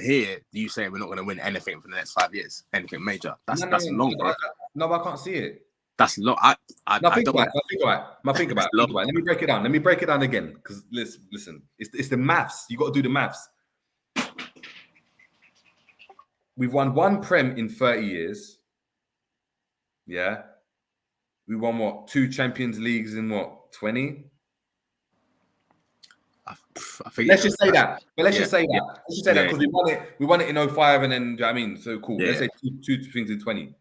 Speaker 4: hear you saying we're not going to win anything for the next 5 years, anything major. That's long, bro.
Speaker 3: No, I can't see it.
Speaker 4: That's long.
Speaker 3: Think about it. Let me break it down again, because listen. It's the maths. You got to do the maths. We've won 1 Prem in 30 years. Yeah. We won 2 Champions Leagues in 20?
Speaker 4: I think
Speaker 3: let's just say that. But let's just say that. Let's just say that because we won it in 05 and then, do you know what I mean? So cool. Let's say two things in 20.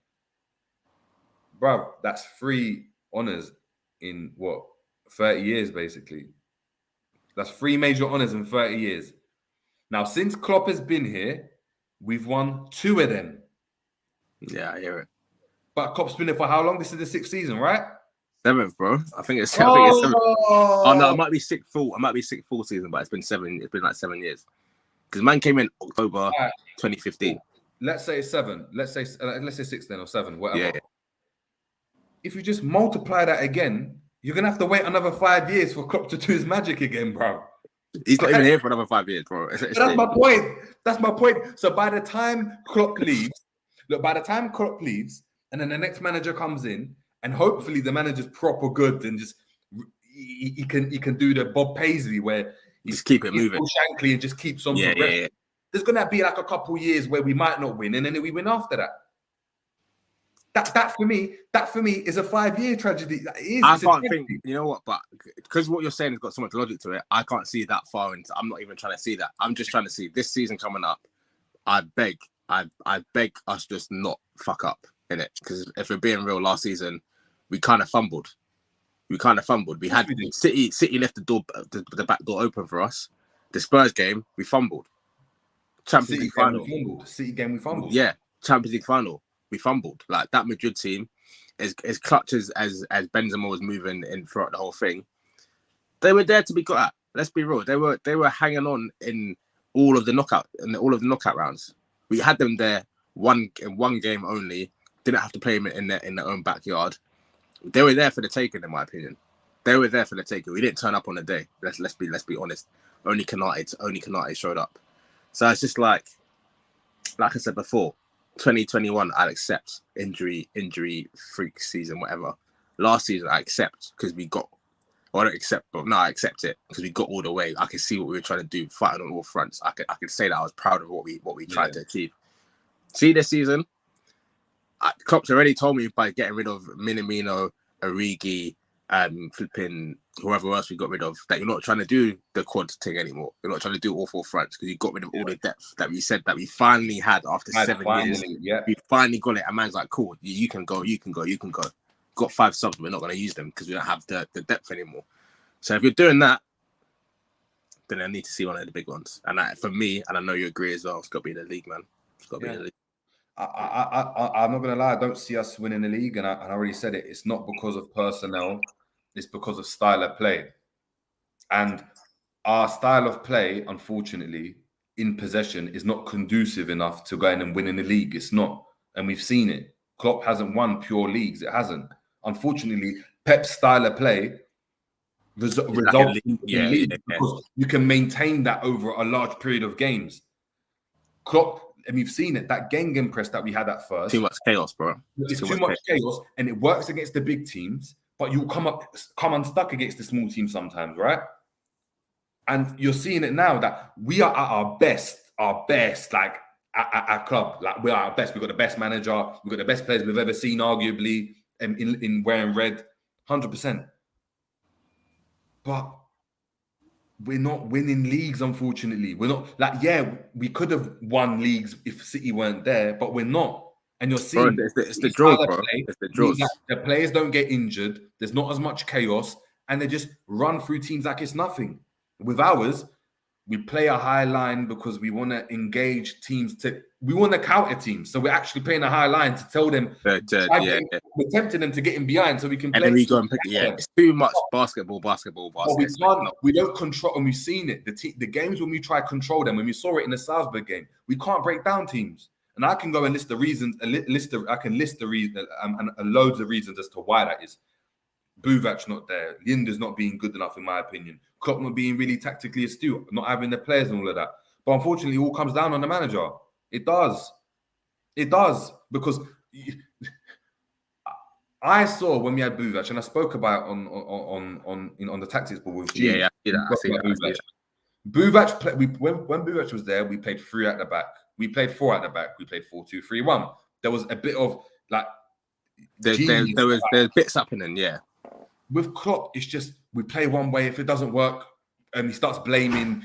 Speaker 3: Bro, that's 3 honours in 30 years, basically. That's 3 major honours in 30 years. Now, since Klopp has been here, we've won 2 of them.
Speaker 4: Yeah, I hear it.
Speaker 3: But Klopp's been here for how long? This is the 6th season, right?
Speaker 4: 7th, bro. I think it's 7th. Oh no, it might be 6th full. It might be 6th full season, but it's been 7. It's been like 7 years. Because man came in October 2015.
Speaker 3: Let's say 7. Let's say 6 then, or 7, whatever.
Speaker 4: Yeah.
Speaker 3: If you just multiply that again, you're gonna have to wait another 5 years for Klopp to do his magic again, bro.
Speaker 4: He's not even here for another 5 years, bro.
Speaker 3: That's my point. That's my point. So by the time Klopp leaves, and then the next manager comes in, and hopefully the manager's proper good and just he can do the Bob Paisley where he
Speaker 4: just keep it moving,
Speaker 3: Shankly, and just keeps on progressing. Yeah. There's gonna be like a couple years where we might not win, and then we win after that. That for me is a 5-year tragedy.
Speaker 4: I can't think. You know what? But because what you're saying has got so much logic to it, I can't see that far into. I'm not even trying to see that. I'm just trying to see this season coming up. I beg us just not fuck up in it, because if we're being real, last season we kind of fumbled. We had City left the back door open for us. The Spurs game we fumbled. Champions League final.
Speaker 3: City game we fumbled.
Speaker 4: Yeah, Champions League final. We fumbled. Like, that Madrid team, as clutch as Benzema was moving in throughout the whole thing, They were there to be got at. Let's be real. They were hanging on in all of the knockout rounds. We had them there in one game only. Didn't have to play them in their own backyard. They were there for the taking, in my opinion. They were there for the taking. We didn't turn up on the day. Let's be honest. Only Kanate showed up. So it's just like I said before, 2021 I'll accept injury freak season, whatever. Last season I accept because we got. Well, I don't accept, but no, I accept it because we got all the way. I can see what we were trying to do, fighting on all fronts. I can say that I was proud of what we tried to achieve. See this season, Klopp's already told me by getting rid of Minamino, Origi, flipping whoever else we got rid of, that you're not trying to do the quad thing anymore. You're not trying to do all four fronts because you got rid of all the depth that we said that we finally had after 7 years.
Speaker 2: Yeah.
Speaker 4: We finally got it. And man's like, cool, you can go. Got 5 subs, but we're not going to use them because we don't have the depth anymore. So if you're doing that, then I need to see one of the big ones. And for me, and I know you agree as well, it's got to be the league, man. It's got to be the league.
Speaker 2: I'm not going to lie. I don't see us winning the league. And I already said it. It's not because of personnel. It's because of style of play. And our style of play, unfortunately, in possession is not conducive enough to going and winning the league. It's not. And we've seen it. Klopp hasn't won pure leagues. It hasn't. Unfortunately, Pep's style of play results in league because you can maintain that over a large period of games. Klopp, and we've seen it, that Gegenpress that we had at first.
Speaker 4: Too much chaos, bro.
Speaker 2: It's too much chaos, and it works against the big teams, but you'll come unstuck against the small teams sometimes, right? And you're seeing it now that we are at our best, like at our club. Like we are our best. We've got the best manager. We've got the best players we've ever seen, arguably, in wearing red, 100%. But we're not winning leagues, unfortunately. We're not like, we could have won leagues if City weren't there, but we're not. And you're seeing
Speaker 4: it's the draws, bro. It's the draws.
Speaker 2: The players don't get injured. There's not as much chaos, and they just run through teams like it's nothing. With ours, we play a high line because we want to engage teams. We want to counter teams, so we're actually playing a high line to tell them. We're tempting them to get in behind, so we can play.
Speaker 4: And then we go and pick. It's too much basketball.
Speaker 2: We don't control, and we've seen it. The games when we try to control them, when we saw it in the Salzburg game, we can't break down teams. And I can go and list the reasons. I can list the reason and loads of reasons as to why that is. Buvac not there. Linda's not being good enough, in my opinion. Klopp not being really tactically astute, not having the players and all of that. But unfortunately, it all comes down on the manager. It does. It does. Because I saw when we had Buvac, and I spoke about on the tactics board with G.
Speaker 4: I see that.
Speaker 2: Buvac, when Buvac was there, we played 3 at the back. We played 4 at the back. We played 4-2-3-1. There was a bit of like
Speaker 4: there's bits happening, yeah.
Speaker 2: With Klopp, it's just we play one way. If it doesn't work, and he starts blaming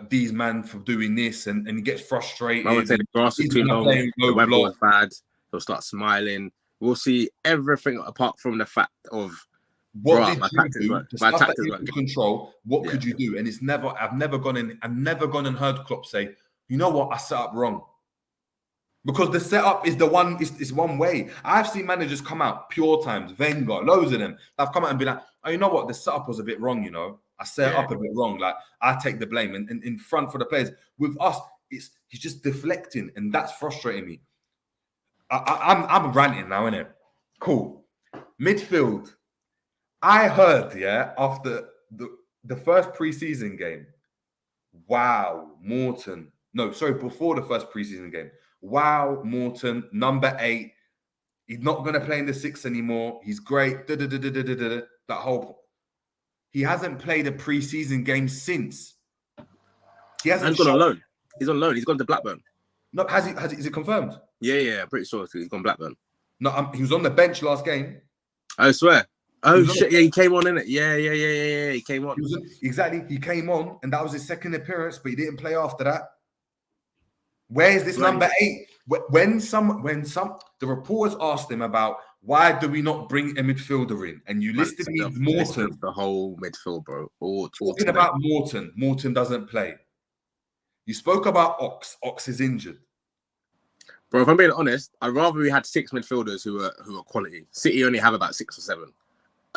Speaker 2: these men for doing this, and he gets frustrated.
Speaker 4: I would say the grass is too long. The weather was bad. He'll start smiling. We'll see everything apart from the fact of
Speaker 2: what did you do? My tactics work. Control. What could you do? And it's never. I've never gone and heard Klopp say, "You know what? I set up wrong." Because the setup is the one, it's one way. I've seen managers come out, pure times, Wenger, loads of them. I've come out and be like, oh, you know what? The setup was a bit wrong, you know. I set it up a bit wrong. Like, I take the blame. And in front for the players. With us, he's just deflecting. And that's frustrating me. I'm ranting now, innit? Cool. Midfield. I heard, after the first preseason game, wow, Morton. No, sorry, before the first preseason game. Wow, Morton, number 8. He's not going to play in the 6 anymore. He's great. That whole. He hasn't played a preseason game since. He hasn't.
Speaker 4: He's gone on loan. He's on loan. He's gone to Blackburn.
Speaker 2: No, is it confirmed?
Speaker 4: Yeah. I'm pretty sure he's gone Blackburn.
Speaker 2: No, he was on the bench last game.
Speaker 4: I swear. Oh shit! Yeah, he came on, innit? Yeah. He came on.
Speaker 2: Exactly. He came on, and that was his second appearance, but he didn't play after that. Where is this number 8? When the reporters asked him about why do we not bring a midfielder in, and you listed me Morton,
Speaker 4: the whole midfield, bro.
Speaker 2: Talking about Morton doesn't play. You spoke about Ox is injured,
Speaker 4: bro. If I'm being honest, I'd rather we had 6 midfielders who are quality. City only have about 6 or 7.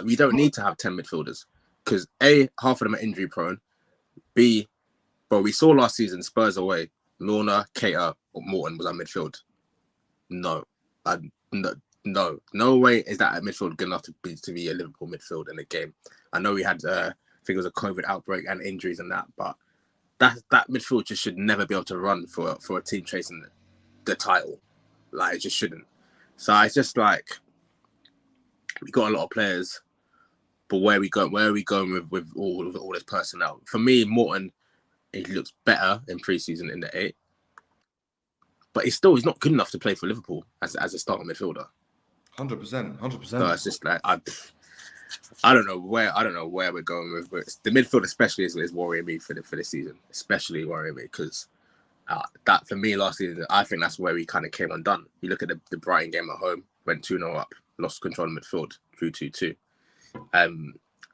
Speaker 4: We don't need to have 10 midfielders because A, half of them are injury prone. B, but we saw last season Spurs away. Milner, Keita, or Morton was our midfield. No, no way is that midfield good enough to be a Liverpool midfield in a game. I know we had, I think it was a COVID outbreak and injuries and that, but that midfield just should never be able to run for a team chasing the title. Like, it just shouldn't. So it's just like we got a lot of players, but where are we going with all this personnel? For me, Morton, he looks better in pre-season in the 8, but he's not good enough to play for Liverpool as a starting midfielder.
Speaker 2: 100%.
Speaker 4: So it's just like I don't know where we're going with, but the midfield especially is worrying me for the season, especially worrying me because that for me last season, I think that's where we kind of came undone. You look at the Brighton game at home, went 2-0 up, lost control of midfield, drew 2-2.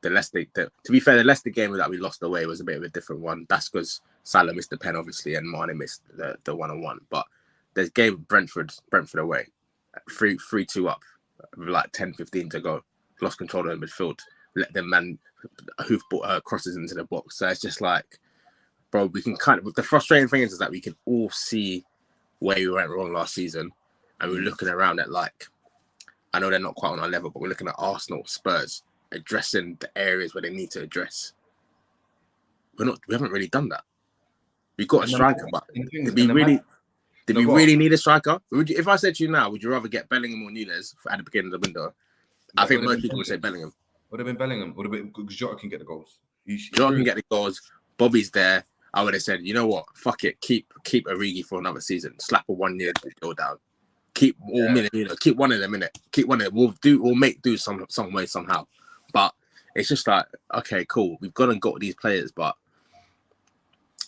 Speaker 4: The Leicester, to be fair, the Leicester game that we lost away was a bit of a different one. That's because Salah missed the pen, obviously, and Mane missed the 1-on-1. But there's game Brentford away, 3-2 up, with like 10-15 to go, lost control of the midfield, let them man hoof crosses into the box. So it's just like, bro, we can kind of, the frustrating thing is that we can all see where we went wrong last season, and we're looking around at, like, I know they're not quite on our level, but we're looking at Arsenal, Spurs, addressing the areas where they need to address. We haven't really done that. We've got a striker, but did we really need a striker? If I said to you now, would you rather get Bellingham or Nunez at the beginning of the window? I think most people would say Bellingham.
Speaker 2: Would have been Bellingham. Would have been because Jota can get the goals.
Speaker 4: Jota can get the goals. Bobby's there. I would have said, you know what? Fuck it. Keep Origi for another season. Slap a 1-year deal down. Keep all minute. Keep one of them in it. Keep one of them. We'll make do some way somehow. But it's just like, okay, cool. We've got these players, but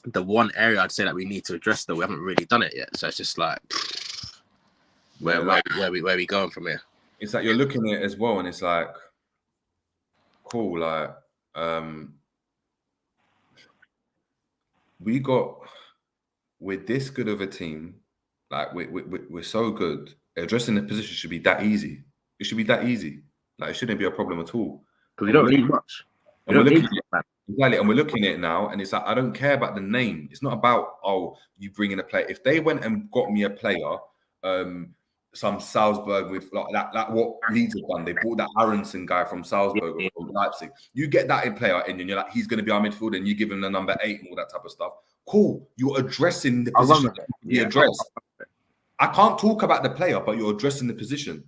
Speaker 4: the one area I'd say that we need to address, though, we haven't really done it yet. So it's just like, where we going from here?
Speaker 2: It's like you're looking at it as well, and it's like, cool. Like, we're this good of a team. Like, we're so good. Addressing the position should be that easy. It should be that easy. Like, it shouldn't be a problem at all.
Speaker 4: Because we don't need much.
Speaker 2: And we're looking at it now, and it's like, I don't care about the name. It's not about, you bring in a player. If they went and got me a player, some Salzburg with like what Leeds have done, they bought that Aronson guy from Salzburg or from Leipzig. You get that in player in, and you're like, he's going to be our midfielder, and you give him the number 8 and all that type of stuff. Cool. You're addressing the position that be addressed. I can't talk about the player, but you're addressing the position.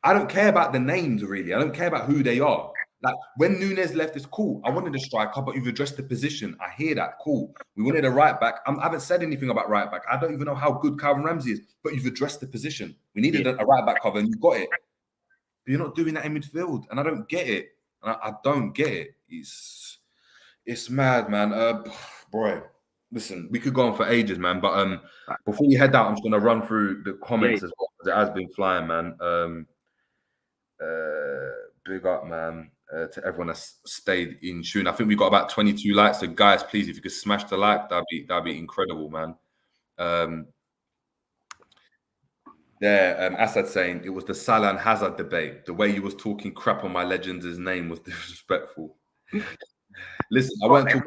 Speaker 2: I don't care about the names, really. I don't care about who they are. Like, when Nunez left, it's cool. I wanted a striker, but you've addressed the position. I hear that. Cool. We wanted a right back. I haven't said anything about right back. I don't even know how good Calvin Ramsey is, but you've addressed the position. We needed a right back cover, and you got it. But you're not doing that in midfield, and I don't get it. I don't get it. It's mad, man. Boy, listen, we could go on for ages, man. But before you head out, I'm just going to run through the comments as well, because it has been flying, man. Big up, man, to everyone that's stayed in tune. I think we got about 22 likes. So, guys, please, if you could smash the like, that'd be incredible, man. Assad saying it was the Salah and Hazard debate. The way you was talking crap on my legend's name was disrespectful. Listen, I won't talk.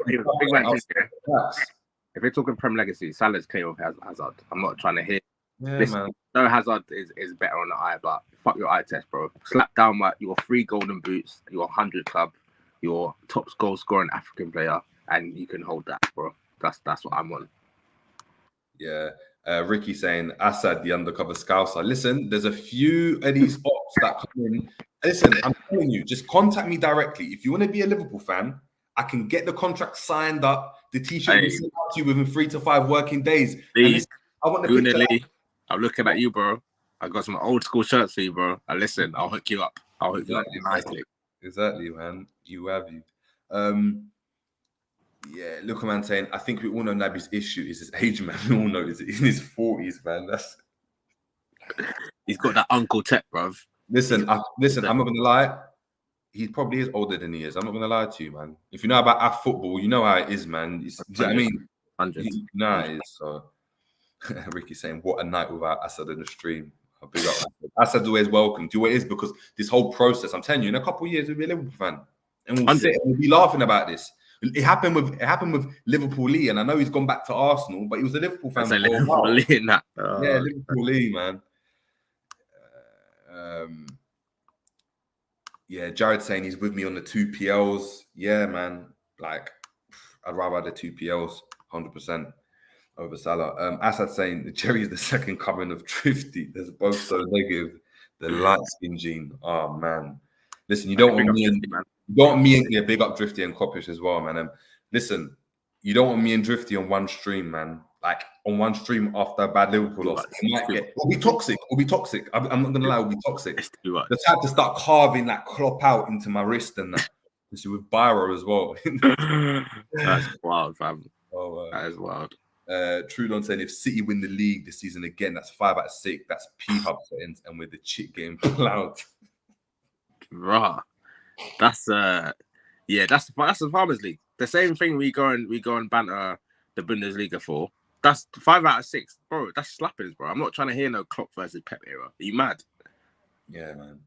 Speaker 4: If we're talking Prem legacy, Salah's clear of Hazard. I'm not trying to hear.
Speaker 2: Yeah,
Speaker 4: listen, no, Hazard is better on the eye, but fuck your eye test, bro. Slap down your 3 golden boots, your 100 club, your top goal scoring African player, and you can hold that, bro. That's what I'm on.
Speaker 2: Yeah. Ricky saying Assad, the undercover scouser. Listen, there's a few of these ops that come in. Listen, I'm telling you, just contact me directly. If you want to be a Liverpool fan, I can get the contract signed up. The t-shirt will be sent out to you within 3 to 5 working days.
Speaker 4: Please,
Speaker 2: I want the picture.
Speaker 4: I'm looking at you, bro. I got some old school shirts for you, bro. And listen, I'll hook you up. I'll hook you up nicely.
Speaker 2: Exactly, man. You have you. Yeah, look, man, saying I think we all know Naby's issue is his age, man. We all know he's in his 40s, man.
Speaker 4: He's got that Uncle Tech, bro.
Speaker 2: Listen, I'm not gonna lie. He probably is older than he is. I'm not gonna lie to you, man. If you know about our football, you know how it is, man. Do you know what I mean?
Speaker 4: 100.
Speaker 2: You know how it is. So Ricky saying, what a night without Assad in the stream. I'll big up Assad's always welcome. Do what it is, because this whole process, I'm telling you, in a couple of years, we'll be a Liverpool fan.
Speaker 3: and we'll be laughing about this. It happened with Liverpool Lee, and I know he's gone back to Arsenal, but he was a Liverpool fan for a while. Liverpool Lee, man. Yeah, Jared saying he's with me on the 2 PLs. Yeah, man. Like, I'd rather have the 2 PLs, 100% over Salah. Assad saying Jerry is the second coming of Drifty. There's both so negative. The light skin gene. Oh man. Listen, you don't want me and big up Drifty and Coppish as well, man. Listen, you don't want me and Drifty on one stream, man. Like on one stream after a bad Liverpool loss. It'll be toxic. I'm not gonna lie, it'll be toxic. The type to start carving that Klopp out into my wrist and that. This with Byro as well.
Speaker 4: That's wild, fam. That is wild.
Speaker 3: Trudon saying if City win the league this season again, that's 5 out of 6. That's P-Hub settings, and with the chick getting plowed.
Speaker 4: Rah. That's the Farmers League. The same thing we go and banter the Bundesliga for. That's 5 out of 6, bro. That's slappers, bro. I'm not trying to hear no Klopp versus Pep era. Are you mad?
Speaker 3: Yeah, man.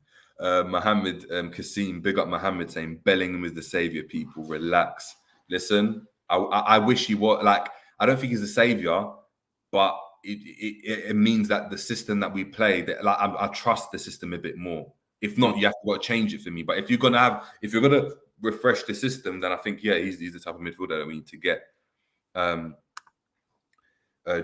Speaker 3: Mohammed Kasim, big up Mohammed saying Bellingham is the savior. People, relax. Listen, I wish he was like. I don't think he's the savior, but it means that the system that we play, that like I trust the system a bit more. If not, you have to change it for me. But if you're gonna refresh the system, then I think he's the type of midfielder that we need to get.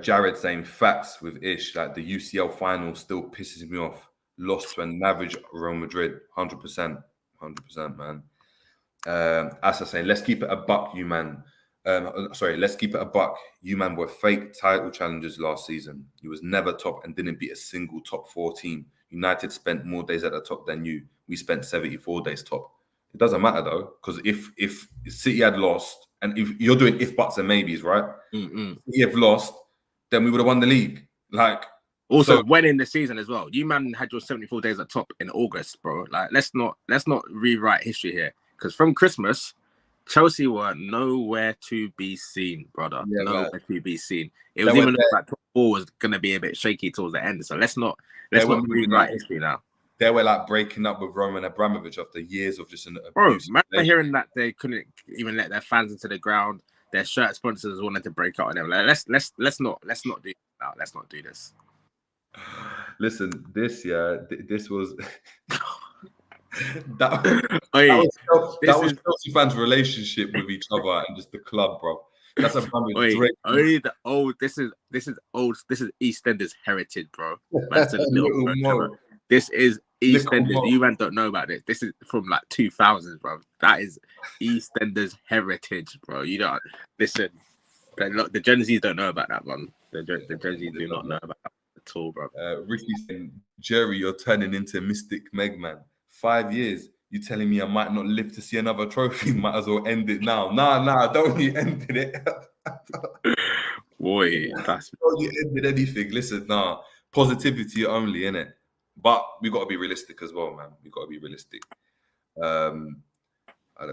Speaker 3: Jared saying facts with Ish, like the UCL final still pisses me off. Lost to an average Real Madrid, 100%, man. Asa saying, let's keep it a buck, you man. Let's keep it a buck. You man were fake title challengers last season. You was never top and didn't beat a single top 4 team. United spent more days at the top than you. We spent 74 days top. It doesn't matter though, because if City had lost, and if you're doing if buts and maybes, right? City have lost, then we would have won the league. Like.
Speaker 4: Also, when in the season as well, you man had your 74 days at top in August, bro. Like, let's not rewrite history here, because from Christmas, Chelsea were nowhere to be seen, brother. Yeah, nowhere to be seen. It was even like top 4 was gonna be a bit shaky towards the end. So let's not rewrite history now.
Speaker 3: They were like breaking up with Roman Abramovich after years of just an
Speaker 4: abuse. Bro, man, hearing that they couldn't even let their fans into the ground. Their shirt sponsors wanted to break up on them. Like, let's not do this now. Let's not do this.
Speaker 3: Listen, this was that was Chelsea fans' relationship with each other and just the club, bro. That's a
Speaker 4: this is EastEnders heritage, bro. This is EastEnders. You man don't know about this. This is from like 2000s, bro. That is EastEnders heritage, bro. You don't listen. The Gen Zs don't know about that, man. The Gen Zs do not know about that. At all, bro.
Speaker 3: Ricky saying, Jerry, you're turning into Mystic Megman. 5 years. You telling me I might not live to see another trophy? Might as well end it now. Nah, don't you ended it.
Speaker 4: Boy,
Speaker 3: don't you ended anything. Listen, positivity only, innit? But we got to be realistic as well, man. We got to be realistic. The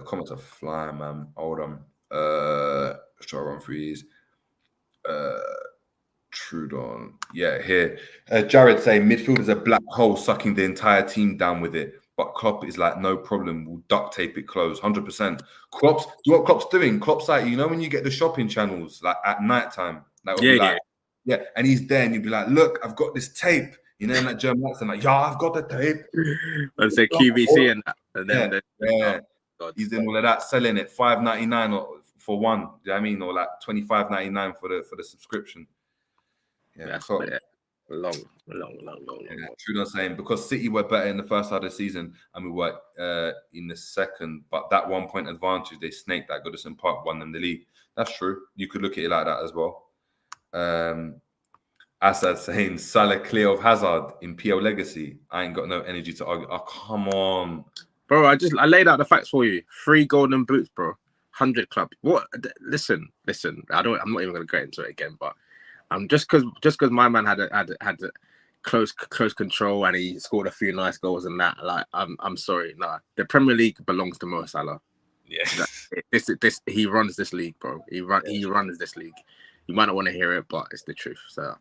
Speaker 3: comments are flying, man. Hold on. Let's try to run through these. Trudon. Yeah, here. Jared saying midfield is a black hole sucking the entire team down with it. But Klopp is like, no problem. We'll duct tape it closed. 100%. Do you know what Klopp's doing? Klopp's like, you know, when you get the shopping channels like at night time, yeah, and he's there and you'll be like, look, I've got this tape. You know, in that German accent, like, yeah, I've got the tape.
Speaker 4: Let's say QVC and that. And then
Speaker 3: he's doing all of that, selling it $5.99 for one. Do you know what I mean? Or like $25.99 for the subscription. Yeah,
Speaker 4: that's long.
Speaker 3: Yeah, True saying because City were better in the first half of the season and we were in the second, but that 1 point advantage they snaked at Goodison Park won them the league. That's true. You could look at it like that as well. Assad saying Salah clear of Hazard in PL Legacy. I ain't got no energy to argue. Oh, come on,
Speaker 4: bro. I laid out the facts for you. 3 golden boots, bro. 100 club. What? Listen. I'm not even gonna go into it again, but. Just because my man had close control and he scored a few nice goals and that, like I'm sorry, the Premier League belongs to Mo Salah.
Speaker 3: Yeah,
Speaker 4: this he runs this league, bro. He runs this league. You might not want to hear it, but it's the truth. So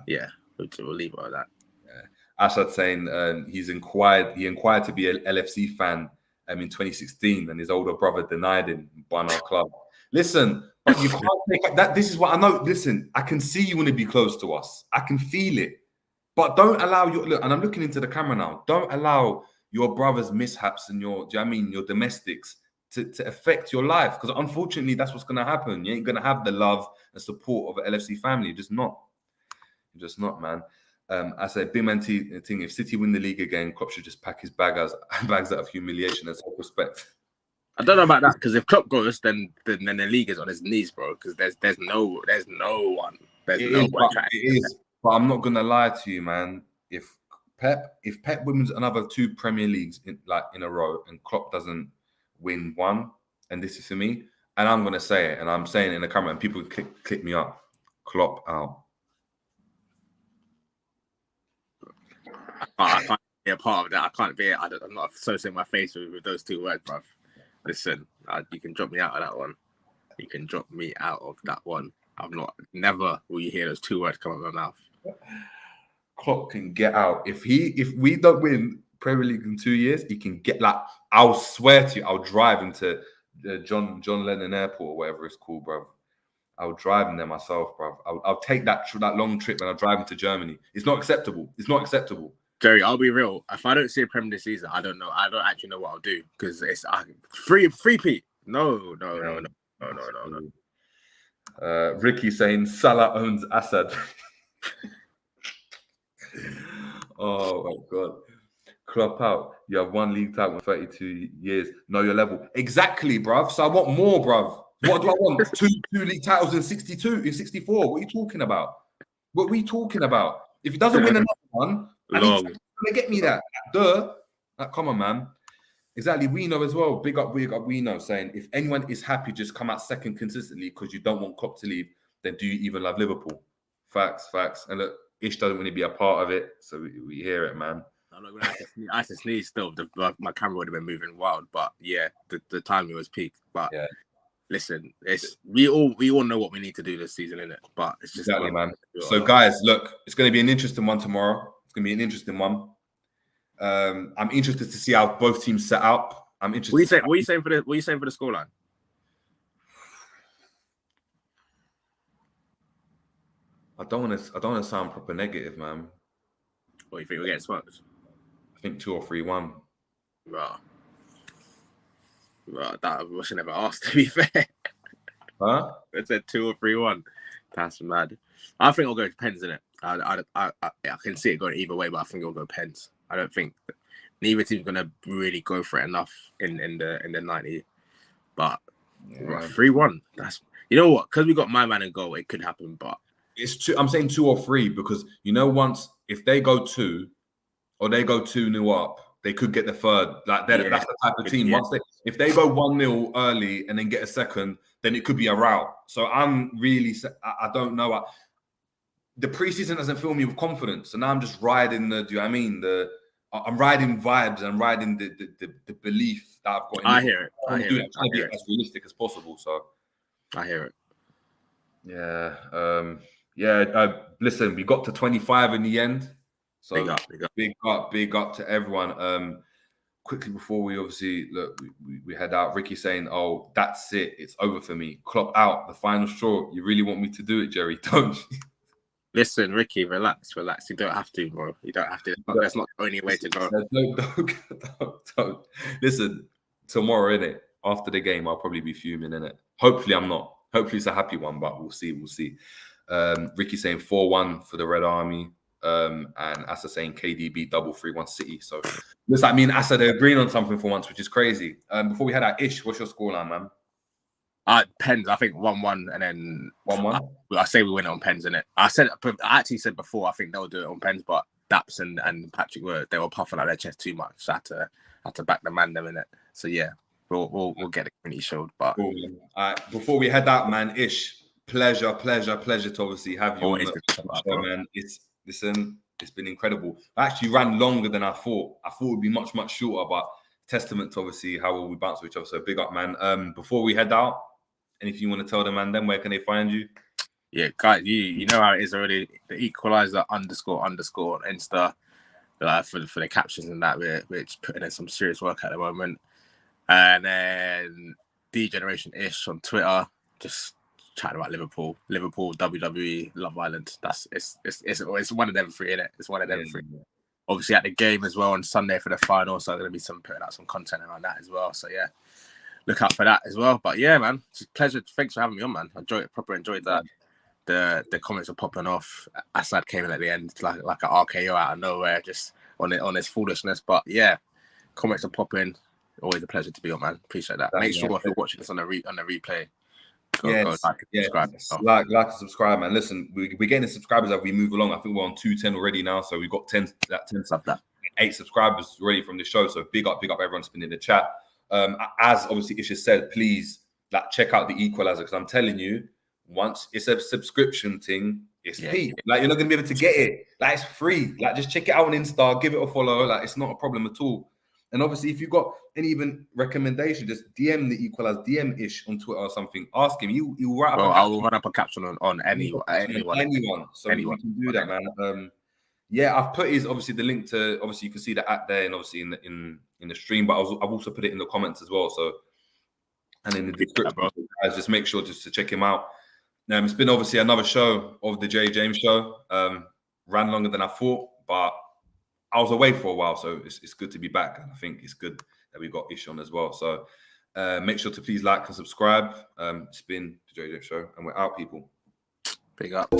Speaker 4: yeah, we'll leave it at that.
Speaker 3: Yeah. Ashad saying he inquired to be an LFC fan in 2016, and his older brother denied him buying our club. Listen, but you can't take that. This is what I know. Listen, I can see you want to be close to us. I can feel it. But don't allow your look, and I'm looking into the camera now. Don't allow your brother's mishaps and your, do you know what I mean, your domestics to affect your life. Because unfortunately, that's what's gonna happen. You ain't gonna have the love and support of an LFC family. You're just not, man. I said, big man thing, if City win the league again, Klopp should just pack his bags out of humiliation and self-respect.
Speaker 4: I don't know about that, because if Klopp goes, then the league is on his knees, bro. Because there's no one.
Speaker 3: It is. But I'm not gonna lie to you, man. If Pep wins another 2 Premier Leagues in a row, and Klopp doesn't win one, and this is for me, and I'm gonna say it, and I'm saying it in the camera, and people click me up. Klopp out.
Speaker 4: I can't be a part of that. I can't be. I'm not associating my face with those 2 words, bruv. Listen, you can drop me out of that one. You can drop me out of that one. Never will you hear those 2 words come out of my mouth.
Speaker 3: Klopp can get out. If we don't win Premier League in 2 years, he can get I'll swear to you, I'll drive into John Lennon Airport or whatever it's called, bro. I'll drive in there myself, bro. I'll take that long trip and I'll drive into Germany. It's not acceptable. It's not acceptable.
Speaker 4: Jerry, I'll be real. If I don't see a Premier this season, I don't know. I don't actually know what I'll do, because it's free Pete. No.
Speaker 3: Ricky saying Salah owns Assad. Oh my God. Klopp out. You have 1 league title in 32 years. Know your level. Exactly, bruv. So I want more, bruv. What do I want? two league titles in 62, in 64. What are you talking about? If he doesn't win another one, he's going to get me that. Come on, man. Exactly. We know as well. Big up, we know, saying if anyone is happy, just come out second consistently because you don't want Klopp to leave, then do you even love Liverpool? Facts. And look, Ish doesn't want to be a part of it, so we hear it, man.
Speaker 4: I'm not gonna have to sneeze still. My camera would have been moving wild, but yeah, the timing was peak. But yeah. Listen, we all know what we need to do this season, innit? But it's just
Speaker 3: exactly, man. So guys, look, it's going to be an interesting one tomorrow. It's going to be an interesting one. I'm interested to see how both teams set up. I'm interested.
Speaker 4: What are you saying for the scoreline?
Speaker 3: I don't want to sound proper negative, man.
Speaker 4: What, you think we're getting smoked?
Speaker 3: I think 2 or 3-1.
Speaker 4: Right. That I should never asked, to be fair.
Speaker 3: Huh?
Speaker 4: I said 2 or 3-1. That's mad. I think it'll go to pens, innit? I can see it going either way, but I think it'll go pens. I don't think neither team's gonna really go for it enough in the 90. But 3-1. That's, you know what? Because we got my man in goal, it could happen. But
Speaker 3: it's 2. I'm saying 2 or 3 because if they go 2 or they go 2-0 up, they could get the third. That's the type of team. Yeah. If they go 1-0 early and then get a second, then it could be a rout. So I'm really, I don't know. The preseason doesn't fill me with confidence, and now I'm just riding do you know what I mean? I'm riding vibes and riding the belief that I've got.
Speaker 4: I hear it.
Speaker 3: I'm trying to be as realistic as possible. So
Speaker 4: I hear it.
Speaker 3: Yeah. Listen, we got to 25 in the end. So big up to everyone. Quickly before we obviously look, we head out. Ricky saying, "Oh, that's it. It's over for me. Klopp out. The final straw. You really want me to do it, Jerry? Don't you?"
Speaker 4: Listen, Ricky, relax. You don't have to, bro. You don't have to. That's not the only way to go.
Speaker 3: Don't. Listen, tomorrow, innit? After the game, I'll probably be fuming, innit? Hopefully, I'm not. Hopefully, it's a happy one, but we'll see. Ricky saying 4-1 for the Red Army. And Asa saying KDB double 3-1 City. So looks like me and Asa, they're agreeing on something for once, which is crazy. Before we head out, Ish, what's your scoreline, man?
Speaker 4: Pens, I think 1-1 and then
Speaker 3: 1-1.
Speaker 4: I say we win it on pens, innit? I actually said before I think they'll do it on pens, but Daps and Patrick were puffing out their chest too much. So I had to back the man them in it. So yeah, we'll get it Community Shied. But
Speaker 3: cool. Before we head out, man, Ish, pleasure to obviously have you on the show, man. It's been incredible. I actually ran longer than I thought. I thought it would be much shorter, but testament to obviously how well we bounce with each other. So big up, man. Before we head out, anything you want to tell the man, then where can they find you?
Speaker 4: Yeah, guys, you know how it is already. The equalizer _ on Insta for the captions and that. We're just putting in some serious work at the moment. And then D-Generation Ish on Twitter, just chatting about Liverpool, WWE, Love Island. It's one of them three, innit? It's one of them three. Yeah. Obviously at the game as well on Sunday for the final, so I'm gonna be putting out some content around that as well. So yeah, look out for that as well. But yeah, man, it's a pleasure. Thanks for having me on, man. I enjoyed that. The comments are popping off. Assad came in at the end like an RKO out of nowhere, just on his foolishness. But yeah, comments are popping. Always a pleasure to be on, man. Appreciate that. Make sure if you're watching this on the replay, go like and subscribe.
Speaker 2: Like and subscribe, man. Listen, we're getting subscribers as we move along. I think we're on 210 already now, so we've got 10 8 subscribers already from the show. So big up everyone's been in the chat. As obviously Isha said, please check out the Equalizer, because I'm telling you, once it's a subscription thing, it's peak. Like, you're not gonna be able to get it. Like, it's free. Like, just check it out on Insta, give it a follow. Like, it's not a problem at all. And obviously, if you've got any even recommendation, just DM the Equalizer, DM Ish on Twitter or something. Ask him. He'll write up.
Speaker 4: Well, I'll run up a caption on anyone.
Speaker 2: So anyone can do that, man. Yeah, I've put obviously the link to, obviously you can see the app there, and obviously in the stream, but I've also put it in the comments as well. So, and in the description, guys, just make sure just to check him out. It's been obviously another show of the Jay James Show. Ran longer than I thought, but I was away for a while, so it's good to be back, and I think it's good that we got Ish on as well. So make sure to please like and subscribe. It's been the Jay James Show, and we're out, people.
Speaker 4: Big up.